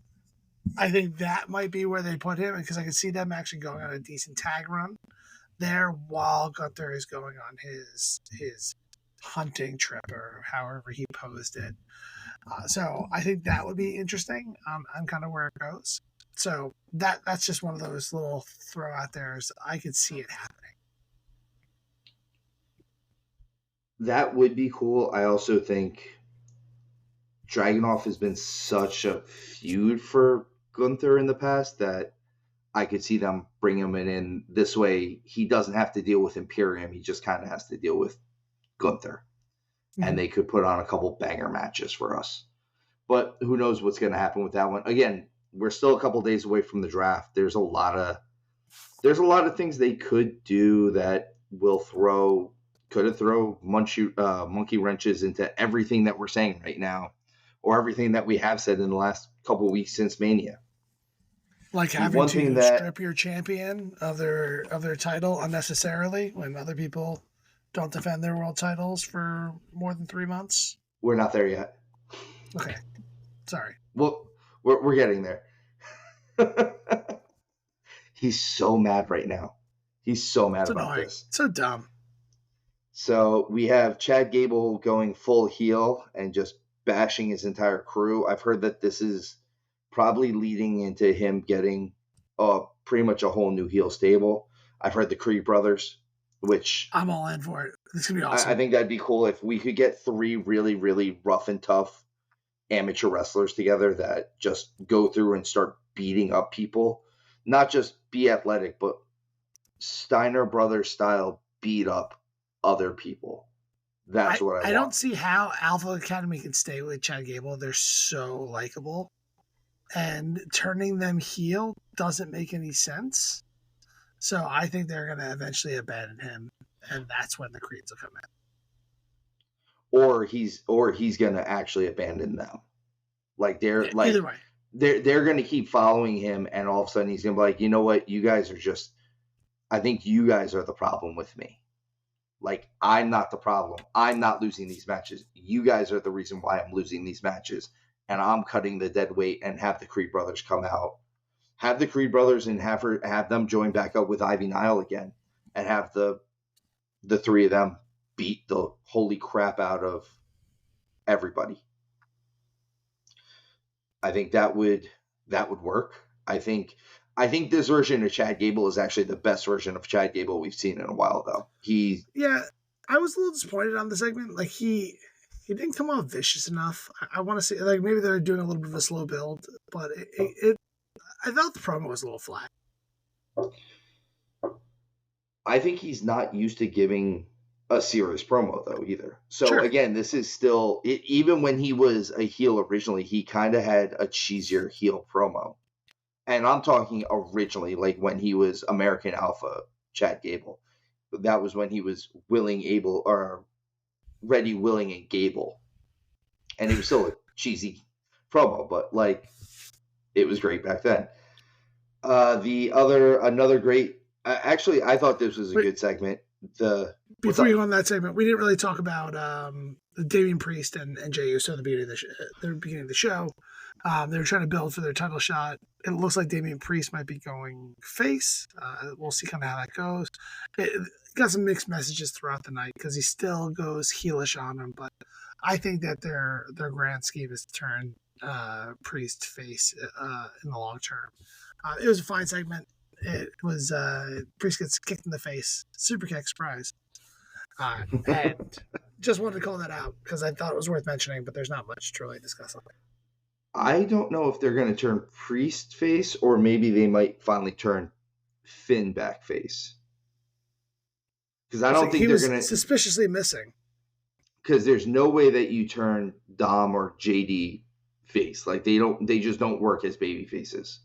that might be where they put him, because I can see them actually going on a decent tag run there while Gunther is going on his hunting trip, or however he posed it. So I think that would be interesting on kind of where it goes. So that's just one of those little throw out there. I could see it happening. That would be cool. I also think Dragunov has been such a feud for Gunther in the past that I could see them bring him in this way. He doesn't have to deal with Imperium. He just kind of has to deal with Gunther. Mm-hmm. And they could put on a couple banger matches for us. But who knows what's going to happen with that one. Again, we're still a couple days away from the draft. There's a lot of things they could do that could throw monkey wrenches into everything that we're saying right now, or everything that we have said in the last couple of weeks since Mania. Like having to strip your champion of their title unnecessarily when other people don't defend their world titles for more than 3 months. We're not there yet. Okay, sorry. Well, we're getting there. He's so mad right now. He's so mad about this. So dumb. So we have Chad Gable going full heel and just bashing his entire crew. I've heard that this is probably leading into him getting pretty much a whole new heel stable. I've heard the Creed brothers, which I'm all in for it. This could be awesome. I think that'd be cool if we could get 3 really, really rough and tough amateur wrestlers together that just go through and start beating up people. Not just be athletic, but Steiner Brothers style beat up other people. That's what I want. I don't see how Alpha Academy can stay with Chad Gable. They're so likable. And turning them heel doesn't make any sense. So I think they're going to eventually abandon him. And that's when the Creeds will come in. Or he's going to actually abandon them. Like either way. They're going to keep following him, and all of a sudden he's going to be like, you know what? You guys are just, I think you guys are the problem with me. Like, I'm not the problem. I'm not losing these matches. You guys are the reason why I'm losing these matches. And I'm cutting the dead weight and have the Creed brothers come out. Have the Creed brothers and have them join back up with Ivy Nile again. And have the 3 of them beat the holy crap out of everybody. I think that would work. I think this version of Chad Gable is actually the best version of Chad Gable we've seen in a while, though. I was a little disappointed on the segment. Like he didn't come off vicious enough. I want to say like maybe they're doing a little bit of a slow build, but I thought the promo was a little flat. I think he's not used to giving a serious promo though either. So Sure. again, this is still even when he was a heel originally, he kind of had a cheesier heel promo. And I'm talking originally, like when he was American Alpha Chad Gable. That was when he was Ready, Willing, and Gable. And it was still a cheesy promo, but like it was great back then. Another great. Actually, I thought this was a good segment. Before you go on that segment, we didn't really talk about Damian Priest and Jey Uso at the beginning of the show. They were trying to build for their title shot. It looks like Damian Priest might be going face. We'll see kind of how that goes. It got some mixed messages throughout the night because he still goes heelish on him, but I think that their grand scheme is to turn Priest face in the long term. It was a fine segment. It was Priest gets kicked in the face, super kick, surprise, and just wanted to call that out because I thought it was worth mentioning. But there's not much to really discuss on it. I don't know if they're going to turn Priest face or maybe they might finally turn Finn back face. Because I don't think they're going to suspiciously missing. Because there's no way that you turn Dom or JD face. Like they just don't work as baby faces.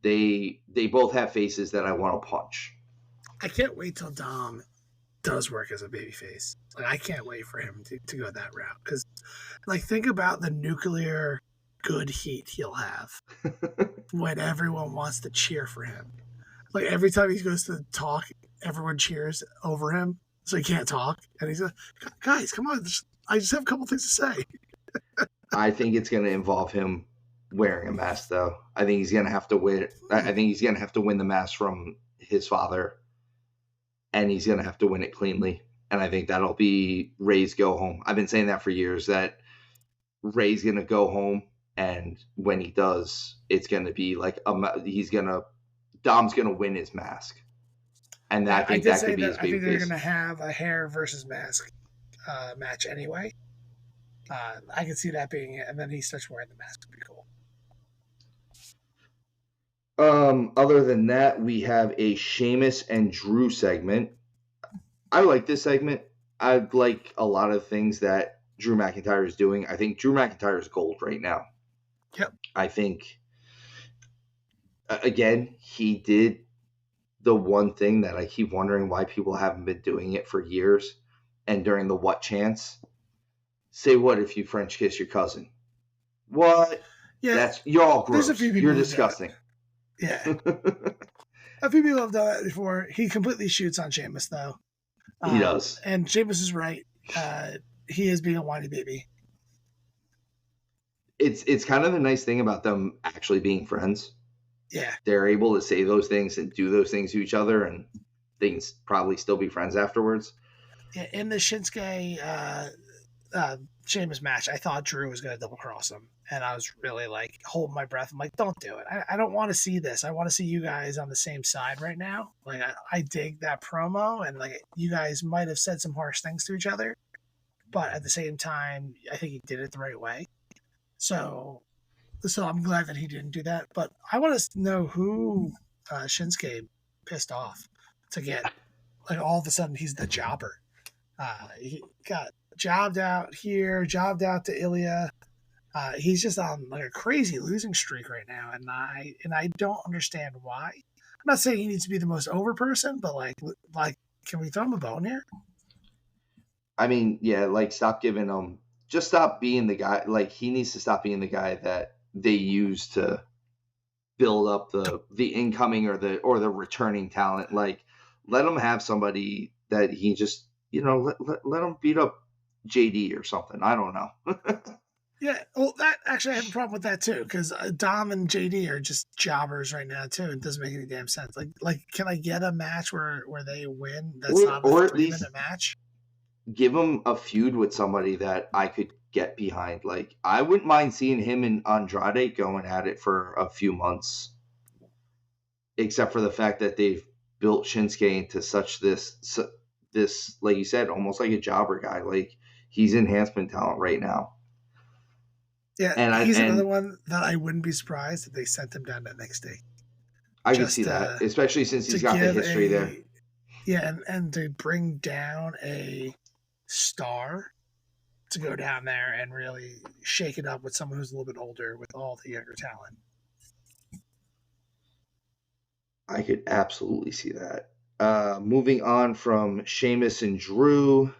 They both have faces that I want to punch. I can't wait till Dom does work as a baby face. Like I can't wait for him to go that route. Because like think about the nuclear good heat he'll have when everyone wants to cheer for him. Like every time he goes to talk, everyone cheers over him, so he can't talk. And he's like, "Guys, come on! I just have a couple things to say." I think it's going to involve him wearing a mask, though. I think he's going to have to win. I think he's going to have to win the mask from his father, and he's going to have to win it cleanly. And I think that'll be Ray's go home. I've been saying that for years. That Ray's going to go home. And when he does, it's going to be like Dom's going to win his mask. And I think that could be his baby face. I think they're going to have a hair versus mask match anyway. I can see that being it. And then he starts wearing the mask. Would be cool. Other than that, we have a Sheamus and Drew segment. I like this segment. I like a lot of things that Drew McIntyre is doing. I think Drew McIntyre is gold right now. Yep. I think, again, he did the one thing that I keep wondering why people haven't been doing it for years. And during the what chance, say what if you French kiss your cousin? What? Yeah. You're all gross. You're disgusting. Yeah. A few people have done that before. He completely shoots on Sheamus, though. He does. And Sheamus is right. He is being a whiny baby. It's kind of the nice thing about them actually being friends. Yeah. They're able to say those things and do those things to each other, and they can probably still be friends afterwards. Yeah, in the Shinsuke Sheamus match, I thought Drew was going to double cross him, and I was really like holding my breath. I'm like, don't do it. I don't want to see this. I want to see you guys on the same side right now. Like I dig that promo, and like you guys might have said some harsh things to each other, but at the same time, I think he did it the right way. So I'm glad that he didn't do that. But I want to know who Shinsuke pissed off to get, like, all of a sudden he's the jobber. He got jobbed out here, jobbed out to Ilya. He's just on like a crazy losing streak right now, and I don't understand why. I'm not saying he needs to be the most over person, but like can we throw him a bone here? I mean, yeah, like stop giving him. Just stop being the guy. Like he needs to stop being the guy that they use to build up the incoming or the returning talent. Like let him have somebody that he just let him beat up JD or something. I don't know. Yeah, well, that actually I have a problem with that too because Dom and JD are just jobbers right now too. It doesn't make any damn sense. Like can I get a match where they win? That's not a 3-minute match. Give him a feud with somebody that I could get behind. Like I wouldn't mind seeing him and Andrade going at it for a few months, except for the fact that they've built Shinsuke into such this this, like you said, almost like a jobber guy. Like he's enhancement talent right now. Yeah, And he's another one that I wouldn't be surprised if they sent him down to NXT. I could see Just that, especially since to he's got the give history there. and to bring down a star to go down there and really shake it up with someone who's a little bit older with all the younger talent. I could absolutely see that. Moving on from Sheamus and Drew,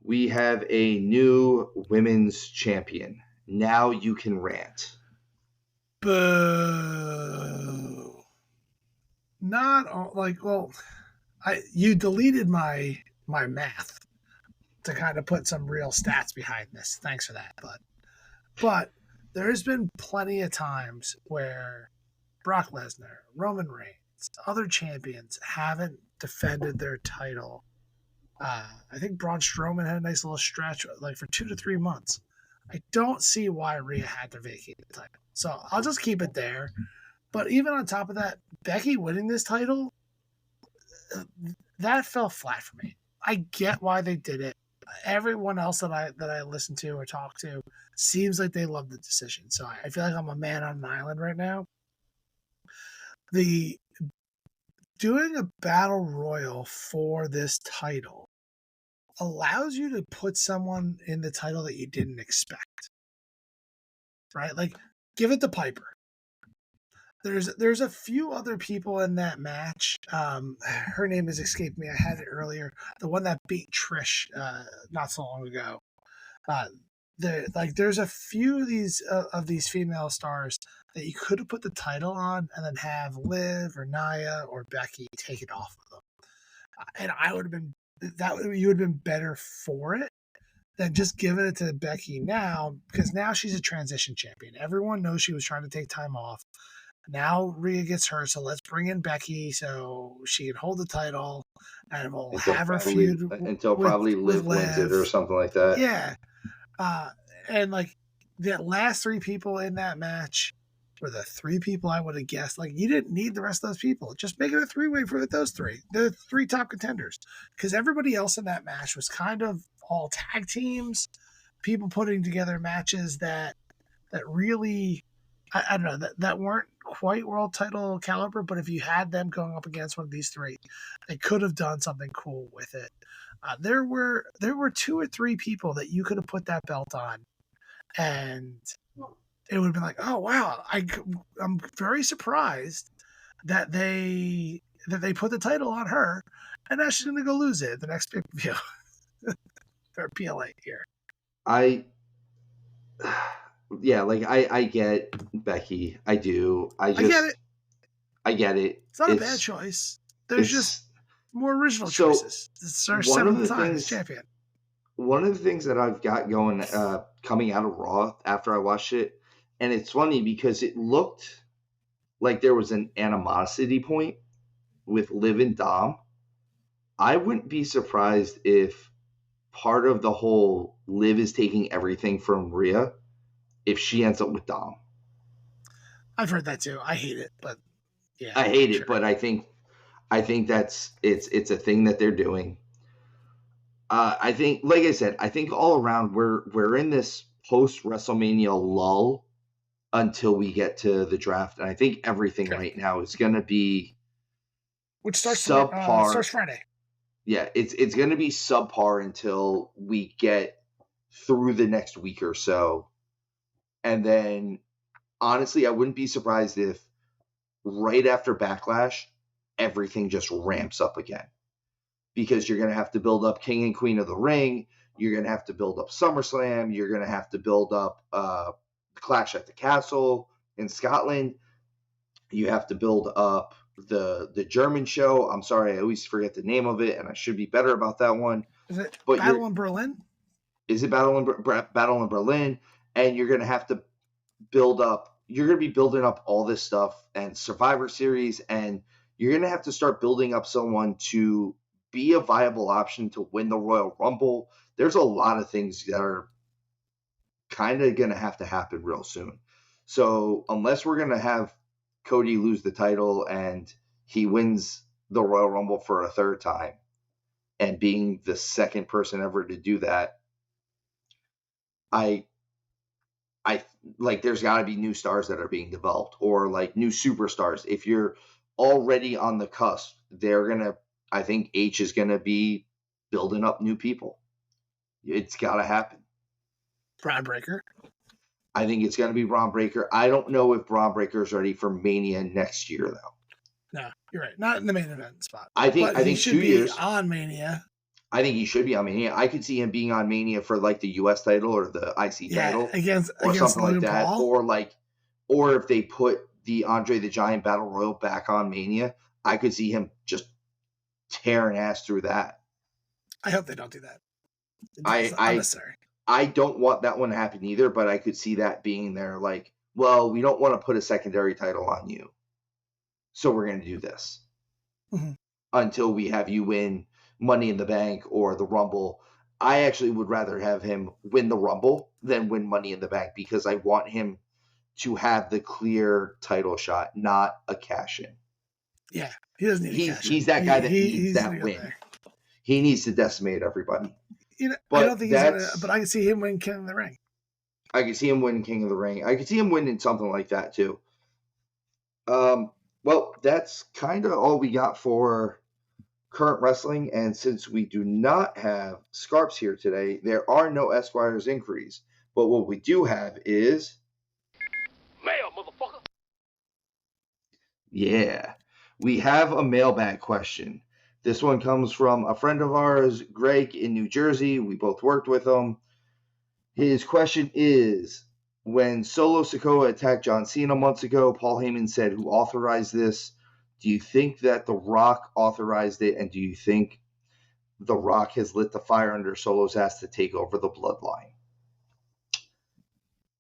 we have a new women's champion. Now you can rant. Boo. Not all, like, well, you deleted my math to kind of put some real stats behind this. Thanks for that, but there's been plenty of times where Brock Lesnar, Roman Reigns, other champions haven't defended their title. I think Braun Strowman had a nice little stretch, like for 2 to 3 months. I don't see why Rhea had to vacate the title, so I'll just keep it there. But even on top of that, Becky winning this title, that fell flat for me. I get why they did it. Everyone else that I listen to or talk to seems like they love the decision. So I feel like I'm a man on an island right now. The doing a battle royal for this title allows you to put someone in the title that you didn't expect. Right? Like, give it to Piper. There's a few other people in that match. Her name has escaped me. I had it earlier. The one that beat Trish not so long ago. There's a few of these female stars that you could have put the title on and then have Liv or Nia or Becky take it off of them, and I would have been you would have been better for it than just giving it to Becky now, because now she's a transition champion. Everyone knows she was trying to take time off. Now Rhea gets hurt, so let's bring in Becky so she can hold the title, and we'll have her feud until probably Liv wins it or something like that. Yeah, and like the last 3 people in that match were the 3 people I would have guessed. Like, you didn't need the rest of those people. Just make it a 3-way for those 3, the 3 top contenders, because everybody else in that match was kind of all tag teams, people putting together matches that really. I don't know, that weren't quite world title caliber, but if you had them going up against one of these 3, they could have done something cool with it. There were 2 or 3 people that you could have put that belt on, and it would have been like, oh wow, I'm very surprised that they put the title on her, and now she's gonna go lose it at the next pay-per-view for PLA here. Yeah, like I get Becky. I do. I get it. It's not a bad choice. There's just more original choices. It's our 7th time as champion. One of the things that I've got going coming out of Raw after I watched it, and it's funny because it looked like there was an animosity point with Liv and Dom. I wouldn't be surprised if part of the whole Liv is taking everything from Rhea if she ends up with Dom. I've heard that too. I hate it, but yeah. I hate it, but I think that's it's a thing that they're doing. I think, like I said, I think all around we're in this post WrestleMania lull until we get to the draft, and I think everything right now is going to be which starts subpar. Starts Friday. Yeah, it's going to be subpar until we get through the next week or so. And then, honestly, I wouldn't be surprised if right after Backlash, everything just ramps up again. Because you're going to have to build up King and Queen of the Ring. You're going to have to build up SummerSlam. You're going to have to build up Clash at the Castle in Scotland. You have to build up the German show. I'm sorry, I always forget the name of it, and I should be better about that one. Is it Battle in Berlin? Is it Battle in Berlin? And you're going to have to build up. You're going to be building up all this stuff and Survivor Series, and you're going to have to start building up someone to be a viable option to win the Royal Rumble. There's a lot of things that are kind of going to have to happen real soon. So unless we're going to have Cody lose the title and he wins the Royal Rumble for a 3rd time, and being the second person ever to do that, I like there's got to be new stars that are being developed, or like new superstars. If you're already on the cusp, I think H is gonna be building up new people. It's got to happen. Braun Breaker. I think it's going to be Braun Breaker. I don't know if Braun Breaker is ready for Mania next year, though. No, you're right. Not in the main event spot. I think he should 2 be years on Mania. I think he should be on Mania. I could see him being on Mania for like the US title or the IC title, against something Logan like that, Paul. or if they put the Andre the Giant Battle Royal back on Mania, I could see him just tearing ass through that. I hope they don't do that. It's unnecessary. I don't want that one to happen either, but I could see that being there. Like, well, we don't want to put a secondary title on you, so we're going to do this until we have you win Money in the Bank or the Rumble. I actually would rather have him win the Rumble than win Money in the Bank, because I want him to have the clear title shot, not a cash in. Yeah, he doesn't need a cash in. He's that guy that needs that win. He needs to decimate everybody. I don't think he's gonna, but I can see him win King of the Ring. I can see him winning King of the Ring. I could see him winning something like that too. Well, that's kind of all we got for current wrestling, and since we do not have Scarps here today, there are no Esquire's inquiries. But what we do have is mail, motherfucker. Yeah, we have a mailbag question. This one comes from a friend of ours, Greg in New Jersey. We both worked with him. His question is, when Solo Sikoa attacked John Cena months ago, Paul Heyman said, "Who authorized this?" Do you think that The Rock authorized it? And do you think The Rock has lit the fire under Solo's ass to take over the bloodline?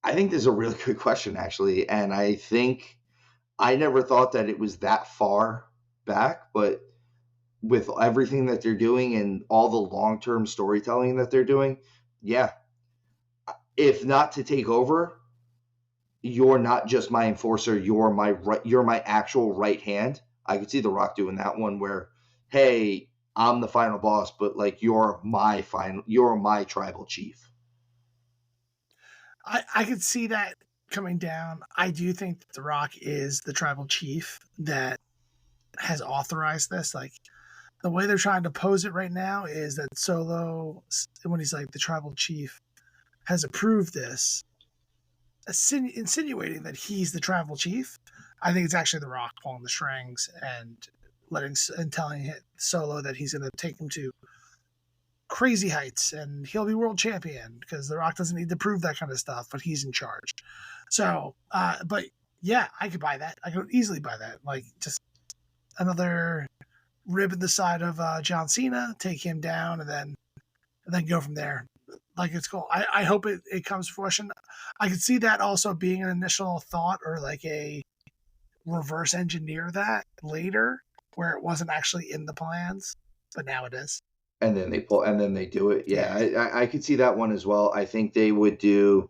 I think this is a really good question, actually. And I think I never thought that it was that far back, but with everything that they're doing and all the long-term storytelling that they're doing, yeah. If not to take over, you're not just my enforcer, you're my actual right hand. I could see The Rock doing that one where, hey, I'm the final boss, but like you're my tribal chief. I could see that coming down. I do think that The Rock is the tribal chief that has authorized this. Like, the way they're trying to pose it right now is that Solo, when he's like the tribal chief, has approved this, insinuating that he's the tribal chief. I think it's actually The Rock pulling the strings and telling Solo that he's going to take him to crazy heights and he'll be world champion, because The Rock doesn't need to prove that kind of stuff, but he's in charge. So, but yeah, I could buy that. I could easily buy that. Like, just another rib in the side of John Cena, take him down, and then go from there. Like, it's cool. I hope it comes to fruition. I could see that also being an initial thought, or like a reverse engineer that later, where it wasn't actually in the plans, but now it is. And then they do it. Yeah, I could see that one as well. I think they would do.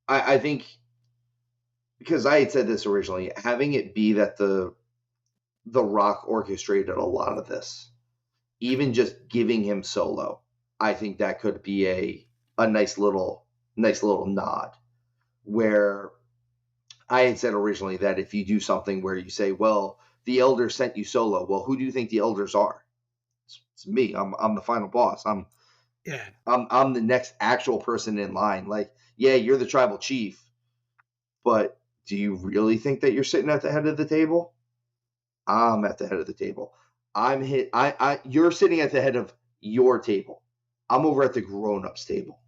I think, because I had said this originally, having it be that the Rock orchestrated a lot of this, even just giving him Solo, I think that could be a nice little nod. Where I had said originally that if you do something where you say, well, the elders sent you Solo, well, who do you think the elders are? It's me. I'm the final boss. I'm the next actual person in line. Like, yeah, you're the tribal chief, but do you really think that you're sitting at the head of the table? I'm at the head of the table. You're sitting at the head of your table. I'm over at the grown-ups table.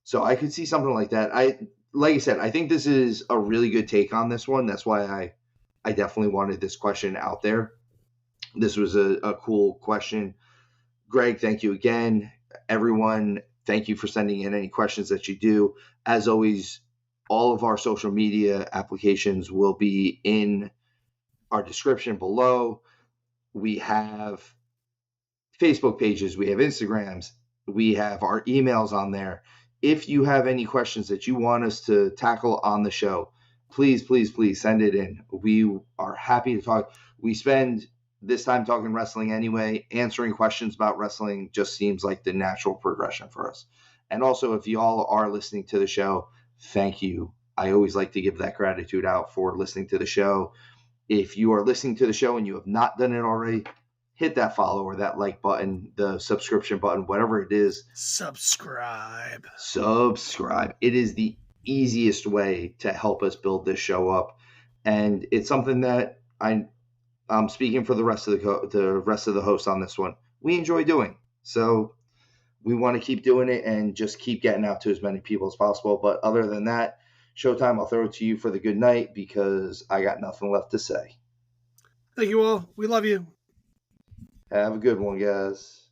So I could see something like that. Like I said, I think this is a really good take on this one. That's why I definitely wanted this question out there. This was a cool question. Greg, thank you again. Everyone, thank you for sending in any questions that you do. As always, all of our social media applications will be in our description below. We have Facebook pages, we have Instagrams, we have our emails on there. If you have any questions that you want us to tackle on the show, please send it in. We are happy to talk. We spend this time talking wrestling anyway. Answering questions about wrestling just seems like the natural progression for us. And also, if y'all are listening to the show, thank you. I always like to give that gratitude out for listening to the show. If you are listening to the show and you have not done it already, hit that follow or that like button, the subscription button, whatever it is. Subscribe. It is the easiest way to help us build this show up. And it's something that I'm speaking for the rest of the hosts on this one. We enjoy doing. So we want to keep doing it and just keep getting out to as many people as possible. But other than that, Showtime, I'll throw it to you for the good night because I got nothing left to say. Thank you all. We love you. Have a good one, guys.